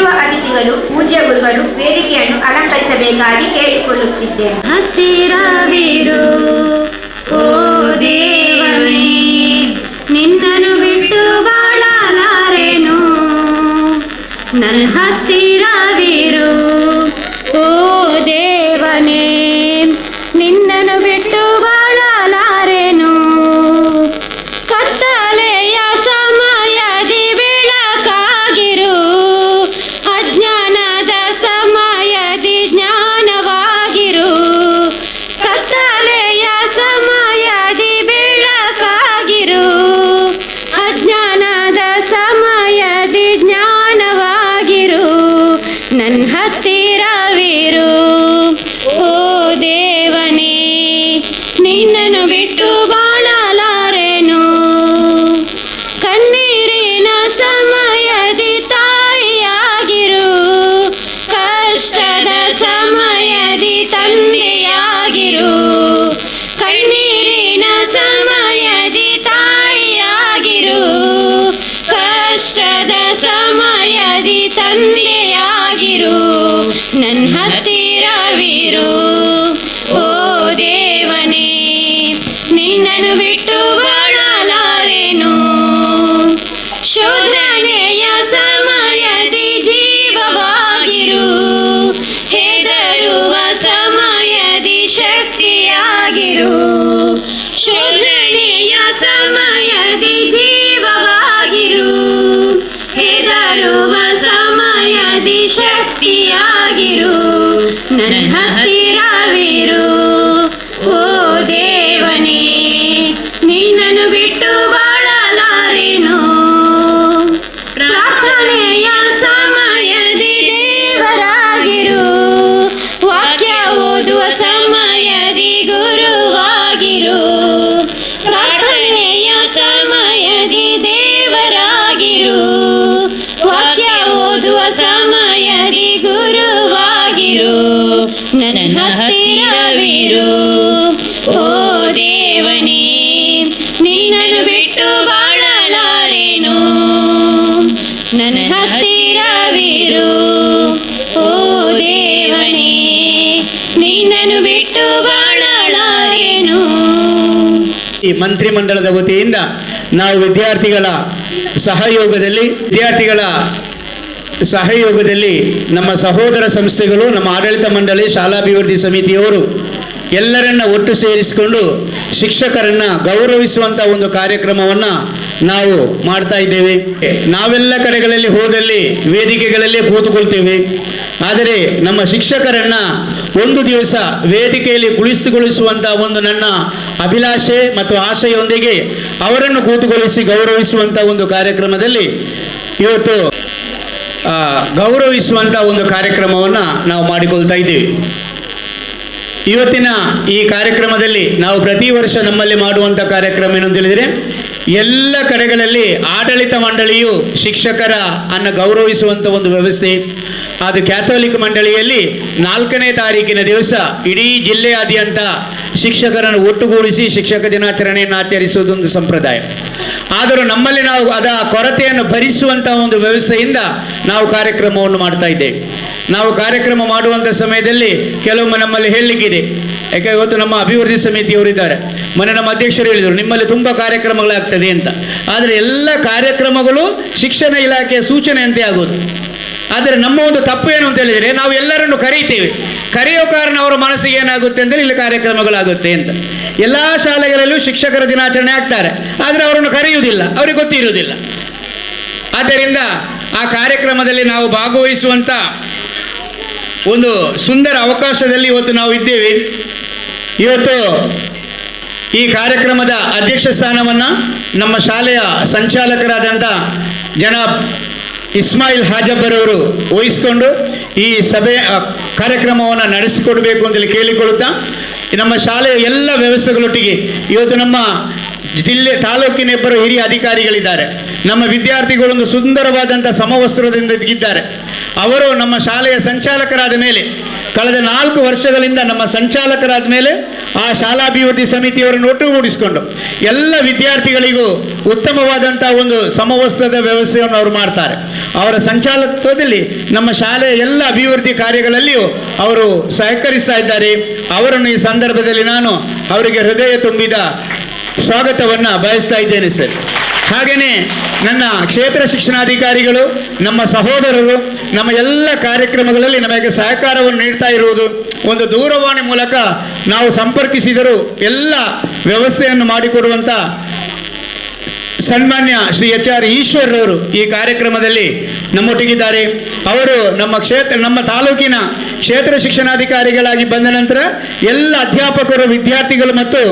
ಬಂದಿರುವ ಅತಿಥಿಗಳು, ಪೂಜ್ಯ ಗುರುಗಳು ವೇದಿಕೆಯನ್ನು ಅಲಂಕರಿಸಬೇಕಾಗಿ ಕೇಳಿಕೊಳ್ಳುತ್ತಿದ್ದೇನೆ. ಹತ್ತಿರವಿರು ಓ ದೇವನೇ, ನಿನ್ನನ್ನು ಬಿಟ್ಟು ಬಾಳಲಾರೆನು. ನನ್ನ ಹತ್ತಿರವಿರು ಓ ದೇವನೇ, ನಿನ್ನನ್ನು ಬಿಟ್ಟು ಬಾಳಲಾರೆನು. ಕತ್ತಲೆಯ ಸಮಯದಿ ಬೆಳಕಾಗಿರು, ಅಜ್ಞಾನದ ಸಮಯದಿ ಜ್ಞಾನವಾಗಿರು. ಕತ್ತಲೆಯ ಸಮಯದಿ ಬೆಳಕಾಗಿರು, ಅಜ್ಞಾನದ ಸಮಯದಿ ಜ್ಞಾನವಾಗಿರು. ನನ್ನ ಹತ್ತಿರವಿರು ಓ ದೇವನೇ, ನಿನ್ನನ್ನು ಬಿಟ್ಟು ಬಾಳಲಾರೆನು. ಕಣ್ಣೀರಿನ ಸಮಯದಿ ತಾಯಿಯಾಗಿರು, ಕಷ್ಟದ ಸಮಯದಿ ತಂದೆಯಾಗಿರು. ಕಣ್ಣೀರಿನ ಸಮಯದಿ ತಾಯಿಯಾಗಿರು, ಕಷ್ಟದ ಸಮಯದಿ ತಂದೆಯಾಗಿರು. ನನ್ನ ಹತ್ತಿರವಿರು ಓ ದೇವನೇ, ನಿನ್ನನ್ನು ಬಿಟ್ಟು ಬಾಳಲಾರೆನು. ಶೋಧನೆಯ ಸಮಯದಿ ಜೀವವಾಗಿರು, ಹೆದರುವ ಸಮಯದಿ ಶಕ್ತಿಯಾಗಿರು. ಶೋಧನೆಯ ಸಮಯದಿ ಜೀವವಾಗಿರು, ಹೆದರುವ ಸಮಯದಿ ಶಕ್ತಿಯಾಗಿರು. ನನ್ನ ಹತ್ತಿರವಿರು ಓ ದೇವನೇ, ನಿನ್ನನ್ನು ಬಿಟ್ಟು ಬಾಳಲಾರೆನು. ಪ್ರಾರ್ಥನೆಯ ಸಮಯದಿ ದೇವರಾಗಿರು, ವಾಕ್ಯ ಓದುವ ಸಮಯದಿ ಗುರುವಾಗಿರು. ಪ್ರಾರ್ಥನೆಯ ಸಮಯದಿ ದೇವರಾಗಿರು, ವಾಕ್ಯ ಓದುವ ಸಮಯದಿ ಗುರುವಾಗಿರು. ನನ್ನ ಹತ್ತಿರವಿರು ಓ ದೇವನೇ, ನಿನ್ನನ್ನು ಬಿಟ್ಟು ಬಾಳಲಾರೆನು. ನನ್ನ ಹತ್ತಿರವಿರು ಓ ದೇವನೇ, ನಿನ್ನನ್ನು ಬಿಟ್ಟು ಬಾಳಲಾರೆನು. ಈ ಮಂತ್ರಿಮಂಡಲದ ವತಿಯಿಂದ ನಾವು ವಿದ್ಯಾರ್ಥಿಗಳ ಸಹಯೋಗದಲ್ಲಿ ನಮ್ಮ ಸಹೋದರ ಸಂಸ್ಥೆಗಳು, ನಮ್ಮ ಆಡಳಿತ ಮಂಡಳಿ, ಶಾಲಾಭಿವೃದ್ಧಿ ಸಮಿತಿಯವರು ಎಲ್ಲರನ್ನ ಒಟ್ಟು ಸೇರಿಸಿಕೊಂಡು ಶಿಕ್ಷಕರನ್ನ ಗೌರವಿಸುವಂಥ ಒಂದು ಕಾರ್ಯಕ್ರಮವನ್ನು ನಾವು ಮಾಡ್ತಾ ಇದ್ದೇವೆ. ನಾವೆಲ್ಲ ಕಡೆಗಳಲ್ಲಿ ಹೋದಲ್ಲಿ ವೇದಿಕೆಗಳಲ್ಲೇ ಕೂತುಕೊಳ್ತೇವೆ. ಆದರೆ ನಮ್ಮ ಶಿಕ್ಷಕರನ್ನ ಒಂದು ದಿವಸ ವೇದಿಕೆಯಲ್ಲಿ ಕುಳಿತುಗೊಳಿಸುವಂಥ ಒಂದು ನನ್ನ ಅಭಿಲಾಷೆ ಮತ್ತು ಆಶೆಯೊಂದಿಗೆ ಅವರನ್ನು ಕೂತುಗೊಳಿಸಿ ಗೌರವಿಸುವಂಥ ಒಂದು ಕಾರ್ಯಕ್ರಮದಲ್ಲಿ ಇವತ್ತು ಗೌರವಿಸುವಂಥ ಒಂದು ಕಾರ್ಯಕ್ರಮವನ್ನು ನಾವು ಮಾಡಿಕೊಳ್ತಾ ಇದ್ದೇವೆ. ಇವತ್ತಿನ ಈ ಕಾರ್ಯಕ್ರಮದಲ್ಲಿ ನಾವು ಪ್ರತಿ ವರ್ಷ ನಮ್ಮಲ್ಲಿ ಮಾಡುವಂಥ ಕಾರ್ಯಕ್ರಮ ಏನಂತ ಹೇಳಿದರೆ, ಎಲ್ಲ ಕಡೆಗಳಲ್ಲಿ ಆಡಳಿತ ಮಂಡಳಿಯು ಶಿಕ್ಷಕರ ಅನ್ನು ಗೌರವಿಸುವಂಥ ಒಂದು ವ್ಯವಸ್ಥೆ. ಅದು ಕ್ಯಾಥೋಲಿಕ್ ಮಂಡಳಿಯಲ್ಲಿ 4ನೇ ತಾರೀಕಿನ ದಿವಸ ಇಡೀ ಜಿಲ್ಲೆಯಾದ್ಯಂತ ಶಿಕ್ಷಕರನ್ನು ಒಟ್ಟುಗೂಡಿಸಿ ಶಿಕ್ಷಕ ದಿನಾಚರಣೆಯನ್ನು ಆಚರಿಸುವುದೊಂದು ಸಂಪ್ರದಾಯ. ಆದರೂ ನಮ್ಮಲ್ಲಿ ನಾವು ಅದರ ಕೊರತೆಯನ್ನು ಭರಿಸುವಂಥ ಒಂದು ವ್ಯವಸ್ಥೆಯಿಂದ ನಾವು ಕಾರ್ಯಕ್ರಮವನ್ನು ಮಾಡ್ತಾ ಇದ್ದೇವೆ. ನಾವು ಕಾರ್ಯಕ್ರಮ ಮಾಡುವಂಥ ಸಮಯದಲ್ಲಿ ಕೆಲವೊಮ್ಮೆ ನಮ್ಮಲ್ಲಿ ಹೇಳಲಿಕ್ಕಿದೆ. ಯಾಕೆ ಇವತ್ತು ನಮ್ಮ ಅಭಿವೃದ್ಧಿ ಸಮಿತಿಯವರಿದ್ದಾರೆ, ಮೊನ್ನೆ ನಮ್ಮ ಅಧ್ಯಕ್ಷರು ಹೇಳಿದರು ನಿಮ್ಮಲ್ಲಿ ತುಂಬ ಕಾರ್ಯಕ್ರಮಗಳಾಗ್ತದೆ ಅಂತ. ಆದರೆ ಎಲ್ಲ ಕಾರ್ಯಕ್ರಮಗಳು ಶಿಕ್ಷಣ ಇಲಾಖೆಯ ಸೂಚನೆಯಂತೆ ಆಗೋದು. ಆದರೆ ನಮ್ಮ ಒಂದು ತಪ್ಪು ಏನು ಅಂತ ಹೇಳಿದರೆ, ನಾವು ಎಲ್ಲರನ್ನು ಕರೀತೇವೆ, ಕರೆಯೋ ಕಾರಣ ಅವರ ಮನಸ್ಸಿಗೆ ಏನಾಗುತ್ತೆ ಅಂದರೆ ಇಲ್ಲಿ ಕಾರ್ಯಕ್ರಮಗಳಾಗುತ್ತೆ ಅಂತ. ಎಲ್ಲ ಶಾಲೆಗಳಲ್ಲೂ ಶಿಕ್ಷಕರ ದಿನಾಚರಣೆ ಆಗ್ತಾರೆ, ಆದರೆ ಅವರನ್ನು ಕರೆಯುವುದಿಲ್ಲ, ಅವರಿಗೆ ಗೊತ್ತಿರುವುದಿಲ್ಲ. ಆದ್ದರಿಂದ ಆ ಕಾರ್ಯಕ್ರಮದಲ್ಲಿ ನಾವು ಭಾಗವಹಿಸುವಂಥ ಒಂದು ಸುಂದರ ಅವಕಾಶದಲ್ಲಿ ಇವತ್ತು ನಾವು ಇದ್ದೇವೆ. ಇವತ್ತು ಈ ಕಾರ್ಯಕ್ರಮದ ಅಧ್ಯಕ್ಷ ಸ್ಥಾನವನ್ನು ನಮ್ಮ ಶಾಲೆಯ ಸಂಚಾಲಕರಾದಂಥ ಜನಾಬ್ ಇಸ್ಮಾಯಿಲ್ ಹಾಜಬ್ಬರವರು ವಹಿಸಿಕೊಂಡು ಈ ಕಾರ್ಯಕ್ರಮವನ್ನು ನಡೆಸಿಕೊಡಬೇಕು ಅಂತೇಳಿ ಕೇಳಿಕೊಳ್ಳುತ್ತಾ, ನಮ್ಮ ಶಾಲೆಯ ಎಲ್ಲ ವ್ಯವಸ್ಥೆಗಳೊಟ್ಟಿಗೆ ಇವತ್ತು ನಮ್ಮ ತಾಲೂಕಿನ ಇಬ್ಬರು ಹಿರಿಯ ಅಧಿಕಾರಿಗಳಿದ್ದಾರೆ. ನಮ್ಮ ವಿದ್ಯಾರ್ಥಿಗಳೊಂದು ಸುಂದರವಾದಂಥ ಸಮವಸ್ತ್ರದಿಂದ ಇದ್ದಾರೆ. ಅವರು ನಮ್ಮ ಶಾಲೆಯ ಸಂಚಾಲಕರಾದ ಮೇಲೆ ಕಳೆದ 4 ವರ್ಷಗಳಿಂದ ನಮ್ಮ ಸಂಚಾಲಕರಾದ ಮೇಲೆ ಆ ಶಾಲಾಭಿವೃದ್ಧಿ ಸಮಿತಿಯವರನ್ನು ಒಟ್ಟುಗೂಡಿಸಿಕೊಂಡು ಎಲ್ಲ ವಿದ್ಯಾರ್ಥಿಗಳಿಗೂ ಉತ್ತಮವಾದಂಥ ಒಂದು ಸಮವಸ್ತ್ರದ ವ್ಯವಸ್ಥೆಯನ್ನು ಅವರು ಮಾಡ್ತಾರೆ. ಅವರ ಸಂಚಾಲಕತ್ವದಲ್ಲಿ ನಮ್ಮ ಶಾಲೆಯ ಎಲ್ಲ ಅಭಿವೃದ್ಧಿ ಕಾರ್ಯಗಳಲ್ಲಿಯೂ ಅವರು ಸಹಕರಿಸ್ತಾ ಇದ್ದಾರೆ. ಅವರನ್ನು ಈ ಸಂದರ್ಭದಲ್ಲಿ ನಾನು ಅವರಿಗೆ ಹೃದಯ ತುಂಬಿದ ಸ್ವಾಗತವನ್ನು ಬಯಸ್ತಾ ಇದ್ದೇನೆ ಸರ್. ಹಾಗೆಯೇ ನನ್ನ ಕ್ಷೇತ್ರ ಶಿಕ್ಷಣಾಧಿಕಾರಿಗಳು, ನಮ್ಮ ಸಹೋದರರು ನಮ್ಮ ಎಲ್ಲ ಕಾರ್ಯಕ್ರಮಗಳಲ್ಲಿ ನಮಗೆ ಸಹಕಾರವನ್ನು ನೀಡ್ತಾ ಇರುವುದು, ಒಂದು ದೂರವಾಣಿ ಮೂಲಕ ನಾವು ಸಂಪರ್ಕಿಸಿದರೂ ಎಲ್ಲ ವ್ಯವಸ್ಥೆಯನ್ನು ಮಾಡಿಕೊಡುವಂಥ ಸನ್ಮಾನ್ಯ ಶ್ರೀ HR ಈಶ್ವರರವರು ಈ ಕಾರ್ಯಕ್ರಮದಲ್ಲಿ ನಮ್ಮೊಟ್ಟಿಗಿದ್ದಾರೆ. ಅವರು ನಮ್ಮ ತಾಲೂಕಿನ ಕ್ಷೇತ್ರ ಶಿಕ್ಷಣಾಧಿಕಾರಿಗಳಾಗಿ ಬಂದ ನಂತರ ಎಲ್ಲ ಅಧ್ಯಾಪಕರು, ವಿದ್ಯಾರ್ಥಿಗಳು ಮತ್ತು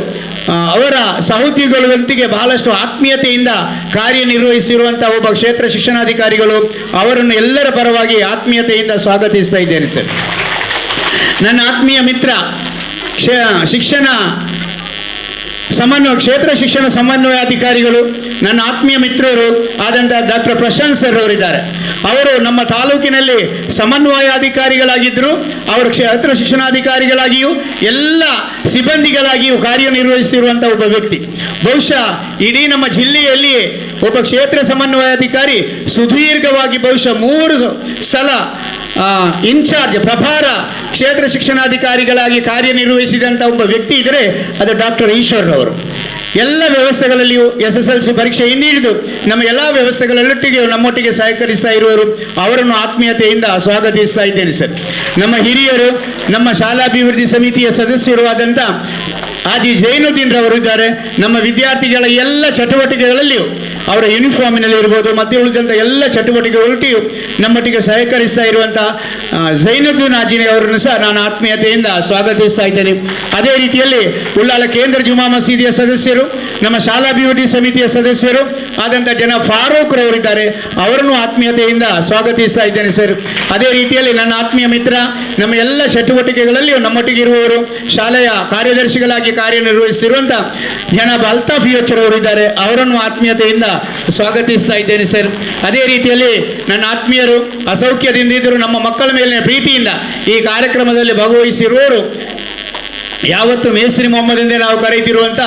ಅವರ ಸಹೋದ್ಯೋಗಿಗಳೊಂದಿಗೆ ಬಹಳಷ್ಟು ಆತ್ಮೀಯತೆಯಿಂದ ಕಾರ್ಯನಿರ್ವಹಿಸಿರುವಂಥ ಒಬ್ಬ ಕ್ಷೇತ್ರ ಶಿಕ್ಷಣಾಧಿಕಾರಿಗಳು. ಅವರನ್ನು ಎಲ್ಲರ ಪರವಾಗಿ ಆತ್ಮೀಯತೆಯಿಂದ ಸ್ವಾಗತಿಸ್ತಾ ಇದ್ದೇನೆ ಸರ್. ನನ್ನ ಆತ್ಮೀಯ ಮಿತ್ರ ಕ್ಷೇತ್ರ ಶಿಕ್ಷಣ ಸಮನ್ವಯಾಧಿಕಾರಿಗಳು, ನನ್ನ ಆತ್ಮೀಯ ಮಿತ್ರರು ಆದಂಥ ಡಾಕ್ಟರ್ ಪ್ರಶಾಂತ್ ಸರ್ ಅವರಿದ್ದಾರೆ. ಅವರು ನಮ್ಮ ತಾಲೂಕಿನಲ್ಲಿ ಸಮನ್ವಯಾಧಿಕಾರಿಗಳಾಗಿದ್ದರು. ಅವರು ಕ್ಷೇತ್ರ ಶಿಕ್ಷಣಾಧಿಕಾರಿಗಳಾಗಿಯೂ ಎಲ್ಲ ಸಿಬ್ಬಂದಿಗಳಾಗಿಯೂ ಕಾರ್ಯನಿರ್ವಹಿಸಿರುವಂಥ ಒಬ್ಬ ವ್ಯಕ್ತಿ. ಬಹುಶಃ ಇಡೀ ನಮ್ಮ ಜಿಲ್ಲೆಯಲ್ಲಿ ಒಬ್ಬ ಕ್ಷೇತ್ರ ಸಮನ್ವಯಾಧಿಕಾರಿ ಸುದೀರ್ಘವಾಗಿ ಬಹುಶಃ 3 ಸಲ ಇನ್ಚಾರ್ಜ್ ಪ್ರಭಾರ ಕ್ಷೇತ್ರ ಶಿಕ್ಷಣಾಧಿಕಾರಿಗಳಾಗಿ ಕಾರ್ಯನಿರ್ವಹಿಸಿದಂಥ ಒಬ್ಬ ವ್ಯಕ್ತಿ ಇದ್ದರೆ ಅದು ಡಾಕ್ಟರ್ ಈಶ್ವರ್ರವರು. ಎಲ್ಲ ವ್ಯವಸ್ಥೆಗಳಲ್ಲಿಯೂ SSLC ಪರೀಕ್ಷೆ ಹಿಡಿದು ನಮ್ಮ ಎಲ್ಲ ವ್ಯವಸ್ಥೆಗಳಲ್ಲೊಟ್ಟಿಗೆ ನಮ್ಮೊಟ್ಟಿಗೆ ಸಹಕರಿಸ್ತಾ ಇರುವರು. ಅವರನ್ನು ಆತ್ಮೀಯತೆಯಿಂದ ಸ್ವಾಗತಿಸ್ತಾ ಇದ್ದೇನೆ ಸರ್. ನಮ್ಮ ಹಿರಿಯರು, ನಮ್ಮ ಶಾಲಾಭಿವೃದ್ಧಿ ಸಮಿತಿಯ ಸದಸ್ಯರು ಆದಂಥ ಹಾಜಿ ಜೈನುದ್ದೀನ್ ರವರು ಇದ್ದಾರೆ. ನಮ್ಮ ವಿದ್ಯಾರ್ಥಿಗಳ ಎಲ್ಲ ಚಟುವಟಿಕೆಗಳಲ್ಲಿಯೂ ಅವರ ಯೂನಿಫಾರ್ಮಿನಲ್ಲಿ ಇರ್ಬೋದು ಮತ್ತು ಉಳಿದಂಥ ಎಲ್ಲ ಚಟುವಟಿಕೆಗಳೊಟ್ಟಿಯೂ ನಮ್ಮೊಟ್ಟಿಗೆ ಸಹಕರಿಸ್ತಾ ಇರುವಂಥ ಜೈನುದ್ದೀನ್ ಹಾಜಿನಿ ಅವರನ್ನು ಸಹ ನಾನು ಆತ್ಮೀಯತೆಯಿಂದ ಸ್ವಾಗತಿಸ್ತಾ ಇದ್ದೇನೆ. ಅದೇ ರೀತಿಯಲ್ಲಿ ಉಳ್ಳಾಲ ಕೇಂದ್ರ ಜುಮಾ ಮಸೀದಿಯ ಸದಸ್ಯರು, ನಮ್ಮ ಶಾಲಾಭಿವೃದ್ಧಿ ಸಮಿತಿಯ ಸದಸ್ಯರು ಆದಂಥ ಫಾರೂಕ್ ರವರಿದ್ದಾರೆ. ಅವರನ್ನು ಆತ್ಮೀಯತೆಯಿಂದ ಸ್ವಾಗತಿಸ್ತಾ ಇದ್ದೇನೆ ಸರ್. ಅದೇ ರೀತಿಯಲ್ಲಿ ನನ್ನ ಆತ್ಮೀಯ ಮಿತ್ರ, ನಮ್ಮ ಎಲ್ಲ ಚಟುವಟಿಕೆಗಳಲ್ಲಿಯೂ ನಮ್ಮೊಟ್ಟಿಗೆ ಇರುವವರು, ಶಾಲೆಯ ಕಾರ್ಯದರ್ಶಿಗಳಾಗಿ ಕಾರ್ಯನಿರ್ವಹಿಸುತ್ತಿರುವಂಥ ಜನಾಬ್ ಅಲ್ತಾಫ್ ಯೋಚರವರಿದ್ದಾರೆ. ಅವರನ್ನು ಆತ್ಮೀಯತೆಯಿಂದ ಸ್ವಾಗತಿಸ್ತಾ ಇದ್ದೇನೆ ಸರ್. ಅದೇ ರೀತಿಯಲ್ಲಿ ನನ್ನ ಆತ್ಮೀಯರು ಅಸೌಖ್ಯದಿಂದ ಇದ್ದರೂ ನಮ್ಮ ಮಕ್ಕಳ ಮೇಲಿನ ಪ್ರೀತಿಯಿಂದ ಈ ಕಾರ್ಯಕ್ರಮದಲ್ಲಿ ಭಾಗವಹಿಸಿರುವವರು ಯಾವತ್ತು ಮೇಸ್ರಿ ಮೊಹಮ್ಮದ್ ಎಂದೇ ನಾವು ಕರೆಯುತ್ತಿರುವಂಥ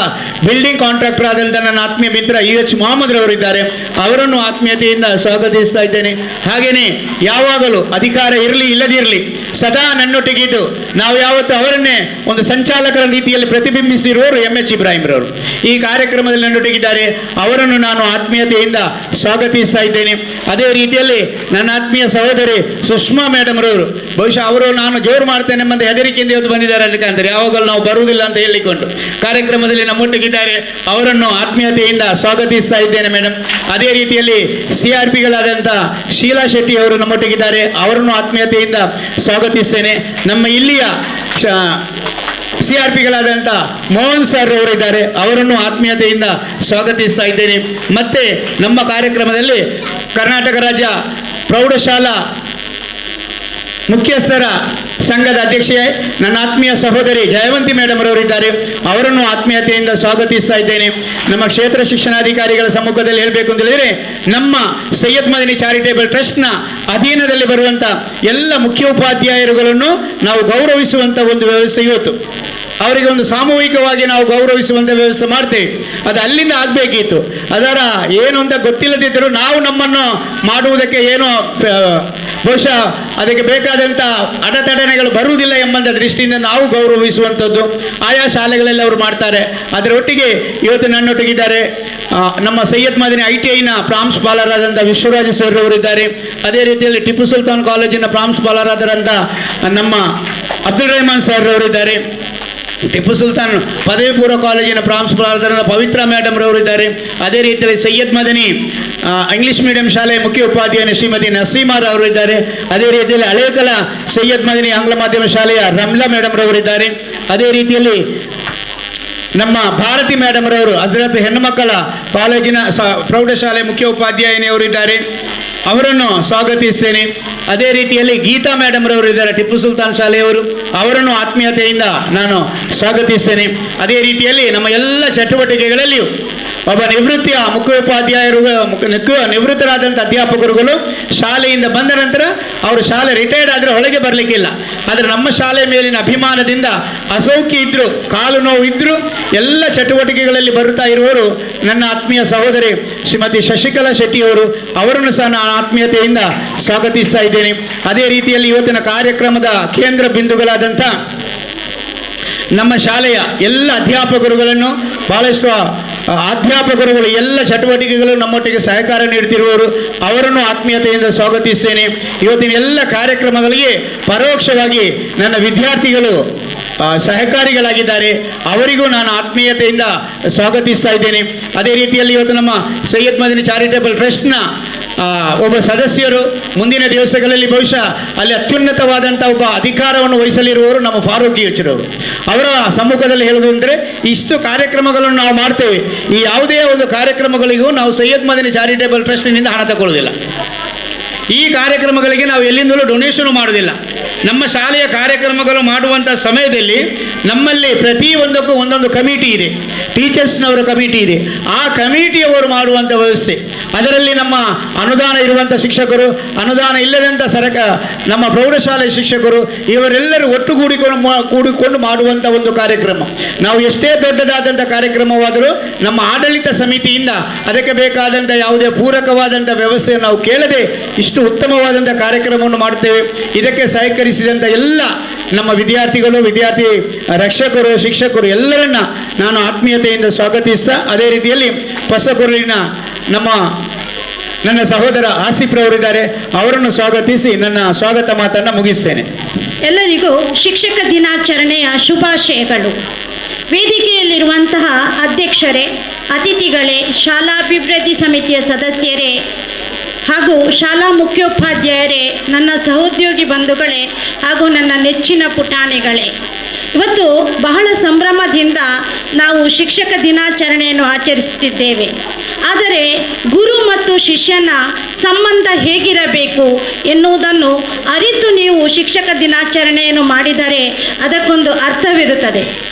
ಬಿಲ್ಡಿಂಗ್ ಕಾಂಟ್ರಾಕ್ಟರ್ ಆದಂಥ ನನ್ನ ಆತ್ಮೀಯ ಮಿತ್ರ UH ಮೊಹಮ್ಮದ್ ರವರಿದ್ದಾರೆ. ಅವರನ್ನು ಆತ್ಮೀಯತೆಯಿಂದ ಸ್ವಾಗತಿಸ್ತಾ ಇದ್ದೇನೆ. ಹಾಗೆಯೇ ಯಾವಾಗಲೂ ಅಧಿಕಾರ ಇರಲಿ ಇಲ್ಲದಿರಲಿ ಸದಾ ನನ್ನೊಟ್ಟಿಗಿದ್ದು ನಾವು ಯಾವತ್ತು ಅವರನ್ನೇ ಒಂದು ಸಂಚಾಲಕರ ರೀತಿಯಲ್ಲಿ ಪ್ರತಿಬಿಂಬಿಸಿರುವವರು MH ಇಬ್ರಾಹಿಂ ರವರು ಈ ಕಾರ್ಯಕ್ರಮದಲ್ಲಿ ನನ್ನೊಟ್ಟಿಗಿದ್ದಾರೆ. ಅವರನ್ನು ನಾನು ಆತ್ಮೀಯತೆಯಿಂದ ಸ್ವಾಗತಿಸ್ತಾ ಇದ್ದೇನೆ. ಅದೇ ರೀತಿಯಲ್ಲಿ ನನ್ನ ಆತ್ಮೀಯ ಸಹೋದರಿ ಸುಷ್ಮಾ ಮೇಡಮ್ ರವರು, ಬಹುಶಃ ಅವರು ನಾನು ಜೋರು ಮಾಡ್ತೇನೆ ಎಂಬ ಹೆದರಿಕೆಯಿಂದ ಇವತ್ತು ಬಂದಿದ್ದಾರೆ ಅದಕ್ಕೆ ಯಾವಾಗಲೂ ನಾವು ಬರುವುದಿಲ್ಲ ಅಂತ ಹೇಳಿಕೊಂಡು ಕಾರ್ಯಕ್ರಮದಲ್ಲಿ ನಮ್ಮೊಟ್ಟಿಗಿದ್ದಾರೆ. ಅವರನ್ನು ಆತ್ಮೀಯತೆಯಿಂದ ಸ್ವಾಗತಿಸ್ತಾ ಇದ್ದೇನೆ ಮೇಡಮ್. ಅದೇ ರೀತಿಯಲ್ಲಿ CRPಗಳಾದಂಥ ಶೀಲಾ ಶೆಟ್ಟಿ ಅವರು ನಮ್ಮೊಟ್ಟಿಗಿದ್ದಾರೆ. ಅವರನ್ನು ಆತ್ಮೀಯತೆಯಿಂದ ಸ್ವಾಗತಿಸ್ತೇನೆ. ನಮ್ಮ ಇಲ್ಲಿಯ CRPಗಳಾದಂಥ ಮೋಹನ್ ಸರ್ ಅವರಿದ್ದಾರೆ. ಅವರನ್ನು ಆತ್ಮೀಯತೆಯಿಂದ ಸ್ವಾಗತಿಸ್ತಾ ಇದ್ದೇನೆ. ಮತ್ತೆ ನಮ್ಮ ಕಾರ್ಯಕ್ರಮದಲ್ಲಿ ಕರ್ನಾಟಕ ರಾಜ್ಯ ಪ್ರೌಢಶಾಲಾ ಮುಖ್ಯಸ್ಥರ ಸಂಘದ ಅಧ್ಯಕ್ಷೆ ನನ್ನ ಆತ್ಮೀಯ ಸಹೋದರಿ ಜಯವಂತಿ ಮೇಡಮ್ ರವರಿದ್ದಾರೆ. ಅವರನ್ನು ಆತ್ಮೀಯತೆಯಿಂದ ಸ್ವಾಗತಿಸ್ತಾ ಇದ್ದೇನೆ. ನಮ್ಮ ಕ್ಷೇತ್ರ ಶಿಕ್ಷಣಾಧಿಕಾರಿಗಳ ಸಮ್ಮುಖದಲ್ಲಿ ಹೇಳಬೇಕು ಅಂತ ಹೇಳಿದರೆ, ನಮ್ಮ ಸೈಯದ್ ಮದನಿ ಚಾರಿಟೇಬಲ್ ಟ್ರಸ್ಟ್ನ ಅಧೀನದಲ್ಲಿ ಬರುವಂಥ ಎಲ್ಲ ಮುಖ್ಯೋಪಾಧ್ಯಾಯರುಗಳನ್ನು ನಾವು ಗೌರವಿಸುವಂಥ ಒಂದು ವ್ಯವಸ್ಥೆ ಇವತ್ತು ಅವರಿಗೆ ಒಂದು ಸಾಮೂಹಿಕವಾಗಿ ನಾವು ಗೌರವಿಸುವಂಥ ವ್ಯವಸ್ಥೆ ಮಾಡ್ತೇವೆ. ಅದು ಅಲ್ಲಿಂದ ಆಗಬೇಕಿತ್ತು. ಅದರ ಏನು ಅಂತ ಗೊತ್ತಿಲ್ಲದಿದ್ದರೂ ನಾವು ನಮ್ಮನ್ನು ಮಾಡುವುದಕ್ಕೆ ಏನೋ ಬಹುಶಃ ಅದಕ್ಕೆ ಬೇಕಾದಂಥ ಅಡೆತಡೆಗಳು ಬರುವುದಿಲ್ಲ ಎಂಬಂಥ ದೃಷ್ಟಿಯಿಂದ ನಾವು ಗೌರವಿಸುವಂಥದ್ದು ಆಯಾ ಶಾಲೆಗಳೆಲ್ಲ ಅವರು ಮಾಡ್ತಾರೆ. ಅದರೊಟ್ಟಿಗೆ ಇವತ್ತು ನನ್ನೊಟ್ಟಿಗಿದ್ದಾರೆ ನಮ್ಮ ಸೈಯದ್ ಮದನಿ ITIನ ಪ್ರಾಂಶುಪಾಲರಾದಂಥ ವಿಶ್ವರಾಜ ಸರ್ ಅವರಿದ್ದಾರೆ. ಅದೇ ರೀತಿಯಲ್ಲಿ ಟಿಪ್ಪು ಸುಲ್ತಾನ್ ಕಾಲೇಜಿನ ಪ್ರಾಂಶುಪಾಲರಾದಂಥ ನಮ್ಮ ಅಬ್ದುಲ್ ರೆಹಮಾನ್ ಸರ್ ಅವರಿದ್ದಾರೆ. ಟಿಪ್ಪು ಸುಲ್ತಾನ್ ಪದವಿ ಪೂರ್ವ ಕಾಲೇಜಿನ ಪ್ರಾಂಶುಪಾಲರಾದ ಪವಿತ್ರ ಮೇಡಮ್ ರವರಿದ್ದಾರೆ. ಅದೇ ರೀತಿಯಲ್ಲಿ ಸೈಯದ್ ಮದನಿ ಇಂಗ್ಲಿಷ್ ಮೀಡಿಯಂ ಶಾಲೆಯ ಮುಖ್ಯ ಉಪಾಧ್ಯಾಯ ಶ್ರೀಮತಿ ನಸೀಮಾರ್ ಅವರಿದ್ದಾರೆ. ಅದೇ ರೀತಿಯಲ್ಲಿ ಹಳೇಕಲ ಸೈಯದ್ ಮದನಿ ಆಂಗ್ಲ ಮಾಧ್ಯಮ ಶಾಲೆಯ ರಮ್ಲಾ ಮೇಡಮ್ ರವರಿದ್ದಾರೆ. ಅದೇ ರೀತಿಯಲ್ಲಿ ನಮ್ಮ ಭಾರತಿ ಮೇಡಮ್ ರವರು ಹಜರತ್ ಹೆಣ್ಣು ಮಕ್ಕಳ ಕಾಲೇಜಿನ ಪ್ರೌಢಶಾಲೆ ಮುಖ್ಯ ಉಪಾಧ್ಯಾಯಿನಿಯವರಿದ್ದಾರೆ. ಅವರನ್ನು ಸ್ವಾಗತಿಸ್ತೇನೆ. ಅದೇ ರೀತಿಯಲ್ಲಿ ಗೀತಾ ಮೇಡಮ್ ರವರು ಇದ್ದಾರೆ, ಟಿಪ್ಪು ಸುಲ್ತಾನ್ ಶಾಲೆಯವರು, ಅವರನ್ನು ಆತ್ಮೀಯತೆಯಿಂದ ನಾನು ಸ್ವಾಗತಿಸ್ತೇನೆ. ಅದೇ ರೀತಿಯಲ್ಲಿ ನಮ್ಮ ಎಲ್ಲ ಚಟುವಟಿಕೆಗಳಲ್ಲಿಯೂ ಒಬ್ಬ ನಿವೃತ್ತಿಯ ಮುಖ್ಯೋಪಾಧ್ಯಾಯರು, ನಿವೃತ್ತರಾದಂಥ ಅಧ್ಯಾಪಕರುಗಳು ಶಾಲೆಯಿಂದ ಬಂದ ನಂತರ ಅವರು ಶಾಲೆ ರಿಟೈರ್ಡ್ ಆದರೆ ಒಳಗೆ ಬರಲಿಕ್ಕಿಲ್ಲ. ಆದರೆ ನಮ್ಮ ಶಾಲೆ ಮೇಲಿನ ಅಭಿಮಾನದಿಂದ ಅಸೌಖ್ಯ ಇದ್ದರು, ಕಾಲು ನೋವು ಇದ್ದರು, ಎಲ್ಲ ಚಟುವಟಿಕೆಗಳಲ್ಲಿ ಬರುತ್ತಾ ಇರುವವರು ನನ್ನ ಆತ್ಮೀಯ ಸಹೋದರಿ ಶ್ರೀಮತಿ ಶಶಿಕಲಾ ಶೆಟ್ಟಿಯವರು, ಅವರನ್ನು ಸಹ ನಾನು ಆತ್ಮೀಯತೆಯಿಂದ ಸ್ವಾಗತಿಸ್ತಾ ಇದ್ದೇನೆ. ಅದೇ ರೀತಿಯಲ್ಲಿ ಇವತ್ತಿನ ಕಾರ್ಯಕ್ರಮದ ಕೇಂದ್ರ ಬಿಂದುಗಳಾದಂಥ ನಮ್ಮ ಶಾಲೆಯ ಎಲ್ಲ ಅಧ್ಯಾಪಕರುಗಳನ್ನು, ಭಾಳಷ್ಟು ಅಧ್ಯಾಪಕರುಗಳು ಎಲ್ಲ ಚಟುವಟಿಕೆಗಳು ನಮ್ಮೊಟ್ಟಿಗೆ ಸಹಕಾರ ನೀಡುತ್ತಿರುವವರು, ಅವರನ್ನು ಆತ್ಮೀಯತೆಯಿಂದ ಸ್ವಾಗತಿಸ್ತೇನೆ. ಇವತ್ತಿನ ಎಲ್ಲ ಕಾರ್ಯಕ್ರಮಗಳಿಗೆ ಪರೋಕ್ಷವಾಗಿ ನನ್ನ ವಿದ್ಯಾರ್ಥಿಗಳು ಸಹಕಾರಿಗಳಾಗಿದ್ದಾರೆ, ಅವರಿಗೂ ನಾನು ಆತ್ಮೀಯತೆಯಿಂದ ಸ್ವಾಗತಿಸ್ತಾ ಇದ್ದೇನೆ. ಅದೇ ರೀತಿಯಲ್ಲಿ ಇವತ್ತು ನಮ್ಮ ಸೈಯದ್ ಮದನಿ ಚಾರಿಟೇಬಲ್ ಟ್ರಸ್ಟ್ನ ಒಬ್ಬ ಸದಸ್ಯರು, ಮುಂದಿನ ದಿವಸಗಳಲ್ಲಿ ಬಹುಶಃ ಅಲ್ಲಿ ಅತ್ಯುನ್ನತವಾದಂಥ ಒಬ್ಬ ಅಧಿಕಾರವನ್ನು ವಹಿಸಲಿರುವವರು ನಮ್ಮ ಫಾರೂಕ್ ಯೋಚರವರು. ಅವರ ಸಮ್ಮುಖದಲ್ಲಿ ಹೇಳುವುದು ಅಂದರೆ, ಇಷ್ಟು ಕಾರ್ಯಕ್ರಮಗಳನ್ನು ನಾವು ಮಾಡ್ತೇವೆ, ಈ ಯಾವುದೇ ಒಂದು ಕಾರ್ಯಕ್ರಮಗಳಿಗೂ ನಾವು ಸೈಯದ್ ಮದನಿ ಚಾರಿಟೇಬಲ್ ಟ್ರಸ್ಟ್ನಿಂದ ಹಣ ತಗೊಳ್ಳೋದಿಲ್ಲ. ಈ ಕಾರ್ಯಕ್ರಮಗಳಿಗೆ ನಾವು ಎಲ್ಲಿಂದಲೂ ಡೊನೇಷನ್ ಮಾಡೋದಿಲ್ಲ. ನಮ್ಮ ಶಾಲೆಯ ಕಾರ್ಯಕ್ರಮಗಳು ಮಾಡುವಂಥ ಸಮಯದಲ್ಲಿ ನಮ್ಮಲ್ಲಿ ಪ್ರತಿಯೊಂದಕ್ಕೂ ಒಂದೊಂದು ಕಮಿಟಿ ಇದೆ, ಟೀಚರ್ಸ್ನವರ ಕಮಿಟಿ ಇದೆ. ಆ ಕಮಿಟಿಯವರು ಮಾಡುವಂಥ ವ್ಯವಸ್ಥೆ, ಅದರಲ್ಲಿ ನಮ್ಮ ಅನುದಾನ ಇರುವಂಥ ಶಿಕ್ಷಕರು, ಅನುದಾನ ಇಲ್ಲದಂಥ ನಮ್ಮ ಪ್ರೌಢಶಾಲೆ ಶಿಕ್ಷಕರು, ಇವರೆಲ್ಲರೂ ಕೂಡಿಕೊಂಡು ಮಾಡುವಂಥ ಒಂದು ಕಾರ್ಯಕ್ರಮ. ನಾವು ಎಷ್ಟೇ ದೊಡ್ಡದಾದಂಥ ಕಾರ್ಯಕ್ರಮವಾದರೂ ನಮ್ಮ ಆಡಳಿತ ಸಮಿತಿಯಿಂದ ಅದಕ್ಕೆ ಬೇಕಾದಂಥ ಯಾವುದೇ ಪೂರಕವಾದಂಥ ವ್ಯವಸ್ಥೆಯನ್ನು ನಾವು ಕೇಳದೆ ಇಷ್ಟು ಉತ್ತಮವಾದಂಥ ಕಾರ್ಯಕ್ರಮವನ್ನು ಮಾಡ್ತೇವೆ. ಇದಕ್ಕೆ ಸಹಕರಿಸಿದಂಥ ಎಲ್ಲ ನಮ್ಮ ವಿದ್ಯಾರ್ಥಿಗಳು, ವಿದ್ಯಾರ್ಥಿ ರಕ್ಷಕರು, ಶಿಕ್ಷಕರು ಎಲ್ಲರನ್ನ ನಾನು ಆತ್ಮೀಯತೆಯಿಂದ ಸ್ವಾಗತಿಸ್ತಾ, ಅದೇ ರೀತಿಯಲ್ಲಿ ಹೊಸಕೊರಲಿನ ನನ್ನ ಸಹೋದರ ಆಸಿಫ್ ರವರಿದ್ದಾರೆ, ಅವರನ್ನು ಸ್ವಾಗತಿಸಿ ನನ್ನ ಸ್ವಾಗತ ಮಾತನ್ನು ಮುಗಿಸ್ತೇನೆ. ಎಲ್ಲರಿಗೂ ಶಿಕ್ಷಕ ದಿನಾಚರಣೆಯ ಶುಭಾಶಯಗಳು. ವೇದಿಕೆಯಲ್ಲಿರುವಂತಹ ಅಧ್ಯಕ್ಷರೇ, ಅತಿಥಿಗಳೇ, ಶಾಲಾಭಿವೃದ್ಧಿ ಸಮಿತಿಯ ಸದಸ್ಯರೇ ಹಾಗೂ ಶಾಲಾ ಮುಖ್ಯೋಪಾಧ್ಯಾಯರೇ, ನನ್ನ ಸಹೋದ್ಯೋಗಿ ಬಂಧುಗಳೇ ಹಾಗೂ ನನ್ನ ನೆಚ್ಚಿನ ಪುಟಾಣಿಗಳೇ, ಇವತ್ತು ಬಹಳ ಸಂಭ್ರಮದಿಂದ ನಾವು ಶಿಕ್ಷಕ ದಿನಾಚರಣೆಯನ್ನು ಆಚರಿಸುತ್ತಿದ್ದೇವೆ. ಆದರೆ ಗುರು ಮತ್ತು ಶಿಷ್ಯನ ಸಂಬಂಧ ಹೇಗಿರಬೇಕು ಎನ್ನುವುದನ್ನು ಅರಿತು ನೀವು ಶಿಕ್ಷಕ ದಿನಾಚರಣೆಯನ್ನು ಮಾಡಿದರೆ ಅದಕ್ಕೊಂದು ಅರ್ಥವಿರುತ್ತದೆ.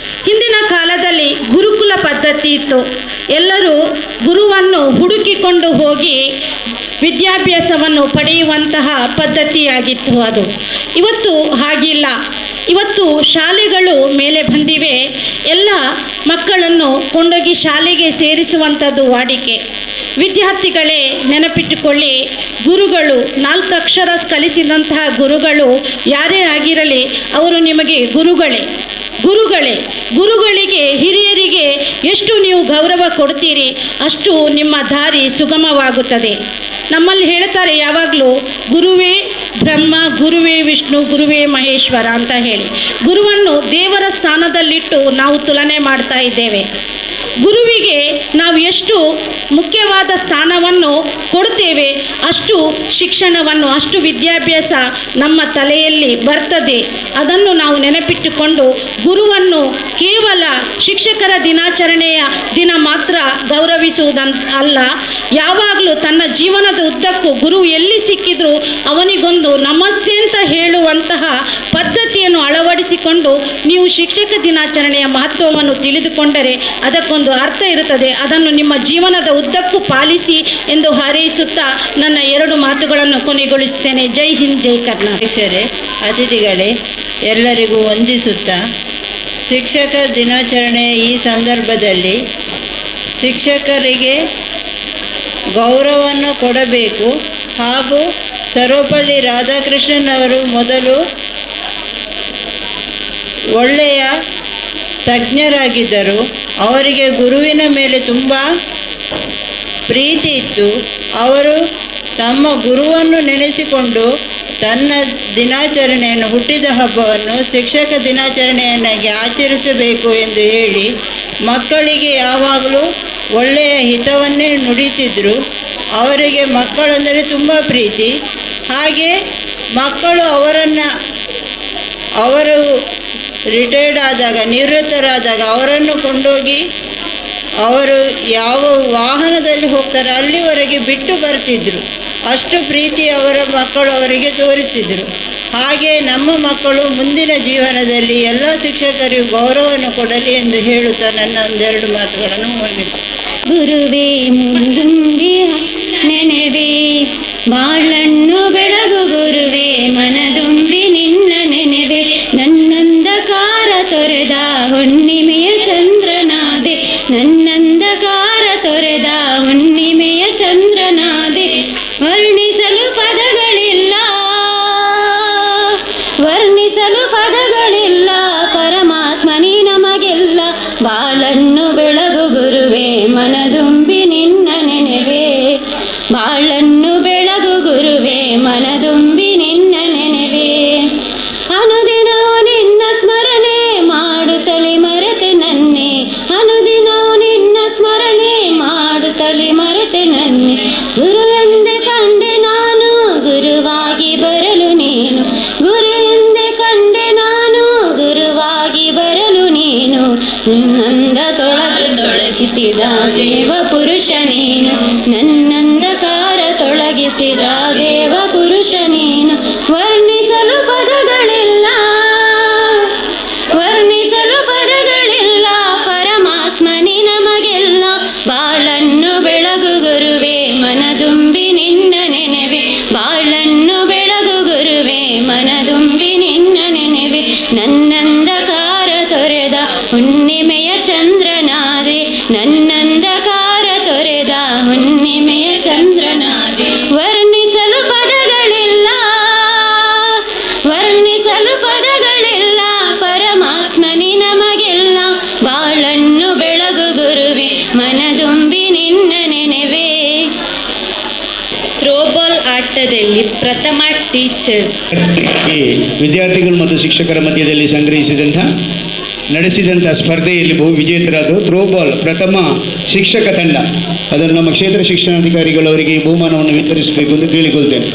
ಹಿಂದಿನ ಕಾಲದಲ್ಲಿ ಗುರುಕುಲ ಪದ್ಧತಿ ಇತ್ತು. ಎಲ್ಲರೂ ಗುರುವನ್ನು ಹುಡುಕಿಕೊಂಡು ಹೋಗಿ ವಿದ್ಯಾಭ್ಯಾಸವನ್ನು ಪಡೆಯುವಂತಹ ಪದ್ಧತಿಯಾಗಿತ್ತು ಅದು. ಇವತ್ತು ಹಾಗಿಲ್ಲ. ಇವತ್ತು ಶಾಲೆಗಳು ಮೇಲೆ ಬಂದಿವೆ. ಎಲ್ಲ ಮಕ್ಕಳನ್ನು ಕೊಂಡೋಗಿ ಶಾಲೆಗೆ ಸೇರಿಸುವಂಥದ್ದು ವಾಡಿಕೆ. ವಿದ್ಯಾರ್ಥಿಗಳೇ, ನೆನಪಿಟ್ಟುಕೊಳ್ಳಿ, ಗುರುಗಳು 4 ಅಕ್ಷರ ಕಲಿಸಿದಂತಹ ಗುರುಗಳು ಯಾರೇ ಆಗಿರಲಿ, ಅವರು ನಿಮಗೆ ಗುರುಗಳಿಗೆ ಹಿರಿಯರಿಗೆ ಎಷ್ಟು ನೀವು ಗೌರವ ಕೊಡ್ತೀರಿ ಅಷ್ಟು ನಿಮ್ಮ ದಾರಿ ಸುಗಮವಾಗುತ್ತದೆ. ನಮ್ಮಲ್ಲಿ ಹೇಳ್ತಾರೆ ಯಾವಾಗಲೂ, ಗುರುವೇ ಬ್ರಹ್ಮ, ಗುರುವೇ ವಿಷ್ಣು, ಗುರುವೇ ಮಹೇಶ್ವರ ಅಂತ ಹೇಳಿ ಗುರುವನ್ನು ದೇವರ ಸ್ಥಾನದಲ್ಲಿಟ್ಟು ನಾವು ತುಲನೆ ಮಾಡ್ತಾ ಇದ್ದೇವೆ. ಗುರುವಿಗೆ ನಾವು ಎಷ್ಟು ಮುಖ್ಯವಾದ ಸ್ಥಾನವನ್ನು ಕೊಡ್ತೇವೆ ಅಷ್ಟು ಶಿಕ್ಷಣವನ್ನು, ಅಷ್ಟು ವಿದ್ಯಾಭ್ಯಾಸ ನಮ್ಮ ತಲೆಯಲ್ಲಿ ಬರ್ತದೆ. ಅದನ್ನು ನಾವು ನೆನಪಿಟ್ಟುಕೊಂಡು ಗುರುವನ್ನು ಕೇವಲ ಶಿಕ್ಷಕರ ದಿನಾಚರಣೆಯ ದಿನ ಮಾತ್ರ ಗೌರವಿಸುವುದಂತ ಅಲ್ಲ, ಯಾವಾಗಲೂ ತನ್ನ ಜೀವನದ ಉದ್ದಕ್ಕೂ ಗುರು ಎಲ್ಲಿ ಸಿಕ್ಕಿದ್ರು ಅವನಿಗೊಂದು ನಮಸ್ತೆ ಅಂತ ಹೇಳುವಂತಹ ಪದ್ಧತಿಯನ್ನು ಅಳವಡಿಸಿಕೊಂಡು ನೀವು ಶಿಕ್ಷಕ ದಿನಾಚರಣೆಯ ಮಹತ್ವವನ್ನು ತಿಳಿದುಕೊಂಡರೆ ಅದಕ್ಕೊಂದು ಅರ್ಥ ಇರುತ್ತದೆ. ಅದನ್ನು ನಿಮ್ಮ ಜೀವನದ ಉದ್ದಕ್ಕೂ ಪಾಲಿಸಿ ಎಂದು ಹಾರೈಸುತ್ತಾ ನನ್ನ 2 ಮಾತುಗಳನ್ನು ಕೊನೆಗೊಳಿಸುತ್ತೇನೆ. ಜೈ ಹಿಂದ್, ಜೈ ಕರ್ನಾಟಕ. ಅತಿಥಿಗಳೇ, ಎಲ್ಲರಿಗೂ ವಂದಿಸುತ್ತಾ, ಶಿಕ್ಷಕ ದಿನಾಚರಣೆ ಈ ಸಂದರ್ಭದಲ್ಲಿ ಶಿಕ್ಷಕರಿಗೆ ಗೌರವವನ್ನು ಕೊಡಬೇಕು. ಹಾಗೂ ಸರ್ವಪಲ್ಲಿ ರಾಧಾಕೃಷ್ಣನ್ ಅವರು ಮೊದಲು ಒಳ್ಳೆಯ ತಜ್ಞರಾಗಿದ್ದರು. ಅವರಿಗೆ ಗುರುವಿನ ಮೇಲೆ ತುಂಬ ಪ್ರೀತಿ ಇತ್ತು. ಅವರು ತಮ್ಮ ಗುರುವನ್ನು ನೆನೆಸಿಕೊಂಡು ತನ್ನ ದಿನಾಚರಣೆಯನ್ನು, ಹುಟ್ಟಿದ ಹಬ್ಬವನ್ನು ಶಿಕ್ಷಕ ದಿನಾಚರಣೆಯನ್ನಾಗಿ ಆಚರಿಸಬೇಕು ಎಂದು ಹೇಳಿ ಮಕ್ಕಳಿಗೆ ಯಾವಾಗಲೂ ಒಳ್ಳೆಯ ಹಿತವನ್ನೇ ನುಡಿತಿದ್ದರು. ಅವರಿಗೆ ಮಕ್ಕಳೆಂದರೆ ತುಂಬ ಪ್ರೀತಿ. ಹಾಗೆ ಮಕ್ಕಳು ಅವರು ರಿಟೈರ್ಡ್ ಆದಾಗ, ನಿವೃತ್ತರಾದಾಗ ಅವರನ್ನು ಕೊಂಡೋಗಿ ಅವರು ಯಾವ ವಾಹನದಲ್ಲಿ ಹೋಗ್ತಾರೆ ಅಲ್ಲಿವರೆಗೆ ಬಿಟ್ಟು ಬರ್ತಿದ್ದರು. ಅಷ್ಟು ಪ್ರೀತಿ ಅವರ ಮಕ್ಕಳು ಅವರಿಗೆ ತೋರಿಸಿದರು. ಹಾಗೆ ನಮ್ಮ ಮಕ್ಕಳು ಮುಂದಿನ ಜೀವನದಲ್ಲಿ ಎಲ್ಲ ಶಿಕ್ಷಕರಿಗೂ ಗೌರವವನ್ನು ಕೊಡಲಿ ಎಂದು ಹೇಳುತ್ತಾ ನನ್ನ ಒಂದೆರಡು ಮಾತುಗಳನ್ನು ಮುಗಿಸಿ. ಗುರುವೇ ಮುಂದುಂಬಿಯ ನೆನೆವೆ ಬಾಳಣ್ಣು ಬೆಳಗು ಗುರುವೇ ಮನದುಂಬಿ ನಿನ್ನ ನೆನೆವೆ ನನ್ನಂದಕಾರ ತೊರೆದ ಹುಣ್ಣಿಮೆಯ ಚಂದ್ರನಾದೆ ನನ್ನಂದಕಾರ ತೊರೆದ ಹುಣ್ಣಿಮೆಯ ಚಂದ್ರನಾದೆ ವರ್ಣಿಸಲು ಪದಗಳಿಲ್ಲ ವರ್ಣಿಸಲು ಪದಗಳಿಲ್ಲ ಪರಮಾತ್ಮನಿ ನಮಗೆಲ್ಲ ಬಾಳನ್ನು ಬೆಳಗು ಗುರುವೇ ಮನದುಂಬಿ ನಿನ್ನ ನೆನೆವೆ ಬಾಳನ್ನು ಬೆಳಗು ಗುರುವೇ ಮನದುಂಬಿ ನಿನ್ನ ನೆನೆವೆ ಅನುದಿನವೂ ನಿನ್ನ ಸ್ಮರಣೆ ಮಾಡುತ್ತಲೇ ಮರೆತೆ ನನ್ನೆ ಅನುದಿನವೂ ನಿನ್ನ ಸ್ಮರಣೆ ಮಾಡುತ್ತಲೇ ಮರೆತೆ ನನ್ನೆ ಗುರು ಎಂದೆ ಕಂಡೆ ನಾನು ಗುರುವಾಗಿ ಬರಲು ನೀನು ಗುರು ಎಂದೆ ಕಂಡೆ ನಾನು ಗುರುವಾಗಿ ಬರಲು ನೀನು ನನ್ನಂದ ತೊಳಗಿಸಿದ ದೇವ ಪುರುಷ ನೀನು ನನ್ನಂದಕಾರ ತೊಳಗಿಸಿದ ದೇವ ಪುರುಷ ನೀನು ವರ್ಣಿಸಲು ಪದಗಳಿಲ್ಲ ವರ್ಣಿಸಲು ಪದಗಳಿಲ್ಲ ಪರಮಾತ್ಮನಿ ನಮಗೆಲ್ಲ ಬಾಳನ್ನು ಬೆಳಗು ಗುರುವೇ ಮನದುಂಬಿ ನಿನ್ನ ನೆನೆವೆ ಬಾಳನ್ನು ಬೆಳಗು ಗುರುವೇ ಮನದುಂಬಿ ನಿನ್ನ ನೆನೆವೆ ನನ್ನಂದಕಾರ ತೊರೆದ ಹುಣ್ಣಿಮೆಯ ಚಂದ್ರನಾದೆ ನನ್ನಂದಕಾರ ತೊರೆದ ಹುಣ್ಣಿಮೆಯ ಚಂದ್ರನಾದೆ ವರ್ಣಿಸಲು ಪದಗಳಿಲ್ಲ ವರ್ಣಿಸಲು ಪದಗಳಿಲ್ಲ ಪರಮಾತ್ಮನಿ ನಮಗೆಲ್ಲ ಬಾಳನ್ನು ಬೆಳಗು ಗುರುವೇ ಮನದುಂಬಿ ನಿನ್ನ ನೆನೆವೆ. ಥ್ರೋಬಾಲ್ ಆಟದಲ್ಲಿ ಪ್ರಥಮ ಟೀಚರ್ಸ್ ಈ ವಿದ್ಯಾರ್ಥಿಗಳು ಮತ್ತು ಶಿಕ್ಷಕರ ಮಧ್ಯದಲ್ಲಿ ನಡೆಸಿದಂಥ ಸ್ಪರ್ಧೆಯಲ್ಲಿ ಬಹು ವಿಜೇತರಾದ ಥ್ರೋಬಾಲ್ ಪ್ರಥಮ ಶಿಕ್ಷಕ ತಂಡ ಅದನ್ನು ನಮ್ಮ ಕ್ಷೇತ್ರ ಶಿಕ್ಷಣಾಧಿಕಾರಿಗಳು ಅವರಿಗೆ ಈ ಬಹುಮಾನವನ್ನು ವಿತರಿಸಬೇಕು ಎಂದು ಕೇಳಿಕೊಳ್ತೇನೆ.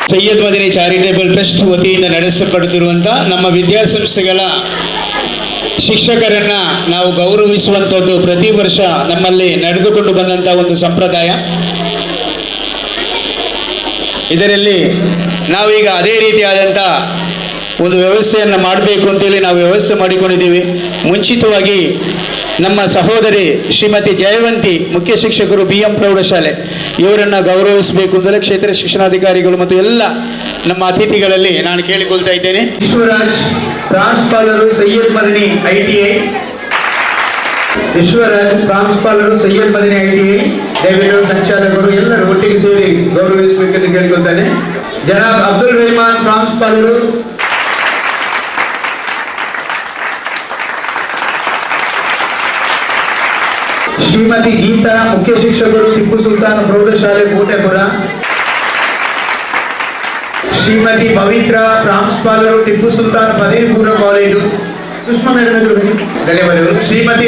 ಸೈಯದ್ ಮದನಿ ಚಾರಿಟೇಬಲ್ ಟ್ರಸ್ಟ್ ವತಿಯಿಂದ ನಡೆಸಲ್ಪಡುತ್ತಿರುವಂಥ ನಮ್ಮ ವಿದ್ಯಾಸಂಸ್ಥೆಗಳ ಶಿಕ್ಷಕರನ್ನು ನಾವು ಗೌರವಿಸುವಂಥದ್ದು ಪ್ರತಿ ವರ್ಷ ನಮ್ಮಲ್ಲಿ ನಡೆದುಕೊಂಡು ಬಂದಂಥ ಒಂದು ಸಂಪ್ರದಾಯ. ಇದರಲ್ಲಿ ನಾವೀಗ ಅದೇ ರೀತಿಯಾದಂಥ ಒಂದು ವ್ಯವಸ್ಥೆಯನ್ನು ಮಾಡಬೇಕು ಅಂತೇಳಿ ನಾವು ವ್ಯವಸ್ಥೆ ಮಾಡಿಕೊಂಡಿದ್ದೀವಿ. ಮುಂಚಿತವಾಗಿ ನಮ್ಮ ಸಹೋದರಿ ಶ್ರೀಮತಿ ಜಯವಂತಿ ಮುಖ್ಯ ಶಿಕ್ಷಕರು BM ಪ್ರೌಢಶಾಲೆ ಇವರನ್ನು ಗೌರವಿಸಬೇಕು ಅಂತಲೇ ಕ್ಷೇತ್ರ ಶಿಕ್ಷಣಾಧಿಕಾರಿಗಳು ಮತ್ತು ಎಲ್ಲ ನಮ್ಮ ಅತಿಥಿಗಳಲ್ಲಿ ನಾನು ಕೇಳಿಕೊಳ್ತಾ ಇದ್ದೇನೆ. ವಿಶ್ವರಾಜ್ ಪ್ರಾಂಶುಪಾಲರು ಸೈಯದ್ ಮದನಿ ITI ವಿಶ್ವರಾಜ್ ಪ್ರಾಂಶುಪಾಲರು ಸೈಯದ್ ಮದನಿ ITI ದಯವಿಟ್ಟು ಸಂಚಾಲಕರು ಎಲ್ಲರೂ ಒಟ್ಟಿಗೆ ಸೇರಿ ಗೌರವಿಸಬೇಕೆಂದು ಕೇಳಿಕೊಳ್ತಾನೆ. ಜನಾಬ್ ಅಬ್ದುಲ್ ರೆಹಮಾನ್ ಪ್ರಾಂಶುಪಾಲರು ಶ್ರೀಮತಿ ಗೀತಾ ಮುಖ್ಯ ಶಿಕ್ಷಕರು ಟಿಪ್ಪು ಸುಲ್ತಾನ್ ಪ್ರೌಢಶಾಲೆ ಕೋಟೆಪುರ ಶ್ರೀಮತಿ ಪವಿತ್ರ ಪ್ರಾಂಶುಪಾಲರು ಟಿಪ್ಪು ಸುಲ್ತಾನ್ ಪದವಿ ಪೂರ್ವ ಕಾಲೇಜು ಸುಷ್ಮಾ ಮೇಡಮ್ ಧನ್ಯವಾದಗಳು. ಶ್ರೀಮತಿ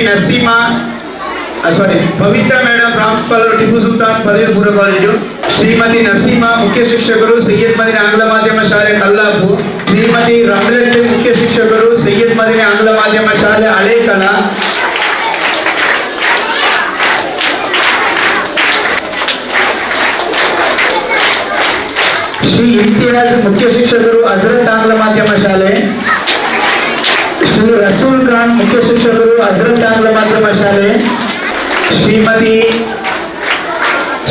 ಪವಿತ್ರ ಮೇಡಮ್ ಪ್ರಾಂಶುಪಾಲರು ಟಿಪ್ಪು ಸುಲ್ತಾನ್ ಪದವಿ ಪೂರ್ವ ಕಾಲೇಜು ಶ್ರೀಮತಿ ನಸೀಮಾ ಮುಖ್ಯ ಶಿಕ್ಷಕರು ಸೈಯದ್ ಮದನಿ ಆಂಗ್ಲ ಮಾಧ್ಯಮ ಶಾಲೆ ಕಲ್ಲಾಪು ಶ್ರೀಮತಿ ರಮಲತ್ ಮುಖ್ಯ ಶಿಕ್ಷಕರು ಸೈಯದ್ ಮದನಿ ಆಂಗ್ಲ ಮಾಧ್ಯಮ ಶಾಲೆ ಹಳೇಕಲ ಶ್ರೀ ಇಮ್ತಿಯಾಜ್ ಮುಖ್ಯ ಶಿಕ್ಷಕರು ಹಜರತ್ ಆಂಗ್ಲ ಮಾಧ್ಯಮ ಶಾಲೆ ಶ್ರೀ ರಸೂಲ್ ಖಾನ್ ಮುಖ್ಯ ಶಿಕ್ಷಕರು ಹಜರತ್ ಆಂಗ್ಲ ಮಾಧ್ಯಮ ಶಾಲೆ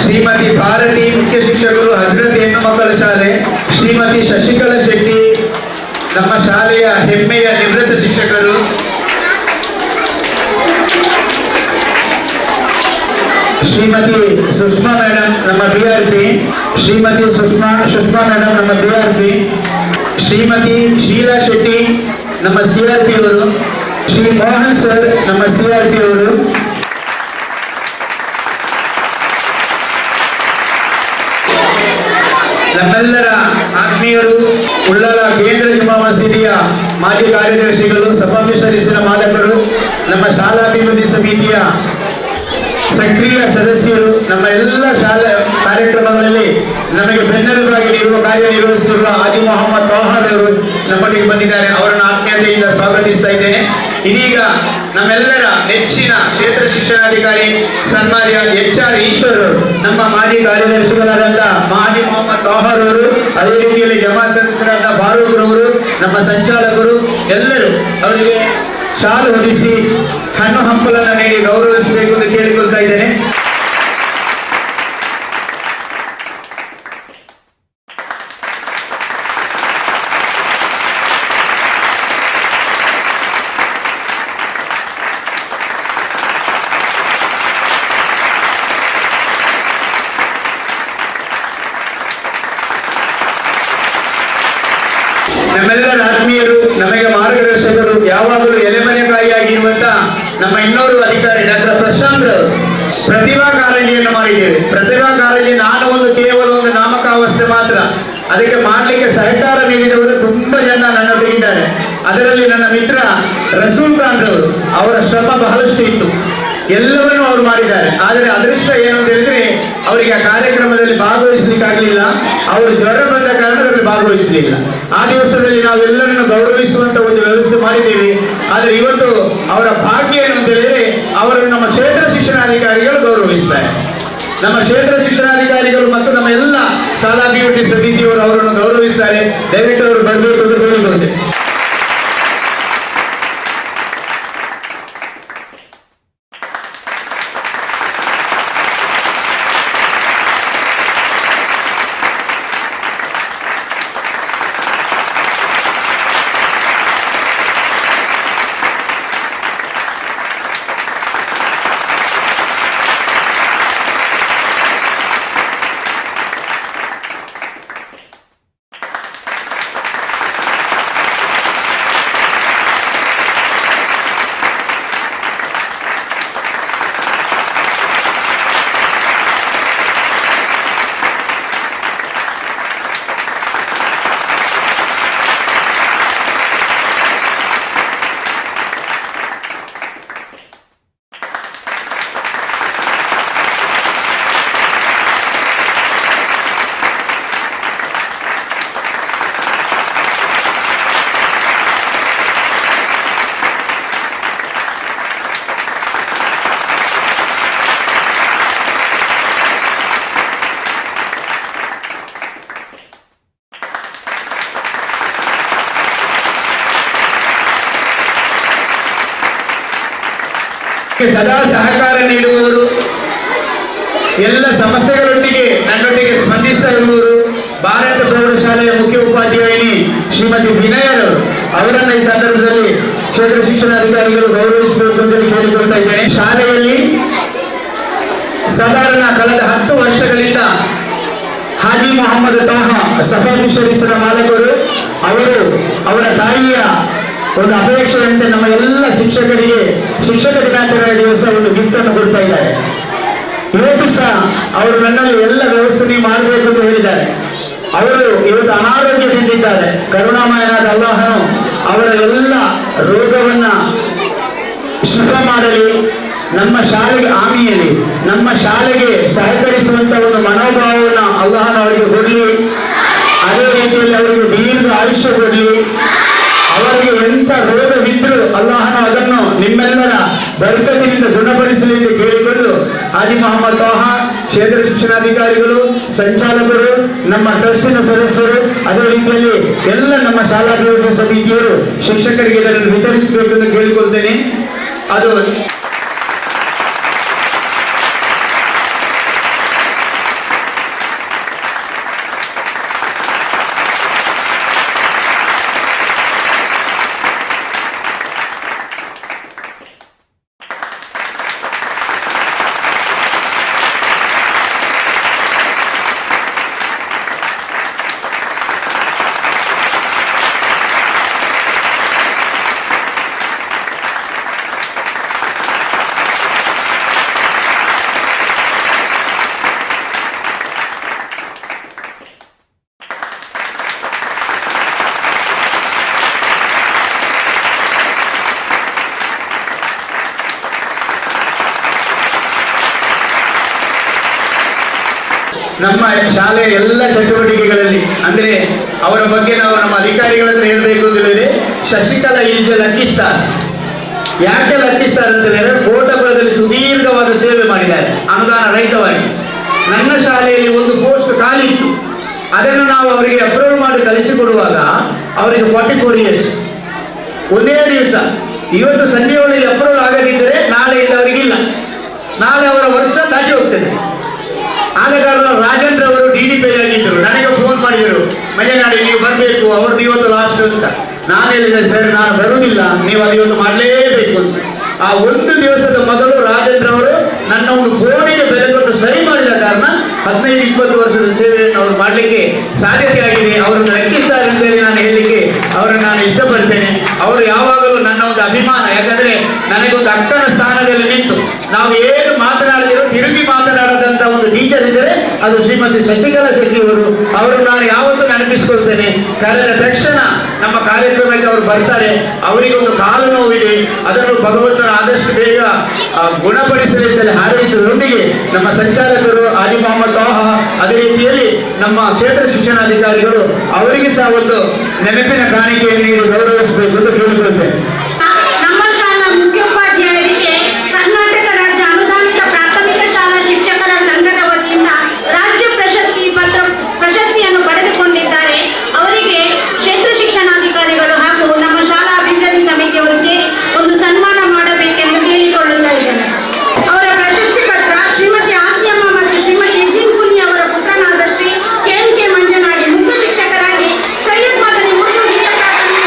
ಶ್ರೀಮತಿ ಭಾರತಿ ಮುಖ್ಯ ಶಿಕ್ಷಕರು ಹಜರತ್ ಹೆಣ್ಣು ಮಕ್ಕಳ ಶಾಲೆ ಶ್ರೀಮತಿ ಶಶಿಕಲಾ ಶೆಟ್ಟಿ ನಮ್ಮ ಶಾಲೆಯ ಹೆಮ್ಮೆಯ ನಿವೃತ್ತ ಶಿಕ್ಷಕರು ಶ್ರೀಮತಿ ಸುಷ್ಮಾ ಮೇಡಮ್ ನಮ್ಮ BRP ಶ್ರೀಮತಿ ಸುಷ್ಮಾ ಮೇಡಮ್ ನಮ್ಮ BRP ಶ್ರೀಮತಿ ಶೀಲಾ ಶೆಟ್ಟಿ ನಮ್ಮ CRP ಅವರು ಶ್ರೀ ಮೋಹನ್ ಸರ್ ನಮ್ಮ CRP ಅವರು ನಮ್ಮೆಲ್ಲರ ಆತ್ಮೀಯರು ಉಳ್ಳಾಲ ಕೇಂದ್ರ ಜುಮಾ ಮಸೀದಿಯ ಮಾಜಿ ಕಾರ್ಯದರ್ಶಿಗಳು ಸಭಾಧ್ಯಕ್ಷರಿಸಿದ ಮಾಲಕರು ನಮ್ಮ ಶಾಲಾಭಿವೃದ್ಧಿ ಸಮಿತಿಯ ಸಕ್ರಿಯ ಸದಸ್ಯರು, ನಮ್ಮ ಎಲ್ಲ ಶಾಲಾ ಕಾರ್ಯಕ್ರಮಗಳಲ್ಲಿ ನಮಗೆ ಬೆನ್ನೆಲುಬಾಗಿ ಕಾರ್ಯನಿರ್ವಹಿಸಿರುವ ಹಾಜಿ ಮೊಹಮ್ಮದ್ ತೌಹಾರ್ ಅವರು ನಮ್ಮೊಟ್ಟಿಗೆ ಬಂದಿದ್ದಾರೆ. ಅವರನ್ನು ಆತ್ಮೀಯತೆಯಿಂದ ಸ್ವಾಗತಿಸ್ತಾ ಇದ್ದೇನೆ. ಇದೀಗ ನಮ್ಮೆಲ್ಲರ ನೆಚ್ಚಿನ ಕ್ಷೇತ್ರ ಶಿಕ್ಷಣಾಧಿಕಾರಿ ಸನ್ಮಾನ್ಯ HR ಈಶ್ವರ್ ಅವರು, ನಮ್ಮ ಮಾಜಿ ಕಾರ್ಯದರ್ಶಿಗಳಾದಂಥ ಹಾಜಿ ಮೊಹಮ್ಮದ್ ತೌಹಾರ್ ಅವರು, ಅದೇ ರೀತಿಯಲ್ಲಿ ಜಮಾತ್ ಸದಸ್ಯರಾದ ಫಾರೂಕ್ ರವರು, ನಮ್ಮ ಸಂಚಾಲಕರು ಎಲ್ಲರೂ ಅವರಿಗೆ ಶಾಲು ಹೊದಿಸಿ ಹಣ್ಣು ಹಂಪಲನ್ನು ನೀಡಿ ಗೌರವಿಸಬೇಕು ಎಂದು ಕೇಳಿಕೊಳ್ತಾ ಇದ್ದೇನೆ. ನಮ್ಮೆಲ್ಲರ ಆತ್ಮೀಯರು, ನಮಗೆ ಮಾರ್ಗದರ್ಶಕರು, ಯಾವಾಗಲೂ ಎಲೆಮನೆಕಾಯಿಯಾಗಿರುವಂತ ನಮ್ಮ ಇನ್ನೋರ್ವ ಅಧಿಕಾರಿ ಡಾಕ್ಟರ್ ಪ್ರಶಾಂತ್ ಅವರು ಪ್ರತಿಭಾ ಕಾರಂಜಿಯನ್ನು ಮಾಡಿದ್ದೇವೆ. ಪ್ರತಿಭಾ ಕಾರಂಜಿ ಕೇವಲ ಒಂದು ನಾಮಕಾವಸ್ಥೆ ಮಾತ್ರ. ಅದಕ್ಕೆ ಮಾಡಲಿಕ್ಕೆ ಸಹಕಾರ ನೀಡಿದವರು ತುಂಬಾ ಜನ ನನ್ನೊಟ್ಟಿಗಿದ್ದಾರೆ. ಅದರಲ್ಲಿ ನನ್ನ ಮಿತ್ರ ರಸೂಲ್ ಖಾನ್ ಅವರು, ಅವರ ಶ್ರಮ ಬಹಳಷ್ಟು ಇತ್ತು, ಎಲ್ಲವನ್ನೂ ಅವರು ಮಾಡಿದ್ದಾರೆ. ಆದರೆ ಅದೃಷ್ಟ ಏನು ಅಂತ ಹೇಳಿದ್ರೆ ಅವರಿಗೆ ಆ ಕಾರ್ಯಕ್ರಮದಲ್ಲಿ ಭಾಗವಹಿಸಲಿಕ್ಕಾಗಲಿಲ್ಲ. ಅವರು ಜ್ವರ ಬಂದ ಕಾರಣದಲ್ಲಿ ಭಾಗವಹಿಸಲಿಲ್ಲ. ಆ ದಿವಸದಲ್ಲಿ ನಾವೆಲ್ಲರನ್ನು ಗೌರವಿಸುವಂತ ಒಂದು ವ್ಯವಸ್ಥೆ ಮಾಡಿದ್ದೇವೆ. ಆದರೆ ಇವತ್ತು ಅವರ ಭಾಗ್ಯ ಏನು ಅಂತ ಹೇಳಿದ್ರೆ ಅವರನ್ನು ನಮ್ಮ ಕ್ಷೇತ್ರ ಶಿಕ್ಷಣಾಧಿಕಾರಿಗಳು ಗೌರವಿಸ್ತಾರೆ. ನಮ್ಮ ಕ್ಷೇತ್ರ ಶಿಕ್ಷಣಾಧಿಕಾರಿಗಳು ಮತ್ತು ನಮ್ಮ ಎಲ್ಲ ಶಾಲಾಭಿವೃದ್ಧಿ ಸಮಿತಿಯವರು ಅವರನ್ನು ಗೌರವಿಸ್ತಾರೆ. ದಯವಿಟ್ಟು ಅವರು ಬರಬೇಕು ಅಂತ ಹೇಳಿಕೊಳ್ತೇವೆ. ಸದಾ ಸಹಕಾರ ನೀಡುವವರು, ಎಲ್ಲ ಸಮಸ್ಯೆಗಳೊಟ್ಟಿಗೆ ನನ್ನೊಟ್ಟಿಗೆ ಸ್ಪಂದಿಸ್ತಾ ಇರುವವರು ಭಾರತ ಪ್ರೌಢಶಾಲೆಯ ಮುಖ್ಯ ಉಪಾಧ್ಯಾಯಿನಿ ಶ್ರೀಮತಿ ವಿನಯರು ಅವರನ್ನ ಈ ಸಂದರ್ಭದಲ್ಲಿ ಕ್ಷೇತ್ರ ಶಿಕ್ಷಣಾಧಿಕಾರಿಗಳು ಗೌರವಿಸಬೇಕು ಅಂತ ಕೇಳಿಕೊಳ್ತಾ ಇದ್ದೇನೆ. ಶಾಲೆಯಲ್ಲಿ ಸಾಧಾರಣ ಕಳೆದ 10 ವರ್ಷಗಳಿಂದ ಹಾಜಿ ಮೊಹಮ್ಮದ್ ತೌಹಾ ಸಫಾ ಫಿಶರೀಸ್ನ ಮಾಲಕರು ಅವರು ಅವರ ತಾಯಿಯ ಒಂದು ಅಪೇಕ್ಷೆಯಂತೆ ನಮ್ಮ ಎಲ್ಲ ಶಿಕ್ಷಕರಿಗೆ ಶಿಕ್ಷಕ ದಿನಾಚರಣೆ ದಿವಸ ಒಂದು ಗಿಫ್ಟ್ ಅನ್ನು ಕೊಡ್ತಾ ಇದ್ದಾರೆ. ಇವತ್ತು ಸಹ ಅವರು ನನ್ನಲ್ಲಿ ಎಲ್ಲ ವ್ಯವಸ್ಥೆ ನೀವು ಮಾಡಬೇಕು ಅಂತ ಹೇಳಿದ್ದಾರೆ. ಅವರು ಇವತ್ತು ಅನಾರೋಗ್ಯದಿಂದಿದ್ದಾರೆ. ಕರುಣಾಮಯನಾದ ಅಲ್ಲಾಹನು ಅವರ ಎಲ್ಲ ರೋಗವನ್ನ ಶುಭ ಮಾಡಲಿ, ನಮ್ಮ ಶಾಲೆಗೆ ಆಮಿಯಲಿ, ನಮ್ಮ ಶಾಲೆಗೆ ಸಹಕರಿಸುವಂತ ಒಂದು ಮನೋಭಾವವನ್ನು ಅಲ್ಲಾಹನು ಅವರಿಗೆ ಕೊಡಲಿ. ಅದೇ ರೀತಿಯಲ್ಲಿ ಅವರಿಗೆ ದೀರ್ಘ ಆಯುಷ್ಯ ಕೊಡಲಿ. ಅವರಿಗೆ ಎಂಥ ರೋಗವಿದ್ರೂ ಅಲ್ಲಾಹನು ಅದನ್ನು ನಿಮ್ಮೆಲ್ಲರ ಬರ್ಕತಿನಿಂದ ಗುಣಪಡಿಸಲಿ ಎಂದು ಕೇಳಿಕೊಂಡು ಹಾಜಿ ಮೊಹಮ್ಮದ್ ತೌಹಾ ಕ್ಷೇತ್ರ ಶಿಕ್ಷಣಾಧಿಕಾರಿಗಳು, ಸಂಚಾಲಕರು, ನಮ್ಮ ಟ್ರಸ್ಟಿನ ಸದಸ್ಯರು, ಅದೇ ರೀತಿಯಲ್ಲಿ ಎಲ್ಲ ನಮ್ಮ ಶಾಲಾಭಿವೃದ್ಧಿ ಸಮಿತಿಯರು ಶಿಕ್ಷಕರಿಗೆ ಇದನ್ನು ವಿತರಿಸಬೇಕು ಎಂದು ಕೇಳಿಕೊಳ್ತೇನೆ. ಅದು ನಮ್ಮ ಶಾಲೆಯ ಎಲ್ಲ ಚಟುವಟಿಕೆಗಳಲ್ಲಿ, ಅಂದರೆ ಅವರ ಬಗ್ಗೆ ನಾವು ನಮ್ಮ ಅಧಿಕಾರಿಗಳ ಹತ್ರ ಹೇಳಬೇಕು ಅಂತ ಹೇಳಿದ್ರೆ, Shashikala is A lucky star. ಯಾಕೆ ಲಕ್ಕಿ ಸ್ಟಾರ್ ಅಂತ ಹೇಳಿದ್ರೆ, ಕೋಟಪುರದಲ್ಲಿ ಸುದೀರ್ಘವಾದ ಸೇವೆ ಮಾಡಿದ್ದಾರೆ ಅನುದಾನ ರಹಿತವಾಗಿ. ನನ್ನ ಶಾಲೆಯಲ್ಲಿ ಒಂದು ಪೋಸ್ಟ್ ಖಾಲಿ ಇತ್ತು, ಅದನ್ನು ನಾವು ಅವರಿಗೆ ಅಪ್ರೂವ್ ಮಾಡಿ ಕಳಿಸಿಕೊಡುವಾಗ ಅವರಿಗೆ 44 ಇಯರ್ಸ್, ಒಂದೇ ದಿವಸ. ಇವತ್ತು ಸಂಜೆಯೊಳಗೆ ಅಪ್ರೂವ್ ಆಗದಿದ್ದರೆ ನಾಳೆಯಿಂದ ಅವರಿಗಿಲ್ಲ, ನಾಳೆ ಅವರ ವರ್ಷ ದಾಟಿ ಹೋಗ್ತದೆ. ಆದ ಕಾರಣ ರಾಜೇಂದ್ರ ಅವರು DDP ಆಗಿದ್ದರು, ನನಗೆ ಫೋನ್ ಮಾಡಿದರು, ಮಲೆನಾಡಿ ನೀವು ಬರಬೇಕು, ಅವ್ರದ್ದು ಇವತ್ತು ಲಾಸ್ಟ್ ಅಂತ. ನಾನು ಹೇಳಿದೆ, ಸರ್ ನಾನು ಬರುವುದಿಲ್ಲ, ನೀವು ಅದು ಇವತ್ತು ಮಾಡಲೇಬೇಕು ಅಂತ. ಆ ಒಂದು ದಿವಸದ ಮೊದಲು ರಾಜೇಂದ್ರ ಅವರು ನನ್ನ ಒಂದು ಫೋನಿಗೆ ಬೆಲೆ ಕೊಟ್ಟು ಸಹಿ ಮಾಡಿದ ಕಾರಣ 15-20 ವರ್ಷದ ಸೇವೆಯನ್ನು ಅವರು ಮಾಡಲಿಕ್ಕೆ ಸಾಧ್ಯತೆ ಆಗಿದೆ. ಅವರನ್ನು ಲೆಕ್ಕಿಸ್ತಾರೆ ಅಂತೇಳಿ ನಾನು ಹೇಳಲಿಕ್ಕೆ ಅವರನ್ನು ನಾನು ಇಷ್ಟಪಡ್ತೇನೆ. ಅವರು ಯಾವಾಗಲೂ ನನ್ನ ಒಂದು ಅಭಿಮಾನ. ಯಾಕಂದ್ರೆ ನನಗೊಂದು ಅಕ್ಕನ ಸ್ಥಾನದಲ್ಲಿ ನಿಂತು ನಾವು ಏನು ಮಾತನಾಡಿದಿರೋ ತಿರುಗಿ ಮಾತನಾಡದಂತ ಒಂದು ಟೀಚರ್ ಇದ್ದರೆ ಅದು ಶ್ರೀಮತಿ ಶಶಿಕಲಾ ಶೆಟ್ಟಿ ಅವರು. ಅವರನ್ನು ನಾನು ಯಾವತ್ತೂ ನೆನಪಿಸ್ಕೊಳ್ತೇನೆ. ಕರೆದ ತಕ್ಷಣ ನಮ್ಮ ಕಾರ್ಯಕ್ರಮಕ್ಕೆ ಅವರು ಬರ್ತಾರೆ. ಅವರಿಗೊಂದು ಕಾಲು ನೋವಿದೆ, ಅದನ್ನು ಭಗವಂತನ ಆದಷ್ಟು ಬೇಗ ಗುಣಪಡಿಸಲಿ ಅಂತೇಳಿ ಹಾರೈಸುವುದರೊಂದಿಗೆ ನಮ್ಮ ಸಂಚಾಲಕರು ಆದಿ ಮೊಹಮ್ಮದ್ ತಾಹ, ಅದೇ ರೀತಿಯಲ್ಲಿ ನಮ್ಮ ಕ್ಷೇತ್ರ ಶಿಕ್ಷಣಾಧಿಕಾರಿಗಳು ಅವರಿಗೆ ಸಹ ಒಂದು ನೆನಪಿನ ಕಾಣಿಕೆಯನ್ನು ನೀಡಿ ಗೌರವಿಸಬೇಕು ಅಂತ ಕೇಳಿಕೊಳ್ತೇನೆ. ನಮ್ಮ ಶಾಲಾ ಮುಖ್ಯೋಪಾಧ್ಯಾಯರಿಗೆ ಕರ್ನಾಟಕ ರಾಜ್ಯ ಅನುದಾನಿತ ಪ್ರಾಥಮಿಕ ಶಾಲಾ ಶಿಕ್ಷಕರ ಸಂಘದ ವತಿಯಿಂದ ರಾಜ್ಯ ಪ್ರಶಸ್ತಿಯನ್ನು ಪಡೆದುಕೊಂಡಿದ್ದಾರೆ. ಅವರಿಗೆ ಕ್ಷೇತ್ರ ಶಿಕ್ಷಣಾಧಿಕಾರಿಗಳು ಹಾಗೂ ನಮ್ಮ ಶಾಲಾ ಅಭಿವೃದ್ಧಿ ಸಮಿತಿಯವರು ಸೇರಿ ಒಂದು ಸನ್ಮಾನ ಮಾಡಬೇಕೆಂದು ಕೇಳಿಕೊಳ್ಳುತ್ತಾ ಇದ್ದೇನೆ. ಅವರ ಪ್ರಶಸ್ತಿ ಪತ್ರ ಶ್ರೀಮತಿ ಆಸಿಯಮ್ಮ ಮತ್ತು ಶ್ರೀಮತಿ ಎದ್ದೀನ್ ಕುನ್ನಿ ಅವರ ಪುತ್ರನಾದ ಶ್ರೀ KMK ಮಂಜನಾಡಿ, ಮುಖ್ಯ ಶಿಕ್ಷಕರಾಗಿ ಸೈಯದ್ ಮದನಿ ಉರ್ದು ಹಿರಿಯ ಪ್ರಾಥಮಿಕ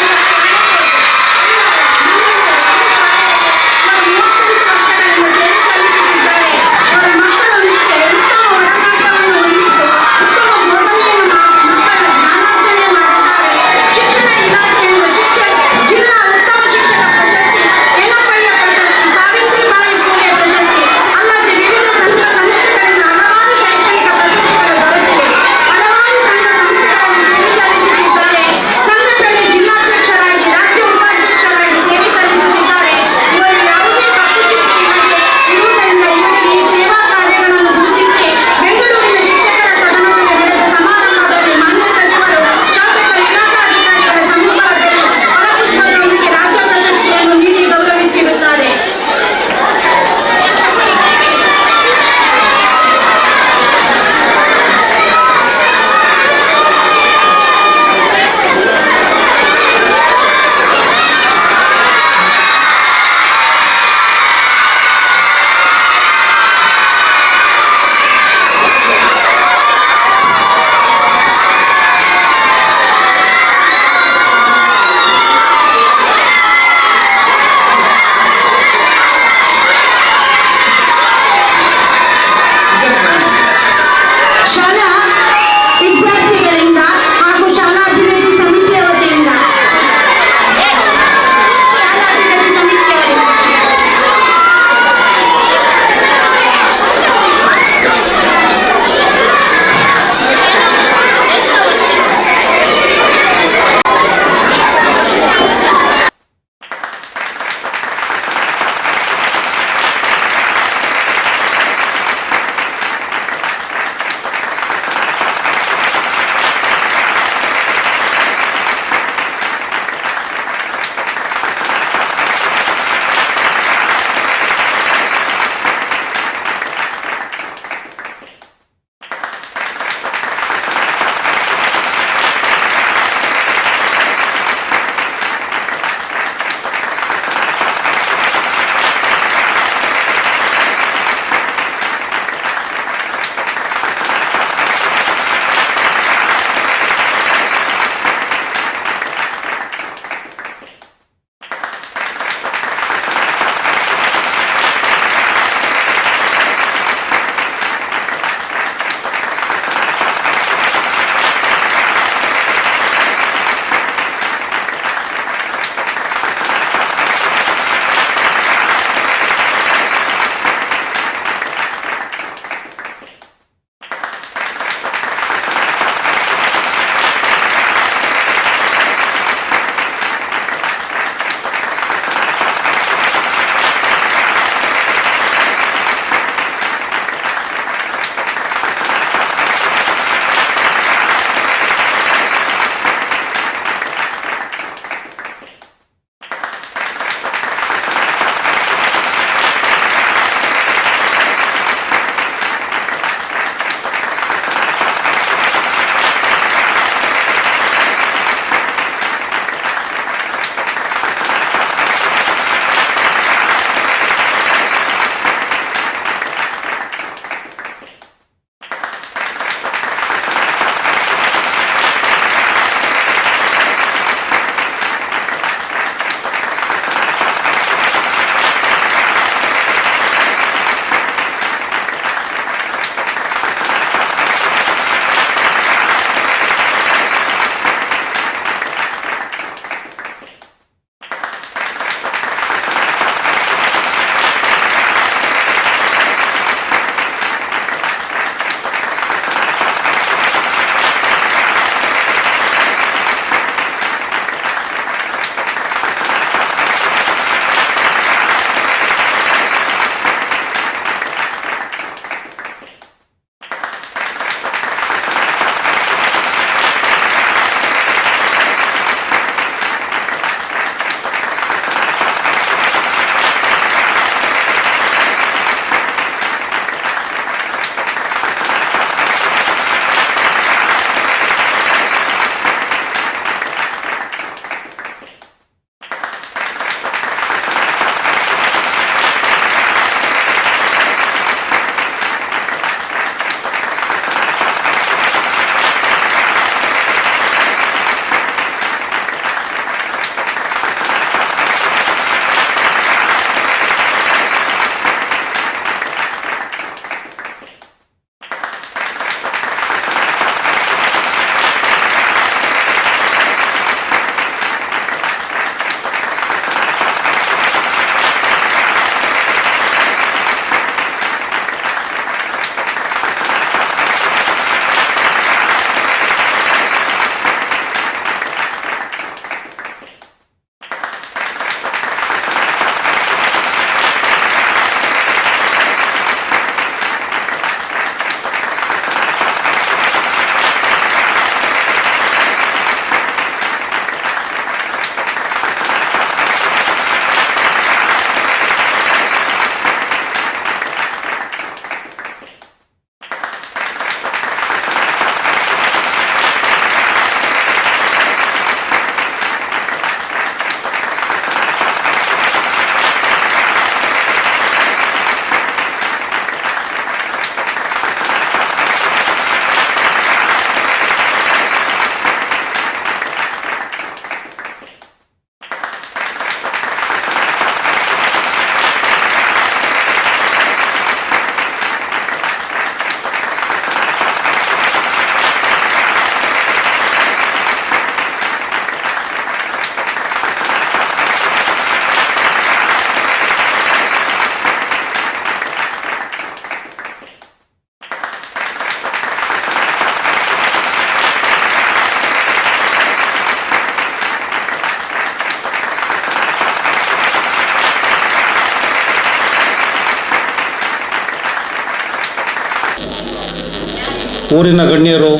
ಊರಿನ ಗಣ್ಯರು,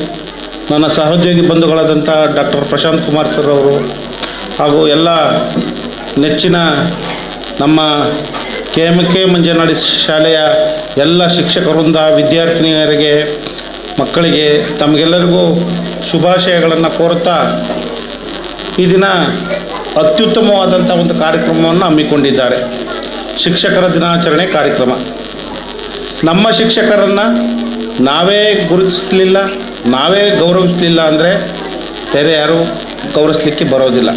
ನನ್ನ ಸಹೋದ್ಯೋಗಿ ಬಂಧುಗಳಾದಂಥ ಡಾಕ್ಟರ್ ಪ್ರಶಾಂತ್ ಕುಮಾರ್ ಸರ್ ಅವರು, ಹಾಗೂ ಎಲ್ಲ ನೆಚ್ಚಿನ ನಮ್ಮ KMK ಮಂಜನಹಳ್ಳಿ ಶಾಲೆಯ ಎಲ್ಲ ಶಿಕ್ಷಕ ವೃಂದ, ವಿದ್ಯಾರ್ಥಿನಿಯರಿಗೆ, ಮಕ್ಕಳಿಗೆ ತಮಗೆಲ್ಲರಿಗೂ ಶುಭಾಶಯಗಳನ್ನು ಕೋರುತ್ತಾ ಈ ದಿನ ಅತ್ಯುತ್ತಮವಾದಂಥ ಒಂದು ಕಾರ್ಯಕ್ರಮವನ್ನು ಹಮ್ಮಿಕೊಂಡಿದ್ದಾರೆ. ಶಿಕ್ಷಕರ ದಿನಾಚರಣೆ ಕಾರ್ಯಕ್ರಮ. ನಮ್ಮ ಶಿಕ್ಷಕರನ್ನು ನಾವೇ ಗುರುತಿಸಲಿಲ್ಲ, ನಾವೇ ಗೌರವಿಸಲಿಲ್ಲ ಅಂದರೆ ಬೇರೆ ಯಾರೂ ಗೌರವಿಸಲಿಕ್ಕೆ ಬರೋದಿಲ್ಲ.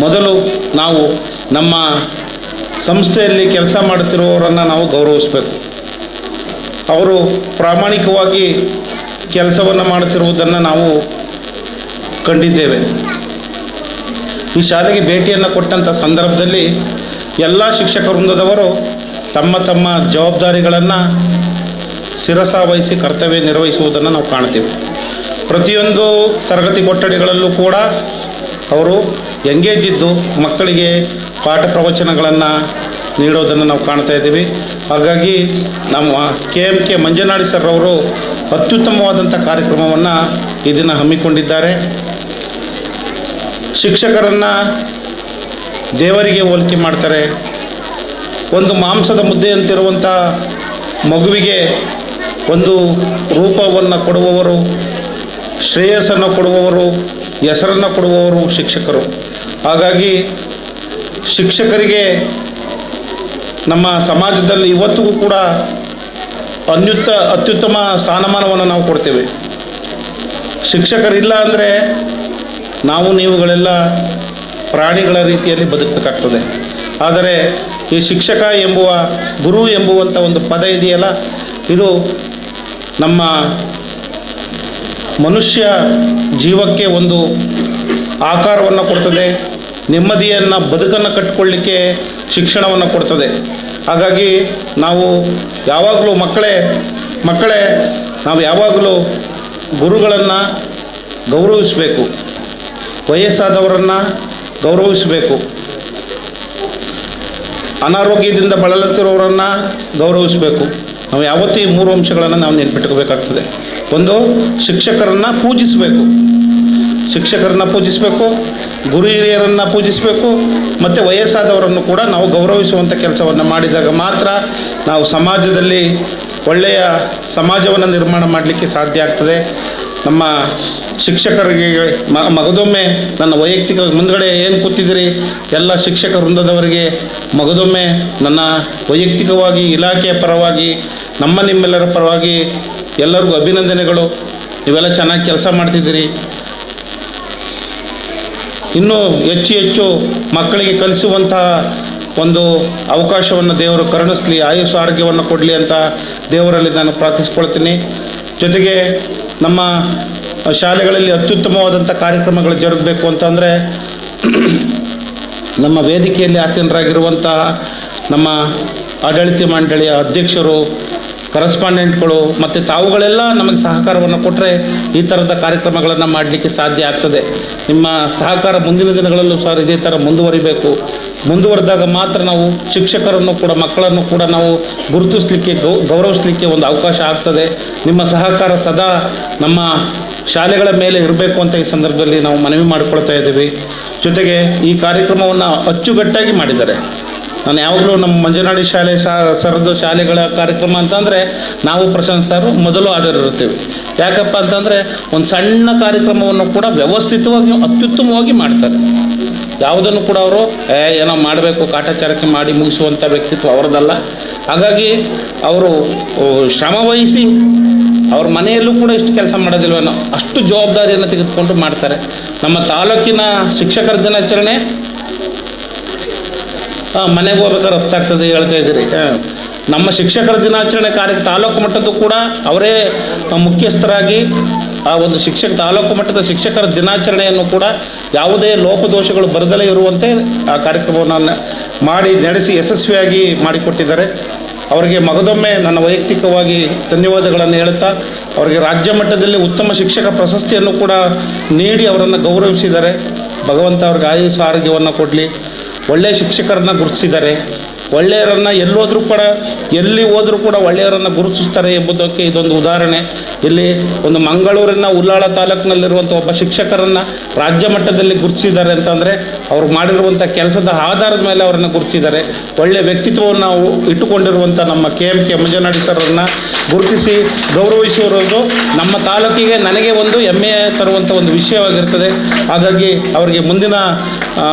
ಮೊದಲು ನಾವು ನಮ್ಮ ಸಂಸ್ಥೆಯಲ್ಲಿ ಕೆಲಸ ಮಾಡುತ್ತಿರುವವರನ್ನು ನಾವು ಗೌರವಿಸಬೇಕು. ಅವರು ಪ್ರಾಮಾಣಿಕವಾಗಿ ಕೆಲಸವನ್ನು ಮಾಡುತ್ತಿರುವುದನ್ನು ನಾವು ಕಂಡಿದ್ದೇವೆ. ಈ ಶಾಲೆಗೆ ಭೇಟಿಯನ್ನು ಕೊಟ್ಟಂಥ ಸಂದರ್ಭದಲ್ಲಿ ಎಲ್ಲ ಶಿಕ್ಷಕ ವೃಂದದವರು ತಮ್ಮ ತಮ್ಮ ಜವಾಬ್ದಾರಿಗಳನ್ನು ಶಿರಸಾವಹಿಸಿ ಕರ್ತವ್ಯ ನಿರ್ವಹಿಸುವುದನ್ನು ನಾವು ಕಾಣ್ತೀವಿ. ಪ್ರತಿಯೊಂದು ತರಗತಿ ಕೊಠಡಿಗಳಲ್ಲೂ ಕೂಡ ಅವರು ಎಂಗೇಜ್ ಇದ್ದು ಮಕ್ಕಳಿಗೆ ಪಾಠ ಪ್ರವಚನಗಳನ್ನು ನೀಡೋದನ್ನು ನಾವು ಕಾಣ್ತಾ ಇದ್ದೀವಿ. ಹಾಗಾಗಿ ನಮ್ಮ KMK ಮಂಜನಹಳ್ಳಿ ಸರ್ ಅವರು ಅತ್ಯುತ್ತಮವಾದಂಥ ಕಾರ್ಯಕ್ರಮವನ್ನು ಈ ದಿನ ಹಮ್ಮಿಕೊಂಡಿದ್ದಾರೆ. ಶಿಕ್ಷಕರನ್ನು ದೇವರಿಗೆ ಹೋಲಿಕೆ ಮಾಡ್ತಾರೆ. ಒಂದು ಮಾಂಸದ ಮುದ್ದೆಯಂತಿರುವಂಥ ಮಗುವಿಗೆ ಒಂದು ರೂಪವನ್ನು ಕೊಡುವವರು, ಶ್ರೇಯಸ್ಸನ್ನು ಕೊಡುವವರು, ಹೆಸರನ್ನು ಕೊಡುವವರು ಶಿಕ್ಷಕರು. ಹಾಗಾಗಿ ಶಿಕ್ಷಕರಿಗೆ ನಮ್ಮ ಸಮಾಜದಲ್ಲಿ ಇವತ್ತಿಗೂ ಕೂಡ ಅತ್ಯುತ್ತಮ ಸ್ಥಾನಮಾನವನ್ನು ನಾವು ಕೊಡ್ತೇವೆ. ಶಿಕ್ಷಕರಿಲ್ಲ ಅಂದರೆ ನೀವುಗಳೆಲ್ಲ ಪ್ರಾಣಿಗಳ ರೀತಿಯಲ್ಲಿ ಬದುಕಬೇಕಾಗ್ತದೆ. ಆದರೆ ಈ ಶಿಕ್ಷಕ ಎಂಬುವ, ಗುರು ಎಂಬುವಂಥ ಒಂದು ಪದ ಇದೆಯಲ್ಲ, ಇದು ನಮ್ಮ ಮನುಷ್ಯ ಜೀವಕ್ಕೆ ಒಂದು ಆಕಾರವನ್ನು ಕೊಡ್ತದೆ, ನೆಮ್ಮದಿಯನ್ನು, ಬದುಕನ್ನು ಕಟ್ಟಿಕೊಳ್ಳಿಕ್ಕೆ ಶಿಕ್ಷಣವನ್ನು ಕೊಡ್ತದೆ. ಹಾಗಾಗಿ ನಾವು ಯಾವಾಗಲೂ ಮಕ್ಕಳೇ ನಾವು ಯಾವಾಗಲೂ ಗುರುಗಳನ್ನು ಗೌರವಿಸಬೇಕು, ವಯಸ್ಸಾದವರನ್ನು ಗೌರವಿಸಬೇಕು, ಅನಾರೋಗ್ಯದಿಂದ ಬಳಲುತ್ತಿರೋರನ್ನು ಗೌರವಿಸಬೇಕು. ನಾವು ಯಾವತ್ತೂ ಈ 3 ಅಂಶಗಳನ್ನು ನಾವು ನೆನ್ಪಿಟ್ಕೋಬೇಕಾಗ್ತದೆ. ಒಂದು, ಶಿಕ್ಷಕರನ್ನು ಪೂಜಿಸಬೇಕು, ಗುರು ಹಿರಿಯರನ್ನು ಪೂಜಿಸಬೇಕು, ಮತ್ತು ವಯಸ್ಸಾದವರನ್ನು ಕೂಡ ನಾವು ಗೌರವಿಸುವಂಥ ಕೆಲಸವನ್ನು ಮಾಡಿದಾಗ ಮಾತ್ರ ನಾವು ಸಮಾಜದಲ್ಲಿ ಒಳ್ಳೆಯ ಸಮಾಜವನ್ನು ನಿರ್ಮಾಣ ಮಾಡಲಿಕ್ಕೆ ಸಾಧ್ಯ ಆಗ್ತದೆ. ನಮ್ಮ ಶಿಕ್ಷಕರಿಗೆ ಮಗದೊಮ್ಮೆ ನನ್ನ ವೈಯಕ್ತಿಕ ಮುಂದ್ಗಡೆ ಏನು ಕೂತಿದ್ದೀರಿ ಎಲ್ಲ ಶಿಕ್ಷಕ ವೃಂದದವರಿಗೆ ಮಗದೊಮ್ಮೆ ನನ್ನ ವೈಯಕ್ತಿಕವಾಗಿ, ಇಲಾಖೆಯ ಪರವಾಗಿ, ನಿಮ್ಮೆಲ್ಲರ ಪರವಾಗಿ ಎಲ್ಲರಿಗೂ ಅಭಿನಂದನೆಗಳು. ನೀವೆಲ್ಲ ಚೆನ್ನಾಗಿ ಕೆಲಸ ಮಾಡ್ತಿದ್ದೀರಿ. ಇನ್ನೂ ಹೆಚ್ಚು ಮಕ್ಕಳಿಗೆ ಕಲಿಸುವಂತಹ ಒಂದು ಅವಕಾಶವನ್ನು ದೇವರು ಕರುಣಿಸಲಿ, ಆಯುಷ್ ಆರೋಗ್ಯವನ್ನು ಕೊಡಲಿ ಅಂತ ದೇವರಲ್ಲಿ ನಾನು ಪ್ರಾರ್ಥಿಸ್ಕೊಳ್ತೀನಿ. ಜೊತೆಗೆ ನಮ್ಮ ಶಾಲೆಗಳಲ್ಲಿ ಅತ್ಯುತ್ತಮವಾದಂಥ ಕಾರ್ಯಕ್ರಮಗಳು ಜರುಗಬೇಕು ಅಂತಂದರೆ ನಮ್ಮ ವೇದಿಕೆಯಲ್ಲಿ ಆಸೀನರಾಗಿರುವಂಥ ನಮ್ಮ ಆಡಳಿತ ಮಂಡಳಿಯ ಅಧ್ಯಕ್ಷರು, ಕರೆಸ್ಪಾಂಡೆಂಟ್ಗಳು ಮತ್ತು ತಾವುಗಳೆಲ್ಲ ನಮಗೆ ಸಹಕಾರವನ್ನು ಕೊಟ್ಟರೆ ಈ ಥರದ ಕಾರ್ಯಕ್ರಮಗಳನ್ನು ಮಾಡಲಿಕ್ಕೆ ಸಾಧ್ಯ ಆಗ್ತದೆ. ನಿಮ್ಮ ಸಹಕಾರ ಮುಂದಿನ ದಿನಗಳಲ್ಲೂ ಸಹ ಇದೇ ಥರ ಮುಂದುವರೆದಾಗ ಮಾತ್ರ ನಾವು ಶಿಕ್ಷಕರನ್ನು ಕೂಡ, ಮಕ್ಕಳನ್ನು ಕೂಡ ನಾವು ಗುರುತಿಸಲಿಕ್ಕೆ, ಗೌರವಿಸಲಿಕ್ಕೆ ಒಂದು ಅವಕಾಶ ಆಗ್ತದೆ. ನಿಮ್ಮ ಸಹಕಾರ ಸದಾ ನಮ್ಮ ಶಾಲೆಗಳ ಮೇಲೆ ಇರಬೇಕು ಅಂತ ಈ ಸಂದರ್ಭದಲ್ಲಿ ನಾವು ಮನವಿ ಮಾಡಿಕೊಳ್ತಾ ಇದ್ದೀವಿ. ಜೊತೆಗೆ ಈ ಕಾರ್ಯಕ್ರಮವನ್ನು ಅಚ್ಚುಕಟ್ಟಾಗಿ ಮಾಡಿದ್ದಾರೆ. ನಾನು ಯಾವಾಗಲೂ ನಮ್ಮ ಮಂಜನಹಳ್ಳಿ ಶಾಲೆ ಸರದ ಶಾಲೆಗಳ ಕಾರ್ಯಕ್ರಮ ಅಂತಂದರೆ ನಾವು ಪ್ರಶಂಸರು ಮೊದಲು ಹಾಜರಿರ್ತೀವಿ. ಯಾಕಪ್ಪ ಅಂತಂದರೆ ಒಂದು ಸಣ್ಣ ಕಾರ್ಯಕ್ರಮವನ್ನು ಕೂಡ ವ್ಯವಸ್ಥಿತವಾಗಿ ಅತ್ಯುತ್ತಮವಾಗಿ ಮಾಡ್ತಾರೆ. ಯಾವುದನ್ನು ಕೂಡ ಅವರು ಏನೋ ಮಾಡಬೇಕು, ಕಾಟಾಚಾರಕ್ಕೆ ಮಾಡಿ ಮುಗಿಸುವಂಥ ವ್ಯಕ್ತಿತ್ವ ಅವರದಲ್ಲ. ಹಾಗಾಗಿ ಅವರು ಶ್ರಮವಹಿಸಿ ಅವ್ರ ಮನೆಯಲ್ಲೂ ಕೂಡ ಇಷ್ಟು ಕೆಲಸ ಮಾಡೋದಿಲ್ವೇನೋ ಅಷ್ಟು ಜವಾಬ್ದಾರಿಯನ್ನು ತೆಗೆದುಕೊಂಡು ಮಾಡ್ತಾರೆ. ನಮ್ಮ ತಾಲೂಕಿನ ಶಿಕ್ಷಕರ ದಿನಾಚರಣೆ ಮನೆಗೆ ಹೋಗ್ಬೇಕಾದ್ರೆ ಹೊತ್ತಾಗ್ತದೆ ಹೇಳ್ತಾ ಇದ್ದೀರಿ. ನಮ್ಮ ಶಿಕ್ಷಕರ ದಿನಾಚರಣೆ ತಾಲೂಕು ಮಟ್ಟದ್ದು ಕೂಡ ಅವರೇ ಮುಖ್ಯಸ್ಥರಾಗಿ ಆ ಒಂದು ತಾಲೂಕು ಮಟ್ಟದ ಶಿಕ್ಷಕರ ದಿನಾಚರಣೆಯನ್ನು ಕೂಡ ಯಾವುದೇ ಲೋಪದೋಷಗಳು ಬರದಲೇ ಇರುವಂತೆ ಆ ಕಾರ್ಯಕ್ರಮವನ್ನು ನಡೆಸಿ ಯಶಸ್ವಿಯಾಗಿ ಮಾಡಿಕೊಟ್ಟಿದ್ದಾರೆ. ಅವರಿಗೆ ಮಗದೊಮ್ಮೆ ನನ್ನ ವೈಯಕ್ತಿಕವಾಗಿ ಧನ್ಯವಾದಗಳನ್ನು ಹೇಳುತ್ತಾ, ಅವರಿಗೆ ರಾಜ್ಯ ಮಟ್ಟದಲ್ಲಿ ಉತ್ತಮ ಶಿಕ್ಷಕ ಪ್ರಶಸ್ತಿಯನ್ನು ಕೂಡ ನೀಡಿ ಅವರನ್ನು ಗೌರವಿಸಿದ್ದಾರೆ. ಭಗವಂತ ಅವ್ರಿಗೆ ಆಯುಷ್ ಆರೋಗ್ಯವನ್ನು ಕೊಡಲಿ. ಒಳ್ಳೆಯ ಶಿಕ್ಷಕರನ್ನು ಗುರುತಿಸಿದ್ದಾರೆ. ಒಳ್ಳೆಯವರನ್ನು ಎಲ್ಲಿ ಹೋದರೂ ಕೂಡ ಒಳ್ಳೆಯವರನ್ನು ಗುರುತಿಸ್ತಾರೆ ಎಂಬುದಕ್ಕೆ ಇದೊಂದು ಉದಾಹರಣೆ. ಇಲ್ಲಿ ಒಂದು ಮಂಗಳೂರಿನ ಉಲ್ಲಾಳ ತಾಲೂಕಿನಲ್ಲಿರುವಂಥ ಒಬ್ಬ ಶಿಕ್ಷಕರನ್ನು ರಾಜ್ಯ ಮಟ್ಟದಲ್ಲಿ ಗುರುತಿಸಿದ್ದಾರೆ ಅಂತಂದರೆ ಅವ್ರು ಮಾಡಿರುವಂಥ ಕೆಲಸದ ಆಧಾರದ ಮೇಲೆ ಅವರನ್ನು ಗುರುತಿಸಿದ್ದಾರೆ. ಒಳ್ಳೆಯ ವ್ಯಕ್ತಿತ್ವವನ್ನು ನಾವು ಇಟ್ಟುಕೊಂಡಿರುವಂಥ ನಮ್ಮ KMK ಮಂಜುನಾಡಿ ಸರ್ರನ್ನು ಗುರುತಿಸಿ ಗೌರವಿಸಿರುವುದು ನಮ್ಮ ತಾಲೂಕಿಗೆ ನನಗೆ ಒಂದು ಹೆಮ್ಮೆ ತರುವಂಥ ಒಂದು ವಿಷಯವಾಗಿರ್ತದೆ. ಹಾಗಾಗಿ ಅವರಿಗೆ ಮುಂದಿನ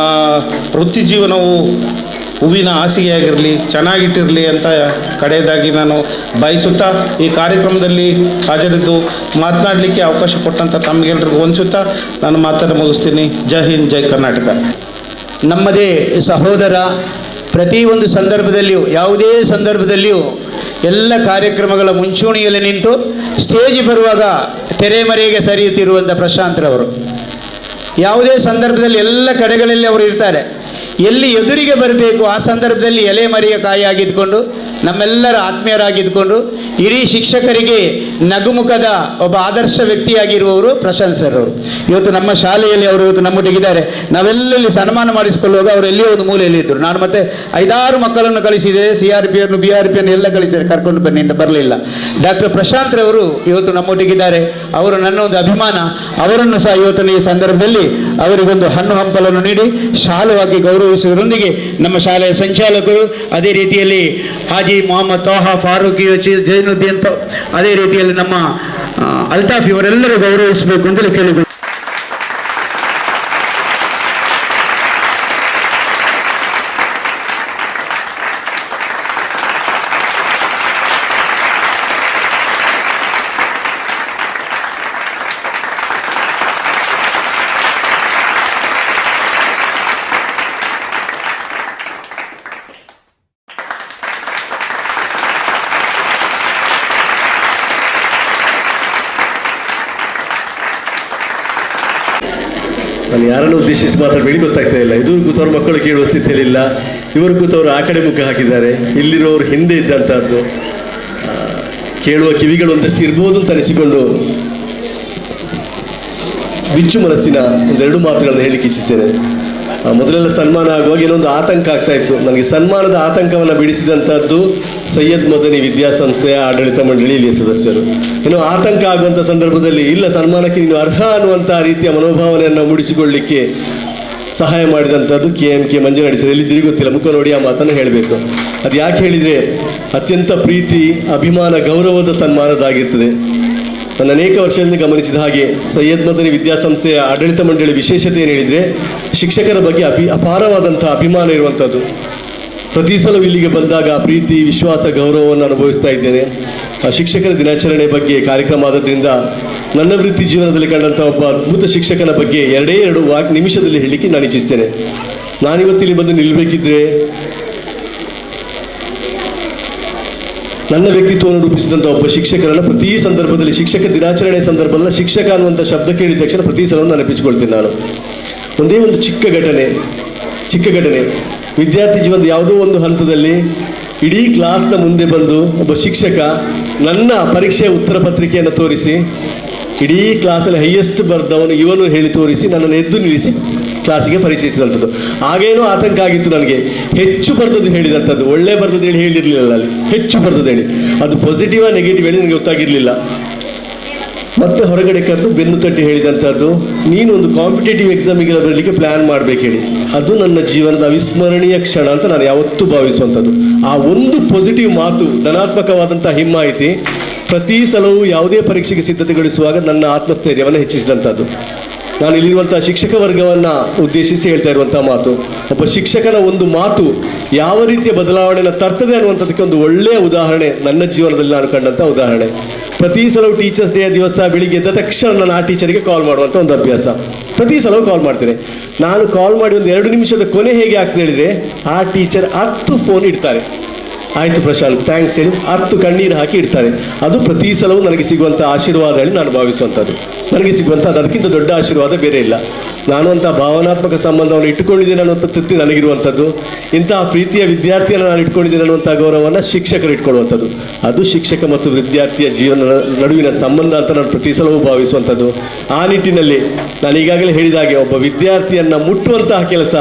ವೃತ್ತಿ ಜೀವನವು ಹೂವಿನ ಹಾಸಿಗೆಯಾಗಿರಲಿ, ಚೆನ್ನಾಗಿಟ್ಟಿರಲಿ ಅಂತ ಕಡೆಯದಾಗಿ ನಾನು ಬಯಸುತ್ತಾ ಈ ಕಾರ್ಯಕ್ರಮದಲ್ಲಿ ಹಾಜರಿದ್ದು ಮಾತನಾಡಲಿಕ್ಕೆ ಅವಕಾಶ ಕೊಟ್ಟಂಥ ತಮಗೆಲ್ಲರಿಗೂ ವಂದಿಸುತ್ತಾ ನಾನು ಮಾತನ್ನು ಮುಗಿಸ್ತೀನಿ. ಜೈ ಹಿಂದ್, ಜೈ ಕರ್ನಾಟಕ. ನಮ್ಮದೇ ಸಹೋದರ ಪ್ರತಿಯೊಂದು ಸಂದರ್ಭದಲ್ಲಿಯೂ, ಯಾವುದೇ ಸಂದರ್ಭದಲ್ಲಿಯೂ ಎಲ್ಲ ಕಾರ್ಯಕ್ರಮಗಳ ಮುಂಚೂಣಿಯಲ್ಲಿ ನಿಂತು ಸ್ಟೇಜ್ ಬರುವಾಗ ತೆರೆಮರೆಗೆ ಸರಿಯುತ್ತಿರುವಂಥ ಪ್ರಶಾಂತ್ರವರು ಯಾವುದೇ ಸಂದರ್ಭದಲ್ಲಿ ಎಲ್ಲ ಕಡೆಗಳಲ್ಲಿ ಅವರು ಇರ್ತಾರೆ. ಎಲ್ಲಿ ಎದುರಿಗೆ ಬರಬೇಕು ಆ ಸಂದರ್ಭದಲ್ಲಿ ಎಲೆ ಮರೆಯ ಕಾಯಾಗಿದ್ದುಕೊಂಡು ನಮ್ಮೆಲ್ಲರ ಆತ್ಮೀಯರಾಗಿದ್ದುಕೊಂಡು ಇಡೀ ಶಿಕ್ಷಕರಿಗೆ ನಗುಮುಖದ ಒಬ್ಬ ಆದರ್ಶ ವ್ಯಕ್ತಿಯಾಗಿರುವವರು ಪ್ರಶಾಂತ್ ಸರ್ ಅವರು. ಇವತ್ತು ನಮ್ಮ ಶಾಲೆಯಲ್ಲಿ ಅವರು ಇವತ್ತು ನಮ್ಮೊಟ್ಟಿಗಿದ್ದಾರೆ. ನಾವೆಲ್ಲಲ್ಲಿ ಸನ್ಮಾನ ಮಾಡಿಸಿಕೊಳ್ಳುವಾಗ ಅವರು ಎಲ್ಲಿಯೋ ಒಂದು ಮೂಲೆಯಲ್ಲಿ ಇದ್ದರು. ನಾನು ಮತ್ತೆ 5-6 ಮಕ್ಕಳನ್ನು ಕಳಿಸಿದೆ, CRPಯನ್ನು BRPಯನ್ನು ಎಲ್ಲ ಕಳಿಸಿದ್ದಾರೆ, ಕರ್ಕೊಂಡು ಬನ್ನಿ ಅಂತ ಬರಲಿಲ್ಲ. ಡಾಕ್ಟರ್ ಪ್ರಶಾಂತ್ ರವರು ಇವತ್ತು ನಮ್ಮೊಟ್ಟಿಗಿದ್ದಾರೆ. ಅವರು ನನ್ನ ಒಂದು ಅಭಿಮಾನ. ಅವರನ್ನು ಸಹ ಇವತ್ತಿನ ಈ ಸಂದರ್ಭದಲ್ಲಿ ಅವರಿಗೊಂದು ಹಣ್ಣು ಹಂಪಲನ್ನು ನೀಡಿ ಶಾಲುವಾಗಿ ಗೌರವಿಸುವುದರೊಂದಿಗೆ ನಮ್ಮ ಶಾಲೆಯ ಸಂಚಾಲಕರು, ಅದೇ ರೀತಿಯಲ್ಲಿ ಹಾಜಿ ಮೊಹಮ್ಮದ್ ತಾಹಾ ಫಾರೂಕಿ ಜೈನುದ್ದೀನ್, ಅದೇ ರೀತಿಯಲ್ಲಿ ನಮ್ಮ ಅಲ್ತಾಫ್ ಇವರೆಲ್ಲರೂ ಗೌರವಿಸಬೇಕು ಅಂತಲೇ ಕೇಳಿದ್ರು. ನಾನು ಯಾರನ್ನು ಉದ್ದೇಶಿಸಿ ಮಾತಾಡಬೇಡಿ ಗೊತ್ತಾಗ್ತಾ ಇಲ್ಲ. ಇದುವರೆಗೂ ಕೂತವ್ರ ಮಕ್ಕಳು ಕೇಳುವ ಸ್ಥಿತಿಯಲ್ಲಿಲ್ಲ, ಇವರು ಕೂತವರು ಆ ಕಡೆ ಮುಖ ಹಾಕಿದ್ದಾರೆ, ಇಲ್ಲಿರೋರು ಹಿಂದೆ ಇದ್ದಂಥದ್ದು. ಕೇಳುವ ಕಿವಿಗಳು ಒಂದಷ್ಟು ಇರ್ಬೋದು ಅಂತ ಅನಿಸಿಕೊಂಡು ಬಿಚ್ಚು ಮನಸ್ಸಿನ ಒಂದೆರಡು ಮಾತುಗಳನ್ನು ಹೇಳಲಿಕ್ಕೆ ಇಚ್ಛಿಸ್ತೇನೆ. ಮೊದಲೆಲ್ಲ ಸನ್ಮಾನ ಆಗುವಾಗ ಏನೊಂದು ಆತಂಕ ಆಗ್ತಾ ಇತ್ತು ನನಗೆ. ಸನ್ಮಾನದ ಆತಂಕವನ್ನು ಬಿಡಿಸಿದಂಥದ್ದು ಸೈಯದ್ ಮದನಿ ವಿದ್ಯಾಸಂಸ್ಥೆಯ ಆಡಳಿತ ಮಂಡಳಿಯಲ್ಲಿ ಸದಸ್ಯರು. ಏನೋ ಆತಂಕ ಆಗುವಂಥ ಸಂದರ್ಭದಲ್ಲಿ ಇಲ್ಲ, ಸನ್ಮಾನಕ್ಕೆ ನೀನು ಅರ್ಹ ಅನ್ನುವಂಥ ರೀತಿಯ ಮನೋಭಾವನೆಯನ್ನು ಮೂಡಿಸಿಕೊಳ್ಳಲಿಕ್ಕೆ ಸಹಾಯ ಮಾಡಿದಂಥದ್ದು KMK ಮಂಜುನಾಡಿ ಸರ್. ಎಲ್ಲಿದ್ದೀರಿ ಗೊತ್ತಿಲ್ಲ, ಮುಖ ನೋಡಿ ಆ ಮಾತನ್ನು ಹೇಳಬೇಕು. ಅದು ಯಾಕೆ ಹೇಳಿದರೆ ಅತ್ಯಂತ ಪ್ರೀತಿ, ಅಭಿಮಾನ, ಗೌರವದ ಸನ್ಮಾನದಾಗಿರ್ತದೆ. ನಾನು ಅನೇಕ ವರ್ಷದಿಂದ ಗಮನಿಸಿದ ಹಾಗೆ ಸೈಯದ್ ಮದನಿ ವಿದ್ಯಾಸಂಸ್ಥೆಯ ಆಡಳಿತ ಮಂಡಳಿ ವಿಶೇಷತೆ ಏನು ಹೇಳಿದರೆ ಶಿಕ್ಷಕರ ಬಗ್ಗೆ ಅಪಾರವಾದಂಥ ಅಭಿಮಾನ ಇರುವಂಥದ್ದು. ಪ್ರತಿ ಸಲವೂ ಇಲ್ಲಿಗೆ ಬಂದಾಗ ಪ್ರೀತಿ, ವಿಶ್ವಾಸ, ಗೌರವವನ್ನು ಅನುಭವಿಸ್ತಾ ಇದ್ದೇನೆ. ಶಿಕ್ಷಕರ ದಿನಾಚರಣೆ ಬಗ್ಗೆ ಕಾರ್ಯಕ್ರಮ ಆದದ್ರಿಂದ ನನ್ನ ವೃತ್ತಿ ಜೀವನದಲ್ಲಿ ಕಂಡಂಥ ಒಬ್ಬ ಅದ್ಭುತ ಶಿಕ್ಷಕನ ಬಗ್ಗೆ 2 ನಿಮಿಷದಲ್ಲಿ ಹೇಳಲಿಕ್ಕೆ ನಾನು ಇಚ್ಛಿಸ್ತೇನೆ. ನಾನಿವತ್ತಿಲ್ಲಿ ಬಂದು ನಿಲ್ಲಬೇಕಿದ್ರೆ ನನ್ನ ವ್ಯಕ್ತಿತ್ವವನ್ನು ರೂಪಿಸಿದಂಥ ಒಬ್ಬ ಶಿಕ್ಷಕರನ್ನು ಪ್ರತಿ ಸಂದರ್ಭದಲ್ಲಿ, ಶಿಕ್ಷಕ ದಿನಾಚರಣೆ ಸಂದರ್ಭದಲ್ಲಿ ಶಿಕ್ಷಕ ಅನ್ನುವಂಥ ಶಬ್ದ ಕೇಳಿದ ತಕ್ಷಣ ಪ್ರತಿ ಸಲವನ್ನು ನೆನಪಿಸಿಕೊಳ್ತೀನಿ ನಾನು. ಒಂದೇ ಒಂದು ಚಿಕ್ಕ ಘಟನೆ ವಿದ್ಯಾರ್ಥಿ ಜೀವನದ ಯಾವುದೋ ಒಂದು ಹಂತದಲ್ಲಿ ಇಡೀ ಕ್ಲಾಸ್ನ ಮುಂದೆ ಬಂದು ಒಬ್ಬ ಶಿಕ್ಷಕ ನನ್ನ ಪರೀಕ್ಷೆಯ ಉತ್ತರ ಪತ್ರಿಕೆಯನ್ನು ತೋರಿಸಿ, ಇಡೀ ಕ್ಲಾಸಲ್ಲಿ ಹೈಯೆಸ್ಟ್ ಬರೆದವನು ಇವನು ಹೇಳಿ ತೋರಿಸಿ ನನ್ನನ್ನು ಎದ್ದು ನಿಲ್ಲಿಸಿ ಕ್ಲಾಸಿಗೆ ಪರಿಚಯಿಸಿದಂಥದ್ದು. ಆಗೇನೋ ಆತಂಕ ಆಗಿತ್ತು ನನಗೆ. ಹೆಚ್ಚು ಬರೆದದ್ದು ಹೇಳಿದಂಥದ್ದು, ಒಳ್ಳೆ ಬರೆದದ್ದು ಹೇಳಿ ಹೇಳಿರಲಿಲ್ಲ ಅಲ್ಲಿ, ಹೆಚ್ಚು ಬರೆದದ್ದು ಹೇಳಿ. ಅದು ಪಾಸಿಟಿವ್ ನೆಗೆಟಿವ್ ಹೇಳಿ ನನಗೆ ಗೊತ್ತಾಗಿರಲಿಲ್ಲ. ಮತ್ತೆ ಹೊರಗಡೆ ಕರೆದು ಬೆನ್ನು ತಟ್ಟಿ ಹೇಳಿದಂಥದ್ದು, ನೀನು ಒಂದು ಕಾಂಪಿಟೇಟಿವ್ ಎಕ್ಸಾಮಿಗೆ ಬರಲಿಕ್ಕೆ ಪ್ಲ್ಯಾನ್ ಮಾಡಬೇಕು ಹೇಳಿ. ಅದು ನನ್ನ ಜೀವನದ ಅವಿಸ್ಮರಣೀಯ ಕ್ಷಣ ಅಂತ ನಾನು ಯಾವತ್ತೂ ಭಾವಿಸುವಂಥದ್ದು. ಆ ಒಂದು ಪಾಸಿಟಿವ್ ಮಾತು, ಧನಾತ್ಮಕವಾದಂಥ ಹಿಮ್ಮಾಯಿತಿ ಪ್ರತಿ ಸಲವೂ ಯಾವುದೇ ಪರೀಕ್ಷೆಗೆ ಸಿದ್ಧತೆಗೊಳಿಸುವಾಗ ನನ್ನ ಆತ್ಮಸ್ಥೈರ್ಯವನ್ನು ಹೆಚ್ಚಿಸಿದಂಥದ್ದು. ನಾನು ಇಲ್ಲಿರುವಂಥ ಶಿಕ್ಷಕ ವರ್ಗವನ್ನು ಉದ್ದೇಶಿಸಿ ಹೇಳ್ತಾ ಇರುವಂಥ ಮಾತು, ಒಬ್ಬ ಶಿಕ್ಷಕನ ಒಂದು ಮಾತು ಯಾವ ರೀತಿಯ ಬದಲಾವಣೆಯನ್ನು ತರ್ತದೆ ಅನ್ನುವಂಥದ್ದಕ್ಕೆ ಒಂದು ಒಳ್ಳೆಯ ಉದಾಹರಣೆ ನನ್ನ ಜೀವನದಲ್ಲಿ ನಾನು ಕಂಡಂಥ ಉದಾಹರಣೆ. ಪ್ರತಿ ಸಲವೂ ಟೀಚರ್ಸ್ ಡೇ ದಿವಸ ಬೆಳಿಗ್ಗೆ ಎದ್ದ ತಕ್ಷಣ ನಾನು ಆ ಟೀಚರಿಗೆ ಕಾಲ್ ಮಾಡುವಂಥ ಒಂದು ಅಭ್ಯಾಸ. ಪ್ರತಿ ಸಲವೂ ಕಾಲ್ ಮಾಡ್ತೇನೆ. ನಾನು ಕಾಲ್ ಮಾಡಿ ಒಂದು 2 ನಿಮಿಷದ ಕೊನೆ ಹೇಗೆ ಆಗ್ತದೆ ಹೇಳಿದರೆ, ಆ ಟೀಚರ್ 10 ಫೋನ್ ಇಡ್ತಾರೆ. ಆಯಿತು ಪ್ರಶಾಂತ್, ಥ್ಯಾಂಕ್ಸ್ ಹೇಳಿ 10 ಕಣ್ಣೀರು ಹಾಕಿ ಇಡ್ತಾರೆ. ಅದು ಪ್ರತಿ ಸಲವೂ ನನಗೆ ಸಿಗುವಂಥ ಆಶೀರ್ವಾದ ಹೇಳಿ ನಾನು ಭಾವಿಸುವಂಥದ್ದು. ನನಗೆ ಸಿಗುವಂಥ ಅದಕ್ಕಿಂತ ದೊಡ್ಡ ಆಶೀರ್ವಾದ ಬೇರೆ ಇಲ್ಲ. ನಾನು ಅಂಥ ಭಾವನಾತ್ಮಕ ಸಂಬಂಧವನ್ನು ಇಟ್ಟುಕೊಂಡಿದ್ದೇನೆ ಅನ್ನುವಂಥ ತೃಪ್ತಿ ನನಗಿರುವಂಥದ್ದು. ಇಂತಹ ಪ್ರೀತಿಯ ವಿದ್ಯಾರ್ಥಿಯನ್ನು ನಾನು ಇಟ್ಕೊಂಡಿದ್ದೇನೆ ಅನ್ನುವಂಥ ಗೌರವವನ್ನು ಶಿಕ್ಷಕರು ಇಟ್ಕೊಳ್ಳುವಂಥದ್ದು. ಅದು ಶಿಕ್ಷಕ ಮತ್ತು ವಿದ್ಯಾರ್ಥಿಯ ಜೀವನ ನಡುವಿನ ಸಂಬಂಧ ಅಂತ ನಾನು ಪ್ರತಿ ಸಲವೂ ಭಾವಿಸುವಂಥದ್ದು. ಆ ನಿಟ್ಟಿನಲ್ಲಿ ನಾನು ಈಗಾಗಲೇ ಹೇಳಿದ ಹಾಗೆ ಒಬ್ಬ ವಿದ್ಯಾರ್ಥಿಯನ್ನು ಮುಟ್ಟುವಂತಹ ಕೆಲಸ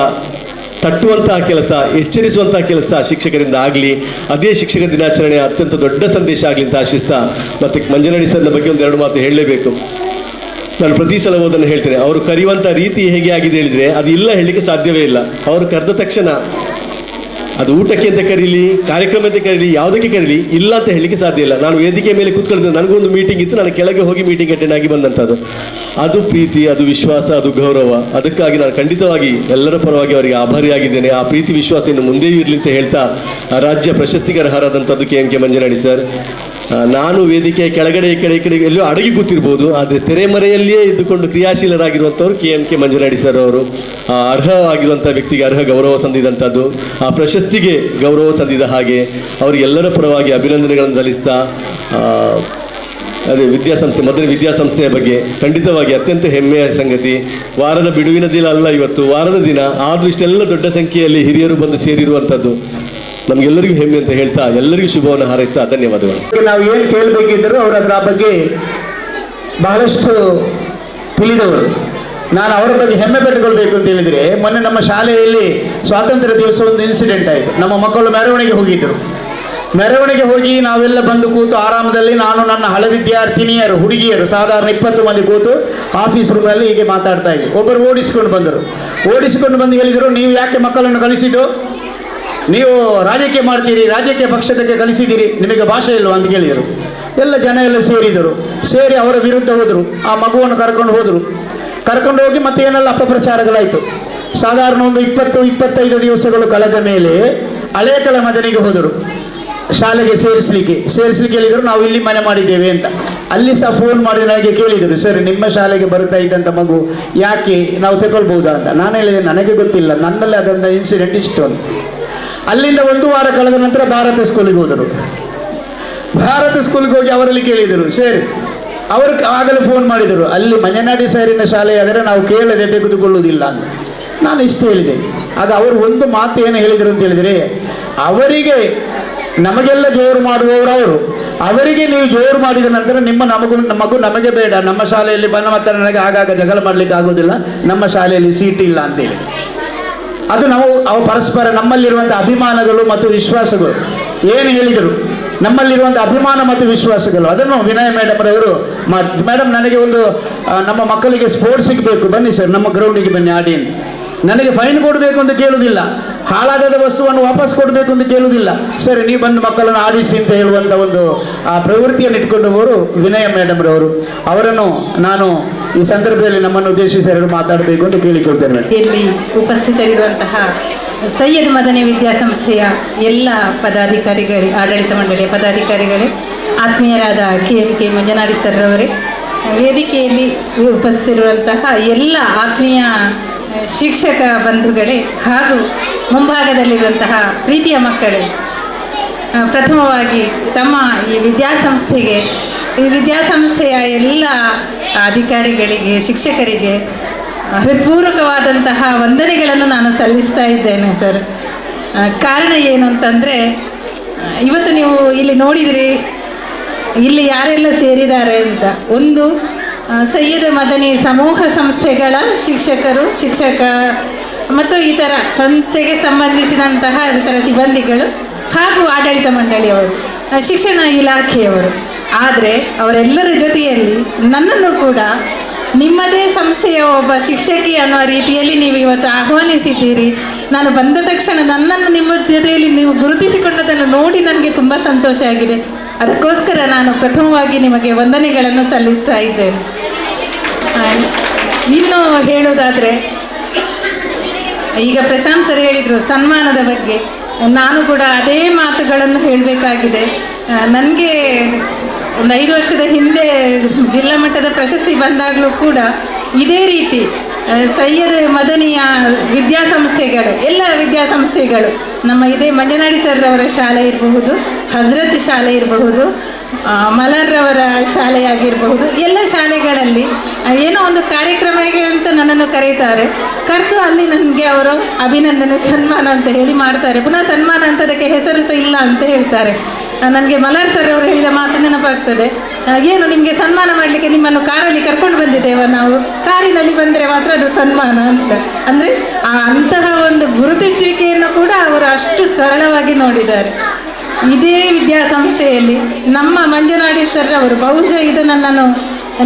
ತಟ್ಟುವಂತಹ ಕೆಲಸ, ಎಚ್ಚರಿಸುವಂತಹ ಕೆಲಸ ಶಿಕ್ಷಕರಿಂದ ಆಗಲಿ. ಅದೇ ಶಿಕ್ಷಕ ದಿನಾಚರಣೆ ಅತ್ಯಂತ ದೊಡ್ಡ ಸಂದೇಶ ಆಗಲಿ ಅಂತ ಆಶಿಸ್ತಾ, ಮತ್ತು ಮಂಜನಡಿ ಸರ್ನ ಬಗ್ಗೆ ಒಂದೆರಡು ಮಾತು ಹೇಳಲೇಬೇಕು. ನಾನು ಪ್ರತಿ ಸಲ ಓದನ್ನು ಹೇಳ್ತೇನೆ, ಅವರು ಕರೆಯುವಂಥ ರೀತಿ ಹೇಗೆ ಆಗಿದೆ ಹೇಳಿದರೆ ಅದು ಇಲ್ಲ ಹೇಳಲಿಕ್ಕೆ ಸಾಧ್ಯವೇ ಇಲ್ಲ. ಅವರು ಕರೆದ ತಕ್ಷಣ ಅದು ಊಟಕ್ಕೆ ಅಂತ ಕರೀಲಿ, ಕಾರ್ಯಕ್ರಮ ಅಂತ ಕರೀಲಿ, ಯಾವುದಕ್ಕೆ ಕರೀಲಿ, ಇಲ್ಲ ಅಂತ ಹೇಳಲಿಕ್ಕೆ ಸಾಧ್ಯ ಇಲ್ಲ. ನಾನು ವೇದಿಕೆ ಮೇಲೆ ಕೂತ್ಕೊಳ್ತೇನೆ, ನನಗೊಂದು ಮೀಟಿಂಗ್ ಇತ್ತು, ನಾನು ಕೆಳಗೆ ಹೋಗಿ ಮೀಟಿಂಗ್ ಅಟೆಂಡ್ ಆಗಿ ಬಂದಂಥದ್ದು. ಅದು ಪ್ರೀತಿ, ಅದು ವಿಶ್ವಾಸ, ಅದು ಗೌರವ. ಅದಕ್ಕಾಗಿ ನಾನು ಖಂಡಿತವಾಗಿ ಎಲ್ಲರ ಪರವಾಗಿ ಅವರಿಗೆ ಆಭಾರಿಯಾಗಿದ್ದೇನೆ. ಆ ಪ್ರೀತಿ ವಿಶ್ವಾಸ ಇನ್ನು ಮುಂದೆಯೂ ಇರಲಿ ಅಂತ ಹೇಳ್ತಾ, ರಾಜ್ಯ ಪ್ರಶಸ್ತಿಗೆ ಅರ್ಹರಾದಂಥದ್ದು KMK ಮಂಜನಡಿ ಸರ್. ನಾನು ವೇದಿಕೆಯ ಕೆಳಗಡೆ ಈ ಕಡೆ ಎಲ್ಲೋ ಅಡಗಿ ಕೂತಿರ್ಬೋದು, ಆದರೆ ತೆರೆಮರೆಯಲ್ಲಿಯೇ ಇದ್ದುಕೊಂಡು ಕ್ರಿಯಾಶೀಲರಾಗಿರುವಂಥವ್ರು KMK ಮಂಜನಡಿ ಸರ್ ಅವರು. ಅರ್ಹವಾಗಿರುವಂಥ ವ್ಯಕ್ತಿಗೆ ಅರ್ಹ ಗೌರವ ಸಂದಿದಂಥದ್ದು, ಆ ಪ್ರಶಸ್ತಿಗೆ ಗೌರವ ಸಂದಿದ ಹಾಗೆ ಅವರಿಗೆಲ್ಲರ ಪರವಾಗಿ ಅಭಿನಂದನೆಗಳನ್ನು ಸಲ್ಲಿಸ್ತಾ, ಅದೇ ಮೊದಲ ವಿದ್ಯಾಸಂಸ್ಥೆಯ ಬಗ್ಗೆ ಖಂಡಿತವಾಗಿ ಅತ್ಯಂತ ಹೆಮ್ಮೆಯ ಸಂಗತಿ. ವಾರದ ಬಿಡುವಿನ ದಿನ ಅಲ್ಲ ಇವತ್ತು, ವಾರದ ದಿನ, ಆದರೂ ಇಷ್ಟೆಲ್ಲ ದೊಡ್ಡ ಸಂಖ್ಯೆಯಲ್ಲಿ ಹಿರಿಯರು ಬಂದು ಸೇರಿರುವಂಥದ್ದು ನಮಗೆಲ್ಲರಿಗೂ ಹೆಮ್ಮೆ ಅಂತ ಹೇಳ್ತಾ ಎಲ್ಲರಿಗೂ ಶುಭವನ್ನು ಹಾರೈಸ್ತಾ ಧನ್ಯವಾದಗಳು. ನಾವು ಏನು ಕೇಳಬೇಕಿದ್ದರೂ ಅವರು ಅದರ ಬಗ್ಗೆ ಬಹಳಷ್ಟು ತಿಳಿದವರು. ನಾನು ಅವರ ಬಗ್ಗೆ ಹೆಮ್ಮೆ ಪಟ್ಟುಕೊಳ್ಬೇಕು ಅಂತ ಹೇಳಿದರೆ, ಮೊನ್ನೆ ನಮ್ಮ ಶಾಲೆಯಲ್ಲಿ ಸ್ವಾತಂತ್ರ್ಯ ದಿವಸ ಒಂದು ಇನ್ಸಿಡೆಂಟ್ ಆಯಿತು. ನಮ್ಮ ಮಕ್ಕಳು ಮೆರವಣಿಗೆ ಹೋಗಿದ್ದರು. ಮೆರವಣಿಗೆ ಹೋಗಿ ನಾವೆಲ್ಲ ಬಂದು ಕೂತು ಆರಾಮದಲ್ಲಿ, ನಾನು ನನ್ನ ಹಳೆ ವಿದ್ಯಾರ್ಥಿನಿಯರು, ಹುಡುಗಿಯರು ಸಾಧಾರಣ 20 ಮಂದಿ ಕೂತು ಆಫೀಸ್ ರೂಮಲ್ಲಿ ಹೀಗೆ ಮಾತಾಡ್ತಾ ಇದ್ವಿ. ಒಬ್ಬರು ಓಡಿಸಿಕೊಂಡು ಬಂದರು. ಓಡಿಸಿಕೊಂಡು ಬಂದು ಹೇಳಿದರು, ನೀವು ಯಾಕೆ ಮಕ್ಕಳನ್ನು ಕಳಿಸಿದ್ದು? ನೀವು ರಾಜಕೀಯ ಮಾಡ್ತೀರಿ, ರಾಜಕೀಯ ಪಕ್ಷದಕ್ಕೆ ಕಲಿಸಿದ್ದೀರಿ, ನಿಮಗೆ ಭಾಷೆ ಇಲ್ವಾ ಅಂತ ಕೇಳಿದರು. ಎಲ್ಲ ಜನ ಎಲ್ಲ ಸೇರಿದರು. ಸೇರಿ ಅವರ ವಿರುದ್ಧ ಹೋದರು. ಆ ಮಗುವನ್ನು ಕರ್ಕೊಂಡು ಹೋಗಿ ಮತ್ತೆ ಏನೆಲ್ಲ ಅಪಪ್ರಚಾರಗಳಾಯಿತು. ಸಾಧಾರಣ ಒಂದು 20-25 ದಿವಸಗಳು ಕಳೆದ ಮೇಲೆ ಹಳೇಕಳ ಮದನಿಗೆ ಹೋದರು. ಶಾಲೆಗೆ ಸೇರಿಸಲಿಕ್ಕೆ ಹೇಳಿದರು, ನಾವು ಇಲ್ಲಿ ಮನೆ ಮಾಡಿದ್ದೇವೆ ಅಂತ. ಅಲ್ಲಿ ಸಹ ಫೋನ್ ಮಾಡಿ ನನಗೆ ಕೇಳಿದರು, ಸರ್ ನಿಮ್ಮ ಶಾಲೆಗೆ ಬರ್ತಾ ಇದ್ದಂಥ ಮಗು ಯಾಕೆ ನಾವು ತಗೊಳ್ಬಹುದಾ ಅಂತ. ನಾನು ಹೇಳಿದೆ, ನನಗೆ ಗೊತ್ತಿಲ್ಲ, ನನ್ನಲ್ಲಿ ಆದಂಥ ಇನ್ಸಿಡೆಂಟ್ ಇಷ್ಟು ಅಂತ. ಅಲ್ಲಿಂದ 1 ವಾರ ಕಳೆದ ನಂತರ ಭಾರತ ಸ್ಕೂಲಿಗೆ ಹೋದರು. ಭಾರತ ಸ್ಕೂಲಿಗೆ ಹೋಗಿ ಅವರಲ್ಲಿ ಕೇಳಿದರು, ಸರ್ ಅವರು ಆಗಲೇ ಫೋನ್ ಮಾಡಿದರು, ಅಲ್ಲಿ ಮಂಜನಡಿ ಸರಿನ ಶಾಲೆ ಆದರೆ ನಾವು ಕೇಳದೆ ತೆಗೆದುಕೊಳ್ಳುವುದಿಲ್ಲ ಅಂತ. ನಾನು ಇಷ್ಟು ಹೇಳಿದೆ. ಆಗ ಅವರು ಒಂದು ಮಾತು ಏನು ಹೇಳಿದರು ಅಂತ ಹೇಳಿದರೆ, ಅವರಿಗೆ ನಮಗೆಲ್ಲ ಜೋರು ಮಾಡುವವರು ಅವರು, ಅವರಿಗೆ ನೀವು ಜೋರು ಮಾಡಿದ ನಂತರ ಮಗು ನಮಗೆ ಬೇಡ, ನಮ್ಮ ಶಾಲೆಯಲ್ಲಿ ಮತ್ತೆ ನನಗೆ ಆಗಾಗ ಜಗಳ ಮಾಡಲಿಕ್ಕೆ ಆಗೋದಿಲ್ಲ, ನಮ್ಮ ಶಾಲೆಯಲ್ಲಿ ಸೀಟ್ ಇಲ್ಲ ಅಂತೇಳಿ. ಅದು ಅವು ಪರಸ್ಪರ ನಮ್ಮಲ್ಲಿರುವಂಥ ಅಭಿಮಾನಗಳು ಮತ್ತು ವಿಶ್ವಾಸಗಳು. ಏನು ಹೇಳಿದರು, ನಮ್ಮಲ್ಲಿರುವಂಥ ಅಭಿಮಾನ ಮತ್ತು ವಿಶ್ವಾಸಗಳು, ಅದನ್ನು ವಿನಯ ಮೇಡಮ್ರವರು ಮೇಡಮ್ ನನಗೆ ಒಂದು ನಮ್ಮ ಮಕ್ಕಳಿಗೆ ಸ್ಪೋರ್ಟ್ಸ್ ಸಿಗಬೇಕು, ಬನ್ನಿ ಸರ್ ನಮ್ಮ ಗ್ರೌಂಡಿಗೆ ಬನ್ನಿ ಆಡಿ ಅಂತ. ನನಗೆ ಫೈನ್ ಕೊಡಬೇಕು ಅಂತ ಕೇಳುವುದಿಲ್ಲ, ಹಾಳಾಗದ ವಸ್ತುವನ್ನು ವಾಪಸ್ ಕೊಡಬೇಕು ಅಂತ ಕೇಳುವುದಿಲ್ಲ, ಸರಿ ನೀವು ಬಂದು ಮಕ್ಕಳನ್ನು ಆಡಿಸಿ ಅಂತ ಹೇಳುವಂಥ ಒಂದು ಆ ಪ್ರವೃತ್ತಿಯನ್ನು ಇಟ್ಕೊಂಡವರು ವಿನಯ ಮೇಡಮ್ರವರು. ಅವರನ್ನು ನಾನು ಈ ಸಂದರ್ಭದಲ್ಲಿ ನಮ್ಮನ್ನು ಉದ್ದೇಶಿಸಿ ಎರಡು ಮಾತಾಡಬೇಕು ಅಂತ ಕೇಳಿಕೊಳ್ತೇನೆ. ಇಲ್ಲಿ ಉಪಸ್ಥಿತರಿರುವಂತಹ ಸೈಯದ್ ಮದನಿ ವಿದ್ಯಾಸಂಸ್ಥೆಯ ಎಲ್ಲ ಪದಾಧಿಕಾರಿಗಳೇ, ಆಡಳಿತ ಮಂಡಳಿಯ ಪದಾಧಿಕಾರಿಗಳೇ, ಆತ್ಮೀಯರಾದ KMK ಮಂಜನಡಿ ಸರ್ ಅವರೇ, ವೇದಿಕೆಯಲ್ಲಿ ಉಪಸ್ಥಿತಿರುವಂತಹ ಎಲ್ಲ ಆತ್ಮೀಯ ಶಿಕ್ಷಕ ಬಂಧುಗಳೇ ಹಾಗೂ ಮುಂಭಾಗದಲ್ಲಿರುವಂತಹ ಪ್ರೀತಿಯ ಮಕ್ಕಳೇ, ಪ್ರಥಮವಾಗಿ ತಮ್ಮ ಈ ವಿದ್ಯಾಸಂಸ್ಥೆಯ ಎಲ್ಲ ಅಧಿಕಾರಿಗಳಿಗೆ, ಶಿಕ್ಷಕರಿಗೆ ಹೃತ್ಪೂರ್ವಕವಾದಂತಹ ವಂದನೆಗಳನ್ನು ನಾನು ಸಲ್ಲಿಸ್ತಾ ಇದ್ದೇನೆ ಸರ್. ಕಾರಣ ಏನು ಅಂತಂದರೆ, ಇವತ್ತು ನೀವು ಇಲ್ಲಿ ನೋಡಿದಿರಿ ಇಲ್ಲಿ ಯಾರೆಲ್ಲ ಸೇರಿದ್ದಾರೆ ಅಂತ. ಒಂದು ಸೈಯದ್ ಮದನಿ ಸಮೂಹ ಸಂಸ್ಥೆಗಳ ಶಿಕ್ಷಕ ಮತ್ತು ಇತರ ಸಂಸ್ಥೆಗೆ ಸಂಬಂಧಿಸಿದಂತಹ ಇತರ ಸಿಬ್ಬಂದಿಗಳು ಹಾಗೂ ಆಡಳಿತ ಮಂಡಳಿಯವರು, ಶಿಕ್ಷಣ ಇಲಾಖೆಯವರು. ಆದರೆ ಅವರೆಲ್ಲರ ಜೊತೆಯಲ್ಲಿ ನನ್ನನ್ನು ಕೂಡ ನಿಮ್ಮದೇ ಸಂಸ್ಥೆಯ ಒಬ್ಬ ಶಿಕ್ಷಕಿ ಅನ್ನೋ ರೀತಿಯಲ್ಲಿ ನೀವು ಇವತ್ತು ಆಹ್ವಾನಿಸಿದ್ದೀರಿ. ನಾನು ಬಂದ ತಕ್ಷಣ ನನ್ನನ್ನು ನಿಮ್ಮ ಜೊತೆಯಲ್ಲಿ ನೀವು ಗುರುತಿಸಿಕೊಂಡದನ್ನು ನೋಡಿ ನನಗೆ ತುಂಬ ಸಂತೋಷ ಆಗಿದೆ. ಅದಕ್ಕೋಸ್ಕರ ನಾನು ಪ್ರಥಮವಾಗಿ ನಿಮಗೆ ವಂದನೆಗಳನ್ನು ಸಲ್ಲಿಸ್ತಾ ಇದ್ದೇನೆ. ಇನ್ನು ಹೇಳೋದಾದರೆ, ಈಗ ಪ್ರಶಾಂತ್ ಸರ್ ಹೇಳಿದರು ಸನ್ಮಾನದ ಬಗ್ಗೆ, ನಾನು ಕೂಡ ಅದೇ ಮಾತುಗಳನ್ನು ಹೇಳಬೇಕಾಗಿದೆ. ನನಗೆ ಒಂದು 5 ವರ್ಷದ ಹಿಂದೆ ಜಿಲ್ಲಾ ಮಟ್ಟದ ಪ್ರಶಸ್ತಿ ಬಂದಾಗಲೂ ಕೂಡ ಇದೇ ರೀತಿ ಸೈಯದ್ ಮದನಿಯ ವಿದ್ಯಾಸಂಸ್ಥೆಗಳು, ಎಲ್ಲ ವಿದ್ಯಾಸಂಸ್ಥೆಗಳು, ನಮ್ಮ ಇದೇ ಮಂಜನಡಿ ಸರ್ ಅವರ ಶಾಲೆ ಇರಬಹುದು, ಹಜರತ್ ಶಾಲೆ ಇರಬಹುದು, ಮಲರ್ರವರ ಶಾಲೆಯಾಗಿರಬಹುದು, ಎಲ್ಲ ಶಾಲೆಗಳಲ್ಲಿ ಏನೋ ಒಂದು ಕಾರ್ಯಕ್ರಮಕ್ಕೆ ಅಂತ ನನ್ನನ್ನು ಕರೀತಾರೆ. ಕರೆದು ಅಲ್ಲಿ ನನಗೆ ಅವರು ಅಭಿನಂದನೆ ಸನ್ಮಾನ ಅಂತ ಹೇಳಿ ಮಾಡ್ತಾರೆ. ಪುನಃ ಸನ್ಮಾನ ಅಂತ ಅದಕ್ಕೆ ಹೆಸರು ಸಹ ಇಲ್ಲ ಅಂತ ಹೇಳ್ತಾರೆ. ನನಗೆ ಮಲಾರ್ ಸರ್ ಅವರು ಹೇಳಿದ ಮಾತು ನೆನಪಾಗ್ತದೆ. ಏನು ನಿಮಗೆ ಸನ್ಮಾನ ಮಾಡಲಿಕ್ಕೆ ನಿಮ್ಮನ್ನು ಕಾರಲ್ಲಿ ಕರ್ಕೊಂಡು ಬಂದಿದ್ದೇವ ನಾವು, ಕಾರಿನಲ್ಲಿ ಬಂದರೆ ಮಾತ್ರ ಅದು ಸನ್ಮಾನ ಅಂತ. ಅಂದರೆ ಅಂತಹ ಒಂದು ಗುರುತಿಸುವಿಕೆಯನ್ನು ಕೂಡ ಅವರು ಅಷ್ಟು ಸರಳವಾಗಿ ನೋಡಿದ್ದಾರೆ. ಇದೇ ವಿದ್ಯಾಸಂಸ್ಥೆಯಲ್ಲಿ ನಮ್ಮ ಮಂಜುನಾಡಿ ಸರ್ ಅವರು ಬಹುಶಃ ಇದು ನನ್ನನ್ನು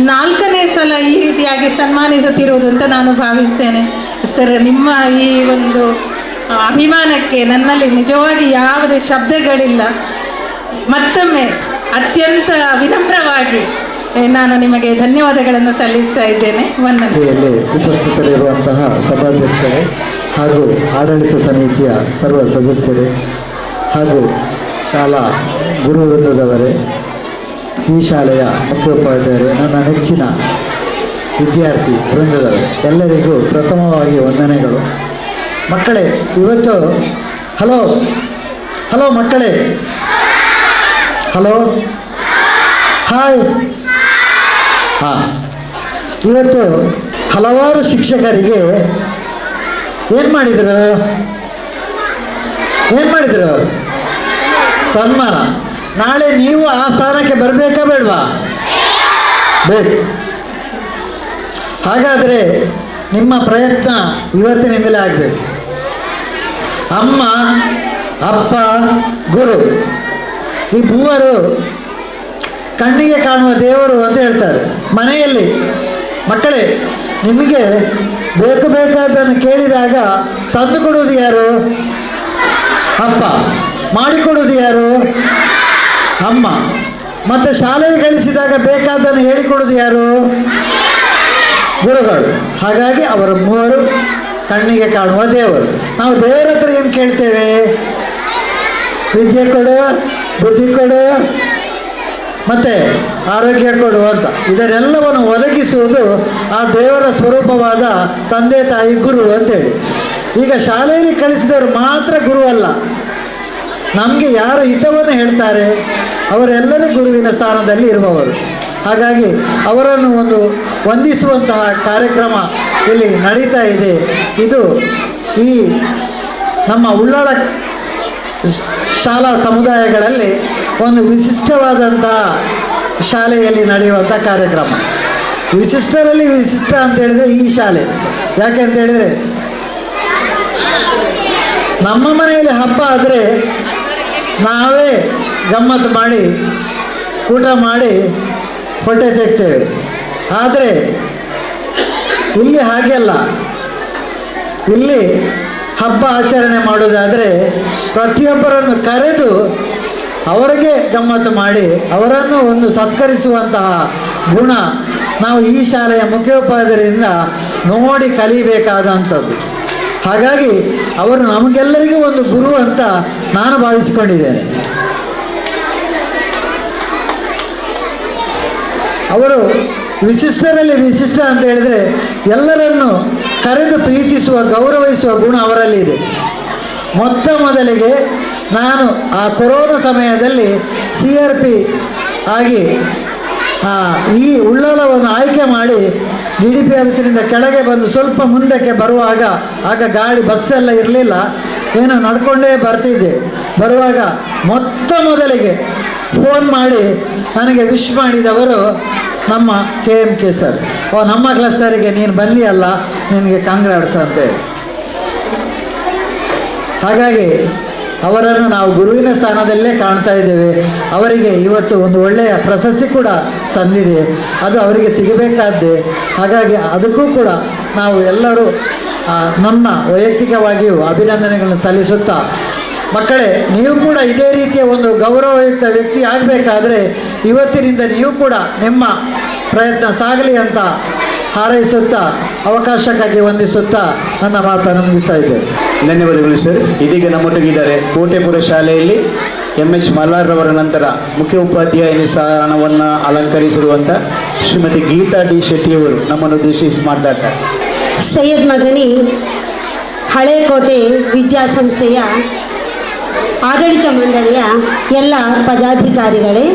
4ನೇ ಸಲ ಈ ರೀತಿಯಾಗಿ ಸನ್ಮಾನಿಸುತ್ತಿರುವುದು ಅಂತ ನಾನು ಭಾವಿಸ್ತೇನೆ. ಸರ್, ನಿಮ್ಮ ಈ ಒಂದು ಅಭಿಮಾನಕ್ಕೆ ನನ್ನಲ್ಲಿ ನಿಜವಾಗಿ ಯಾವುದೇ ಶಬ್ದಗಳಿಲ್ಲ. ಮತ್ತೊಮ್ಮೆ ಅತ್ಯಂತ ವಿನಮ್ರವಾಗಿ ನಾನು ನಿಮಗೆ ಧನ್ಯವಾದಗಳನ್ನು ಸಲ್ಲಿಸ್ತಾ ಇದ್ದೇನೆ. ವಂದನೆಯಲ್ಲಿ ಉಪಸ್ಥಿತರಿರುವಂತಹ ಸಭಾಧ್ಯಕ್ಷರೇ ಹಾಗೂ ಆಡಳಿತ ಸಮಿತಿಯ ಸರ್ವ ಸದಸ್ಯರೇ ಹಾಗೂ ಶಾಲಾ ಗುರುವೃಂದದವರೇ, ಈ ಶಾಲೆಯ ಮುಖ್ಯೋಪಾಧ್ಯಾಯರೇ, ನನ್ನ ನೆಚ್ಚಿನ ವಿದ್ಯಾರ್ಥಿ ವೃಂದದವರೇ, ಎಲ್ಲರಿಗೂ ಪ್ರಥಮವಾಗಿ ವಂದನೆಗಳು. ಮಕ್ಕಳೇ, ಇವತ್ತು ಹಲೋ ಹಲೋ ಮಕ್ಕಳೇ, ಹಲೋ ಹಾಯ್. ಹಾಂ, ಇವತ್ತು ಹಲವಾರು ಶಿಕ್ಷಕರಿಗೆ ಏನು ಮಾಡಿದರು ಸನ್ಮಾನ. ನಾಳೆ ನೀವು ಆ ಸ್ಥಾನಕ್ಕೆ ಬರಬೇಕಾ ಬೇಡವಾ? ಬೇಕು. ಹಾಗಾದರೆ ನಿಮ್ಮ ಪ್ರಯತ್ನ ಇವತ್ತಿನಿಂದಲೇ ಆಗಬೇಕು. ಅಮ್ಮ, ಅಪ್ಪ, ಗುರು ಈ ಮೂವರು ಕಣ್ಣಿಗೆ ಕಾಣುವ ದೇವರು ಅಂತ ಹೇಳ್ತಾರೆ. ಮನೆಯಲ್ಲಿ ಮಕ್ಕಳೇ, ನಿಮಗೆ ಬೇಕಾದನ್ನು ಕೇಳಿದಾಗ ತಂದು ಕೊಡುವುದು ಯಾರು? ಅಪ್ಪ. ಮಾಡಿಕೊಡುವುದು ಯಾರು? ಅಮ್ಮ. ಮತ್ತು ಶಾಲೆಗೆ ಕಳಿಸಿದಾಗ ಬೇಕಾದನ್ನು ಹೇಳಿಕೊಡುವುದು ಯಾರು? ಗುರುಗಳು. ಹಾಗಾಗಿ ಅವರ ಮೂವರು ಕಣ್ಣಿಗೆ ಕಾಣುವ ದೇವರು. ನಾವು ದೇವರ ಹತ್ರ ಏನು ಕೇಳ್ತೇವೆ? ವಿದ್ಯೆ ಕೊಡು, ಬುದ್ಧಿ ಕೊಡು, ಮತ್ತು ಆರೋಗ್ಯ ಕೊಡು ಅಂತ. ಇದನ್ನೆಲ್ಲವನ್ನು ಒದಗಿಸುವುದು ಆ ದೇವರ ಸ್ವರೂಪವಾದ ತಂದೆ ತಾಯಿ ಗುರು ಅಂತೇಳಿ. ಈಗ ಶಾಲೆಯಲ್ಲಿ ಕಲಿಸಿದವರು ಮಾತ್ರ ಗುರು ಅಲ್ಲ, ನಮಗೆ ಯಾರು ಹಿತವನ್ನು ಹೇಳ್ತಾರೆ ಅವರೆಲ್ಲರೂ ಗುರುವಿನ ಸ್ಥಾನದಲ್ಲಿ ಇರುವವರು. ಹಾಗಾಗಿ ಅವರನ್ನು ಒಂದು ವಂದಿಸುವಂತಹ ಕಾರ್ಯಕ್ರಮ ಇಲ್ಲಿ ನಡೀತಾ ಇದೆ. ಇದು ಈ ನಮ್ಮ ಉಳ್ಳಾಳ ಶಾಲಾ ಸಮುದಾಯಗಳಲ್ಲಿ ಒಂದು ವಿಶಿಷ್ಟವಾದಂತಹ ಶಾಲೆಯಲ್ಲಿ ನಡೆಯುವಂಥ ಕಾರ್ಯಕ್ರಮ. ವಿಶಿಷ್ಟರಲ್ಲಿ ವಿಶಿಷ್ಟ ಅಂತ ಹೇಳಿದರೆ ಈ ಶಾಲೆ. ಯಾಕೆ ಅಂತ ಹೇಳಿದರೆ, ನಮ್ಮ ಮನೆಯಲ್ಲಿ ಹಬ್ಬ ಆದರೆ ನಾವೇ ಗಮ್ಮತ್ತು ಮಾಡಿ ಊಟ ಮಾಡಿ ಹೊಟ್ಟೆ ತೆಗ್ತೇವೆ. ಆದರೆ ಇಲ್ಲಿ ಹಾಗೆ ಅಲ್ಲ. ಇಲ್ಲಿ ಹಬ್ಬ ಆಚರಣೆ ಮಾಡೋದಾದರೆ ಪ್ರತಿಯೊಬ್ಬರನ್ನು ಕರೆದು ಅವರಿಗೆ ಗಮ್ಮತ್ತು ಮಾಡಿ ಅವರನ್ನು ಒಂದು ಸತ್ಕರಿಸುವಂತಹ ಗುಣ ನಾವು ಈ ಶಾಲೆಯ ಮುಖ್ಯೋಪಾಧ್ಯಾಯರಿಂದ ನೋಡಿ ಕಲಿಬೇಕಾದಂಥದ್ದು. ಹಾಗಾಗಿ ಅವರು ನಮಗೆಲ್ಲರಿಗೂ ಒಂದು ಗುರು ಅಂತ ನಾನು ಭಾವಿಸಿಕೊಂಡಿದ್ದೇನೆ. ಅವರು ವಿಶಿಷ್ಟರಲ್ಲಿ ವಿಶಿಷ್ಟ ಅಂತ ಹೇಳಿದರೆ ಎಲ್ಲರನ್ನು ಕರೆದು ಪ್ರೀತಿಸುವ, ಗೌರವಿಸುವ ಗುಣ ಅವರಲ್ಲಿ ಇದೆ. ಮೊದಲಿಗೆ ನಾನು ಆ ಕೊರೋನಾ ಸಮಯದಲ್ಲಿ CRP ಆಗಿ ಈ ಉಳ್ಳಾಲವನ್ನು ಆಯ್ಕೆ ಮಾಡಿ DDP ಆಫೀಸಿನಿಂದ ಕೆಳಗೆ ಬಂದು ಸ್ವಲ್ಪ ಮುಂದಕ್ಕೆ ಬರುವಾಗ, ಆಗ ಗಾಡಿ ಬಸ್ಸೆಲ್ಲ ಇರಲಿಲ್ಲ, ಏನೋ ನಡ್ಕೊಂಡೇ ಬರ್ತಿದ್ದೆ. ಬರುವಾಗ ಮೊದಲಿಗೆ ಫೋನ್ ಮಾಡಿ ನನಗೆ ವಿಶ್ ಮಾಡಿದವರು ನಮ್ಮ KMK ಸರ್. ನಮ್ಮ ಕ್ಲಸ್ಟರಿಗೆ ನೀನು ಬಂದಿಯಲ್ಲ, ನಿನಗೆ ಕಾಂಗ್ರಾಟ್ಸ್ ಅಂತೇಳಿ. ಹಾಗಾಗಿ ಅವರನ್ನು ನಾವು ಗುರುವಿನ ಸ್ಥಾನದಲ್ಲೇ ಕಾಣ್ತಾ ಇದ್ದೇವೆ. ಅವರಿಗೆ ಇವತ್ತು ಒಂದು ಒಳ್ಳೆಯ ಪ್ರಶಸ್ತಿ ಕೂಡ ಸಂದಿದೆ, ಅದು ಅವರಿಗೆ ಸಿಗಬೇಕಾದ್ದೇ. ಹಾಗಾಗಿ ಅದಕ್ಕೂ ಕೂಡ ನಾವು ಎಲ್ಲರೂ ನನ್ನ ವೈಯಕ್ತಿಕವಾಗಿಯೂ ಅಭಿನಂದನೆಗಳನ್ನು ಸಲ್ಲಿಸುತ್ತಾ, ಮಕ್ಕಳೇ, ನೀವು ಕೂಡ ಇದೇ ರೀತಿಯ ಒಂದು ಗೌರವಯುಕ್ತ ವ್ಯಕ್ತಿ ಆಗಬೇಕಾದ್ರೆ ಇವತ್ತಿನಿಂದ ನೀವು ಕೂಡ ನಿಮ್ಮ ಪ್ರಯತ್ನ ಸಾಗಲಿ ಅಂತ ಹಾರೈಸುತ್ತಾ, ಅವಕಾಶಕ್ಕಾಗಿ ವಂದಿಸುತ್ತಾ ನನ್ನ ಮಾತನ್ನು ಮುಗಿಸ್ತಾ ಇದ್ದೇನೆ. ಧನ್ಯವಾದಗಳು ಸರ್. ಇದೀಗ ನಮ್ಮೊಟ್ಟಿಗಿದ್ದಾರೆ ಕೋಟೆಪುರ ಶಾಲೆಯಲ್ಲಿ MH ಮಲ್ಲಾರ್ರವರ ನಂತರ ಮುಖ್ಯ ಉಪಾಧ್ಯಾಯ ಸ್ಥಾನವನ್ನು ಅಲಂಕರಿಸಿರುವಂಥ ಶ್ರೀಮತಿ ಗೀತಾ D ಶೆಟ್ಟಿಯವರು ನಮ್ಮನ್ನು ಉದ್ದೇಶಿಸಿ ಮಾತಾಡ್ತಾರೆ. ಸೈಯದ್ ಮದನಿ ಹಳೇಕೋಟೆ ವಿದ್ಯಾಸಂಸ್ಥೆಯ ಆಡಳಿತ ಮಂಡಳಿಯ ಎಲ್ಲ ಪದಾಧಿಕಾರಿಗಳೇ,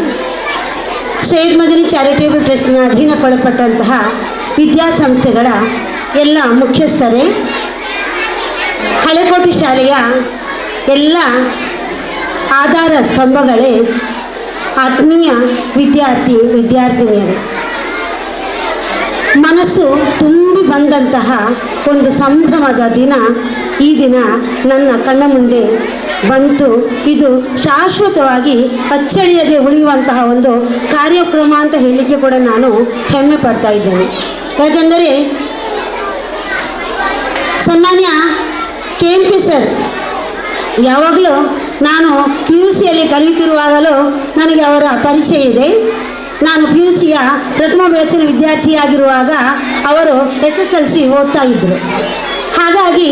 ಸೈಯದ್ ಮದನಿ ಚಾರಿಟೇಬಲ್ ಟ್ರಸ್ಟ್ನ ಅಧೀನಕ್ಕೊಳಪಟ್ಟಂತಹ ವಿದ್ಯಾಸಂಸ್ಥೆಗಳ ಎಲ್ಲ ಮುಖ್ಯಸ್ಥರೇ, ಹಳೇಕೋಟೆ ಶಾಲೆಯ ಎಲ್ಲ ಆಧಾರ ಸ್ತಂಭಗಳೇ, ಆತ್ಮೀಯ ವಿದ್ಯಾರ್ಥಿನಿಯರು, ಮನಸ್ಸು ತುಂಬಿ ಬಂದಂತಹ ಒಂದು ಸಂಭ್ರಮದ ದಿನ ಈ ದಿನ ನನ್ನ ಕಣ್ಣ ಮುಂದೆ ಬಂತು. ಇದು ಶಾಶ್ವತವಾಗಿ ಅಚ್ಚಳಿಯದೆ ಉಳಿಯುವಂತಹ ಒಂದು ಕಾರ್ಯಕ್ರಮ ಅಂತ ಹೇಳಲಿಕ್ಕೆ ಕೂಡ ನಾನು ಹೆಮ್ಮೆ ಪಡ್ತಾ ಇದ್ದೇನೆ. ಯಾಕೆಂದರೆ ಸನ್ಮಾನ್ಯ KMP ಸರ್ ಯಾವಾಗಲೂ ನಾನು PUCಯಲ್ಲಿ ಕಲಿಯುತ್ತಿರುವಾಗಲೂ ನನಗೆ ಅವರ ಪರಿಚಯ ಇದೆ. ನಾನು PUCಯ ಪ್ರಥಮ ಬ್ಯಾಚಿನ ವಿದ್ಯಾರ್ಥಿಯಾಗಿರುವಾಗ ಅವರು SSLC ಓದ್ತಾ ಇದ್ದರು. ಹಾಗಾಗಿ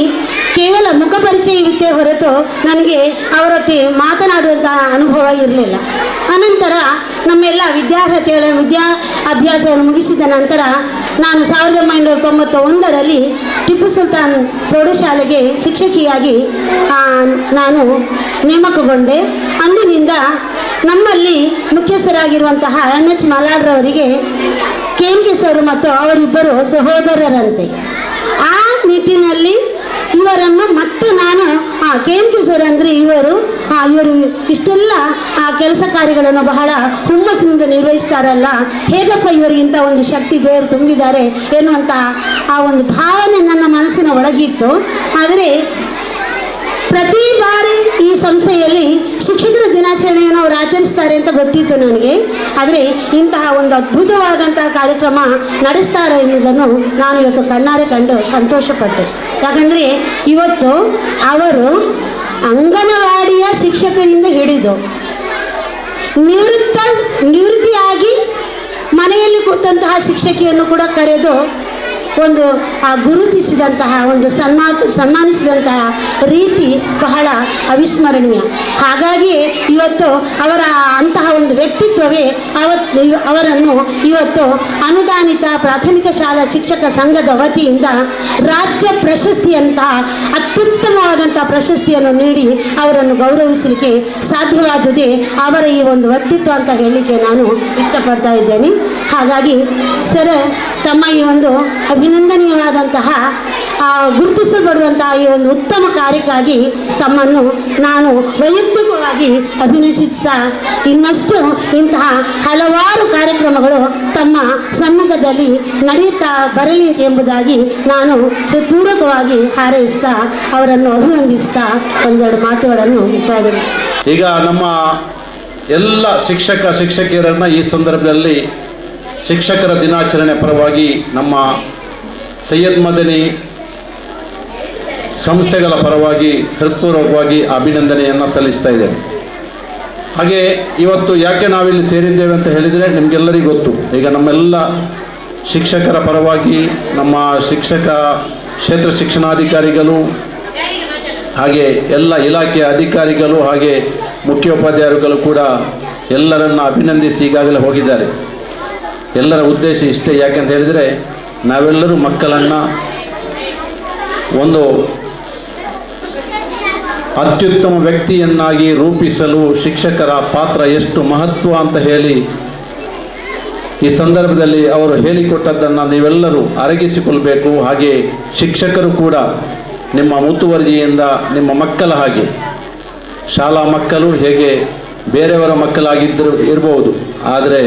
ಕೇವಲ ಮುಖ ಪರಿಚಯವಿತ್ತೇ ಹೊರತು ನನಗೆ ಅವರೊತ್ತಿ ಮಾತನಾಡುವಂತಹ ಅನುಭವ ಇರಲಿಲ್ಲ. ಅನಂತರ ನಮ್ಮೆಲ್ಲ ವಿದ್ಯಾಭ್ಯಾಸವನ್ನು ಮುಗಿಸಿದ ನಂತರ ನಾನು 1991ರಲ್ಲಿ ಟಿಪ್ಪು ಸುಲ್ತಾನ್ ಪ್ರೌಢಶಾಲೆಗೆ ಶಿಕ್ಷಕಿಯಾಗಿ ನಾನು ನೇಮಕಗೊಂಡೆ. ಅಂದಿನಿಂದ ನಮ್ಮಲ್ಲಿ ಮುಖ್ಯಸ್ಥರಾಗಿರುವಂತಹ NH ಮಲಾಲ್ರವರಿಗೆ KMP ಸರ್ ಮತ್ತು ಅವರಿಬ್ಬರು ಸಹೋದರರಂತೆ. ಆ ನಿಟ್ಟಿನಲ್ಲಿ ಇವರನ್ನು ಮತ್ತು ನಾನು KMP ಸರ್ ಅಂದರೆ ಇವರು ಇಷ್ಟೆಲ್ಲ ಕೆಲಸ ಕಾರ್ಯಗಳನ್ನು ಬಹಳ ಹುಮ್ಮಸ್ಸಿನಿಂದ ನಿರ್ವಹಿಸ್ತಾರಲ್ಲ, ಹೇಗಪ್ಪ ಇವರಿಗಿಂತ ಒಂದು ಶಕ್ತಿ ದೇವರು ತುಂಬಿದ್ದಾರೆ ಎನ್ನುವಂಥ ಆ ಒಂದು ಭಾವನೆ ನನ್ನ ಮನಸ್ಸಿನ ಒಳಗಿತ್ತು. ಆದರೆ ಪ್ರತಿ ಬಾರಿ ಈ ಸಂಸ್ಥೆಯಲ್ಲಿ ಶಿಕ್ಷಕರ ದಿನಾಚರಣೆಯನ್ನು ಅವರು ಆಚರಿಸ್ತಾರೆ ಅಂತ ಗೊತ್ತಿತ್ತು ನನಗೆ. ಆದರೆ ಇಂತಹ ಒಂದು ಅದ್ಭುತವಾದಂತಹ ಕಾರ್ಯಕ್ರಮ ನಡೆಸ್ತಾರೆ ಎನ್ನುವುದನ್ನು ನಾನು ಇವತ್ತು ಕಣ್ಣಾರೆ ಕಂಡು ಸಂತೋಷಪಟ್ಟೆ. ಯಾಕಂದರೆ ಇವತ್ತು ಅವರು ಅಂಗನವಾಡಿಯ ಶಿಕ್ಷಕರಿಂದ ಹಿಡಿದು ನಿವೃತ್ತಿಯಾಗಿ ಮನೆಯಲ್ಲಿ ಕೂತಂತಹ ಶಿಕ್ಷಕಿಯನ್ನು ಕೂಡ ಕರೆದು ಒಂದು ಗುರುತಿಸಿದಂತಹ ಒಂದು ಸನ್ಮಾನಿಸಿದಂತಹ ರೀತಿ ಬಹಳ ಅವಿಸ್ಮರಣೀಯ. ಹಾಗಾಗಿಯೇ ಇವತ್ತು ಅವರ ಅಂತಹ ಒಂದು ವ್ಯಕ್ತಿತ್ವವೇ ಅವರನ್ನು ಇವತ್ತು ಅನುದಾನಿತ ಪ್ರಾಥಮಿಕ ಶಾಲಾ ಶಿಕ್ಷಕ ಸಂಘದ ವತಿಯಿಂದ ರಾಜ್ಯ ಪ್ರಶಸ್ತಿಯಂತಹ ಅತ್ಯುತ್ತಮವಾದಂತಹ ಪ್ರಶಸ್ತಿಯನ್ನು ನೀಡಿ ಅವರನ್ನು ಗೌರವಿಸಲಿಕ್ಕೆ ಸಾಧ್ಯವಾದುದೇ ಅವರ ಈ ಒಂದು ವ್ಯಕ್ತಿತ್ವ ಅಂತ ಹೇಳಲಿಕ್ಕೆ ನಾನು ಇಷ್ಟಪಡ್ತಾ ಇದ್ದೇನೆ. ಹಾಗಾಗಿ ಸರ್, ತಮ್ಮ ಈ ಒಂದು ಅಭಿನಂದನೀಯವಾದಂತಹ ಗುರುತಿಸಲ್ಪಡುವಂತಹ ಈ ಒಂದು ಉತ್ತಮ ಕಾರ್ಯಕ್ಕಾಗಿ ತಮ್ಮನ್ನು ನಾನು ವೈಯಕ್ತಿಕವಾಗಿ ಅಭಿನಂದಿಸ ಇನ್ನಷ್ಟು ಇಂತಹ ಹಲವಾರು ಕಾರ್ಯಕ್ರಮಗಳು ತಮ್ಮ ಸಮ್ಮುಖದಲ್ಲಿ ನಡೆಯುತ್ತಾ ಬರಲಿ ಎಂಬುದಾಗಿ ನಾನು ಹೃತ್ಪೂರ್ವಕವಾಗಿ ಹಾರೈಸ್ತಾ ಅವರನ್ನು ಅಭಿನಂದಿಸ್ತಾ ಒಂದೆರಡು ಮಾತುಗಳನ್ನು ಮುಕ್ತಾಯಗೊಳಿಸಿ. ಈಗ ನಮ್ಮ ಎಲ್ಲ ಶಿಕ್ಷಕಿಯರನ್ನು ಈ ಸಂದರ್ಭದಲ್ಲಿ ಶಿಕ್ಷಕರ ದಿನಾಚರಣೆ ಪರವಾಗಿ ನಮ್ಮ ಸೈಯದ್ ಮದನಿ ಸಂಸ್ಥೆಗಳ ಪರವಾಗಿ ಹೃತ್ಪೂರ್ವಕವಾಗಿ ಅಭಿನಂದನೆಯನ್ನು ಸಲ್ಲಿಸ್ತಾ ಇದ್ದೇನೆ. ಹಾಗೆ ಇವತ್ತು ಯಾಕೆ ನಾವಿಲ್ಲಿ ಸೇರಿದ್ದೇವೆ ಅಂತ ಹೇಳಿದರೆ ನಿಮಗೆಲ್ಲರಿಗೂ ಗೊತ್ತು. ಈಗ ನಮ್ಮೆಲ್ಲ ಶಿಕ್ಷಕರ ಪರವಾಗಿ ನಮ್ಮ ಕ್ಷೇತ್ರ ಶಿಕ್ಷಣಾಧಿಕಾರಿಗಳು ಹಾಗೆ ಎಲ್ಲ ಇಲಾಖೆಯ ಅಧಿಕಾರಿಗಳು ಹಾಗೆ ಮುಖ್ಯೋಪಾಧ್ಯಾಯರುಗಳು ಕೂಡ ಎಲ್ಲರನ್ನು ಅಭಿನಂದಿಸಿ ಈಗಾಗಲೇ ಹೋಗಿದ್ದಾರೆ. ಎಲ್ಲರ ಉದ್ದೇಶ ಇಷ್ಟೇ. ಯಾಕೆಂತ ಹೇಳಿದರೆ ನಾವೆಲ್ಲರೂ ಮಕ್ಕಳನ್ನು ಒಂದು ಅತ್ಯುತ್ತಮ ವ್ಯಕ್ತಿಯನ್ನಾಗಿ ರೂಪಿಸಲು ಶಿಕ್ಷಕರ ಪಾತ್ರ ಎಷ್ಟು ಮಹತ್ವ ಅಂತ ಹೇಳಿ ಈ ಸಂದರ್ಭದಲ್ಲಿ ಅವರು ಹೇಳಿಕೊಟ್ಟದ್ದನ್ನು ನೀವೆಲ್ಲರೂ ಅರಗಿಸಿಕೊಳ್ಬೇಕು. ಹಾಗೆ ಶಿಕ್ಷಕರು ಕೂಡ ನಿಮ್ಮ ಮುತುವರ್ಜಿಯಿಂದ ನಿಮ್ಮ ಮಕ್ಕಳ ಹಾಗೆ, ಶಾಲಾ ಮಕ್ಕಳು ಹೇಗೆ ಬೇರೆಯವರ ಇರಬಹುದು, ಆದರೆ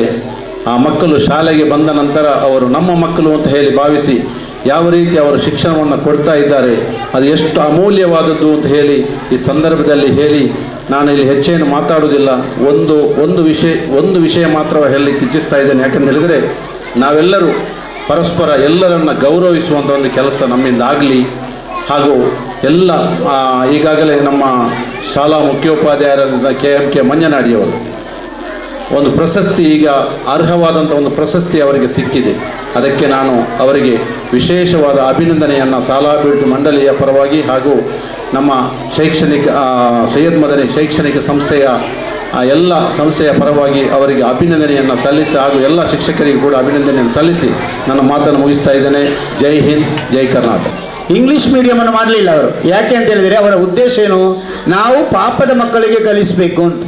ಆ ಮಕ್ಕಳು ಶಾಲೆಗೆ ಬಂದ ನಂತರ ಅವರು ನಮ್ಮ ಮಕ್ಕಳು ಅಂತ ಹೇಳಿ ಭಾವಿಸಿ ಯಾವ ರೀತಿ ಅವರು ಶಿಕ್ಷಣವನ್ನು ಕೊಡ್ತಾ ಇದ್ದಾರೆ, ಅದು ಎಷ್ಟು ಅಮೂಲ್ಯವಾದದ್ದು ಅಂತ ಹೇಳಿ ಈ ಸಂದರ್ಭದಲ್ಲಿ ಹೇಳಿ ನಾನು ಇಲ್ಲಿ ಹೆಚ್ಚೇನು ಮಾತಾಡುವುದಿಲ್ಲ. ಒಂದು ವಿಷಯ ಮಾತ್ರ ಹೇಳಲಿಕ್ಕೆ ಇಚ್ಛಿಸ್ತಾ ಇದ್ದೇನೆ. ಯಾಕಂತ ಹೇಳಿದರೆ ನಾವೆಲ್ಲರೂ ಪರಸ್ಪರ ಎಲ್ಲರನ್ನು ಗೌರವಿಸುವಂಥ ಒಂದು ಕೆಲಸ ನಮ್ಮಿಂದ ಆಗಲಿ. ಹಾಗೂ ಎಲ್ಲ ಈಗಾಗಲೇ ನಮ್ಮ ಶಾಲಾ ಮುಖ್ಯೋಪಾಧ್ಯಾಯರಾದ KMK ಮಂಜನಾಡಿಯವರು ಒಂದು ಪ್ರಶಸ್ತಿ, ಈಗ ಅರ್ಹವಾದಂಥ ಒಂದು ಪ್ರಶಸ್ತಿ ಅವರಿಗೆ ಸಿಕ್ಕಿದೆ. ಅದಕ್ಕೆ ನಾನು ಅವರಿಗೆ ವಿಶೇಷವಾದ ಅಭಿನಂದನೆಯನ್ನು ಶಾಲಾಭಿವೃದ್ಧಿ ಮಂಡಳಿಯ ಪರವಾಗಿ ಹಾಗೂ ನಮ್ಮ ಸೈಯದ್ ಮದನಿ ಶೈಕ್ಷಣಿಕ ಸಂಸ್ಥೆಯ ಎಲ್ಲ ಸಂಸ್ಥೆಯ ಪರವಾಗಿ ಅವರಿಗೆ ಅಭಿನಂದನೆಯನ್ನು ಸಲ್ಲಿಸಿ ಹಾಗೂ ಎಲ್ಲ ಶಿಕ್ಷಕರಿಗೂ ಕೂಡ ಅಭಿನಂದನೆಯನ್ನು ಸಲ್ಲಿಸಿ ನನ್ನ ಮಾತನ್ನು ಮುಗಿಸ್ತಾ ಇದ್ದೇನೆ. ಜೈ ಹಿಂದ್, ಜೈ ಕರ್ನಾಟಕ. ಇಂಗ್ಲಿಷ್ ಮೀಡಿಯಮನ್ನು ಮಾಡಲಿಲ್ಲ ಅವರು. ಯಾಕೆ ಅಂತ ಹೇಳಿದರೆ ಅವರ ಉದ್ದೇಶ ಏನು, ನಾವು ಪಾಪದ ಮಕ್ಕಳಿಗೆ ಕಲಿಸಬೇಕು ಅಂತ.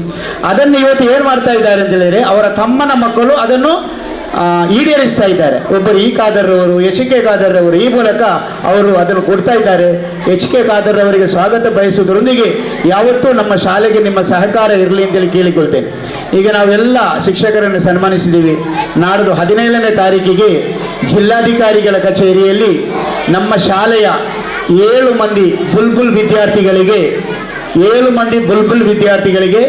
ಅದನ್ನು ಇವತ್ತು ಏನು ಮಾಡ್ತಾ ಇದ್ದಾರೆ ಅಂತ ಹೇಳಿದರೆ ಅವರ ತಮ್ಮನ ಮಕ್ಕಳು ಅದನ್ನು ಈಡೇರಿಸ್ತಾ ಇದ್ದಾರೆ. ಒಬ್ಬರು ಈ ಖಾದರ್ ಅವರು, ಎಚ್ ಕೆ ಖಾದರ್ ಅವರು, ಈ ಮೂಲಕ ಅವರು ಅದನ್ನು ಕೊಡ್ತಾ ಇದ್ದಾರೆ. ಎಚ್ ಕೆ ಖಾದರ್ ಅವರಿಗೆ ಸ್ವಾಗತ ಬಯಸುವುದರೊಂದಿಗೆ ಯಾವತ್ತೂ ನಮ್ಮ ಶಾಲೆಗೆ ನಿಮ್ಮ ಸಹಕಾರ ಇರಲಿ ಅಂತೇಳಿ ಕೇಳಿಕೊಳ್ತೇನೆ. ಈಗ ನಾವೆಲ್ಲ ಶಿಕ್ಷಕರನ್ನು ಸನ್ಮಾನಿಸಿದ್ದೀವಿ. ನಾಡ್ದು 17ನೇ ತಾರೀಕಿಗೆ ಜಿಲ್ಲಾಧಿಕಾರಿಗಳ ಕಚೇರಿಯಲ್ಲಿ ನಮ್ಮ ಶಾಲೆಯ 7 ಮಂದಿ ಬುಲ್ಬುಲ್ ವಿದ್ಯಾರ್ಥಿಗಳಿಗೆ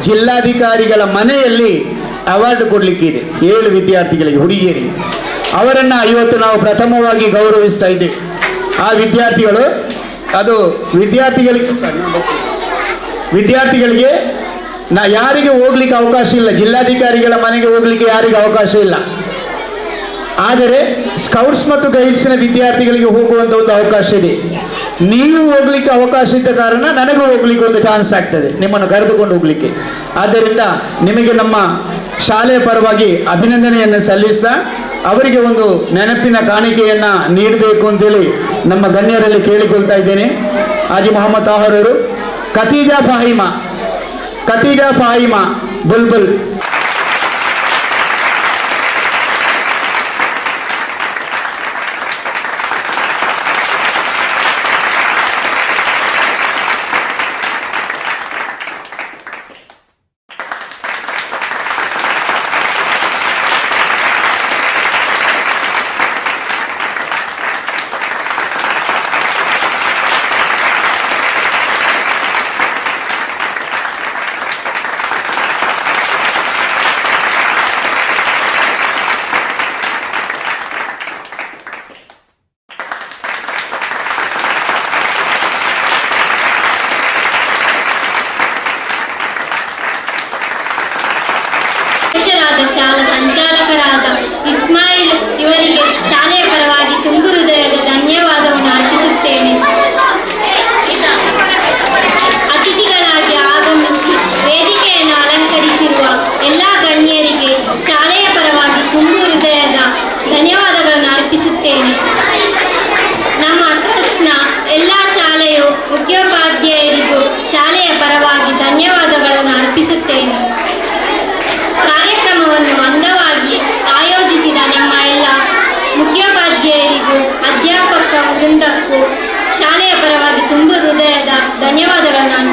ಜಿಲ್ಲಾಧಿಕಾರಿಗಳ ಮನೆಯಲ್ಲಿ ಅವಾರ್ಡ್ ಕೊಡಲಿಕ್ಕಿದೆ. 7 ವಿದ್ಯಾರ್ಥಿಗಳಿಗೆ, ಹುಡುಗಿಯರಿಗೆ. ಅವರನ್ನು ಇವತ್ತು ನಾವು ಪ್ರಥಮವಾಗಿ ಗೌರವಿಸ್ತಾ ಇದ್ದೇವೆ. ಆ ವಿದ್ಯಾರ್ಥಿಗಳು ಅದು ವಿದ್ಯಾರ್ಥಿಗಳಿಗೆ ಯಾರಿಗೆ ಹೋಗ್ಲಿಕ್ಕೆ ಅವಕಾಶ ಇಲ್ಲ, ಜಿಲ್ಲಾಧಿಕಾರಿಗಳ ಮನೆಗೆ ಹೋಗ್ಲಿಕ್ಕೆ ಯಾರಿಗೆ ಅವಕಾಶ ಇಲ್ಲ. ಆದರೆ ಸ್ಕೌಟ್ಸ್ ಮತ್ತು ಗೈಡ್ಸ್ನ ವಿದ್ಯಾರ್ಥಿಗಳಿಗೆ ಹೋಗುವಂಥ ಒಂದು ಅವಕಾಶ ಇದೆ. ನೀವು ಹೋಗ್ಲಿಕ್ಕೆ ಅವಕಾಶ ಇದ್ದ ಕಾರಣ ನನಗೂ ಹೋಗ್ಲಿಕ್ಕೆ ಒಂದು ಚಾನ್ಸ್ ಆಗ್ತದೆ, ನಿಮ್ಮನ್ನು ಕರೆದುಕೊಂಡು ಹೋಗ್ಲಿಕ್ಕೆ. ಆದ್ದರಿಂದ ನಿಮಗೆ ನಮ್ಮ ಶಾಲೆಯ ಪರವಾಗಿ ಅಭಿನಂದನೆಯನ್ನು ಸಲ್ಲಿಸ್ತಾ ಅವರಿಗೆ ಒಂದು ನೆನಪಿನ ಕಾಣಿಕೆಯನ್ನು ನೀಡಬೇಕು ಅಂತೇಳಿ ನಮ್ಮ ಗಣ್ಯರಲ್ಲಿ ಕೇಳಿಕೊಳ್ತಾ ಇದ್ದೇನೆ. ಹಾಜಿ ಮೊಹಮ್ಮದ್ ತಾಹರ್ ಅವರು, ಖತೀಜಾ ಫಾಹಿಮಾ ಬುಲ್ಬುಲ್. ಶಾಲಾ ಸಂಚಾಲಕರಾದ ಇಸ್ಮಾಯಿಲ್ ಇವರಿಗೆ ಶಾಲೆಯ ಪರವಾಗಿ ತುಂಬು ಹೃದಯದ ಧನ್ಯವಾದವನ್ನು ಅರ್ಪಿಸುತ್ತೇನೆ. ಅತಿಥಿಗಳಾಗಿ ಆಗಮಿಸಿ ವೇದಿಕೆಯನ್ನು ಅಲಂಕರಿಸಿರುವ ಎಲ್ಲ ಗಣ್ಯರಿಗೆ ಶಾಲೆಯ ಪರವಾಗಿ ತುಂಬು ಹೃದಯದ ಧನ್ಯವಾದಗಳನ್ನು ಅರ್ಪಿಸುತ್ತೇನೆ. ನಮ್ಮ ಟ್ರಸ್ಟ್ನ ಎಲ್ಲ ಶಾಲೆಯು ಮುಖ್ಯೋಪಾಧ್ಯಾಯರಿಗೂ ಶಾಲೆಯ ಪರವಾಗಿ ಧನ್ಯವಾದಗಳನ್ನು ಅರ್ಪಿಸುತ್ತೇನೆ. ಕಾರ್ಯಕ್ರಮವನ್ನು ಅಂದವಾಗಿ ಆಯೋಜಿಸಿದ ನಮ್ಮ ಎಲ್ಲ ಮುಖ್ಯೋಪಾಧ್ಯಾಯರಿಗೂ ಅಧ್ಯಾಪಕ ವೃಂದಕ್ಕೂ ಶಾಲೆಯ ಪರವಾಗಿ ತುಂಬು ಹೃದಯದ ಧನ್ಯವಾದಗಳನ್ನು ನಾನು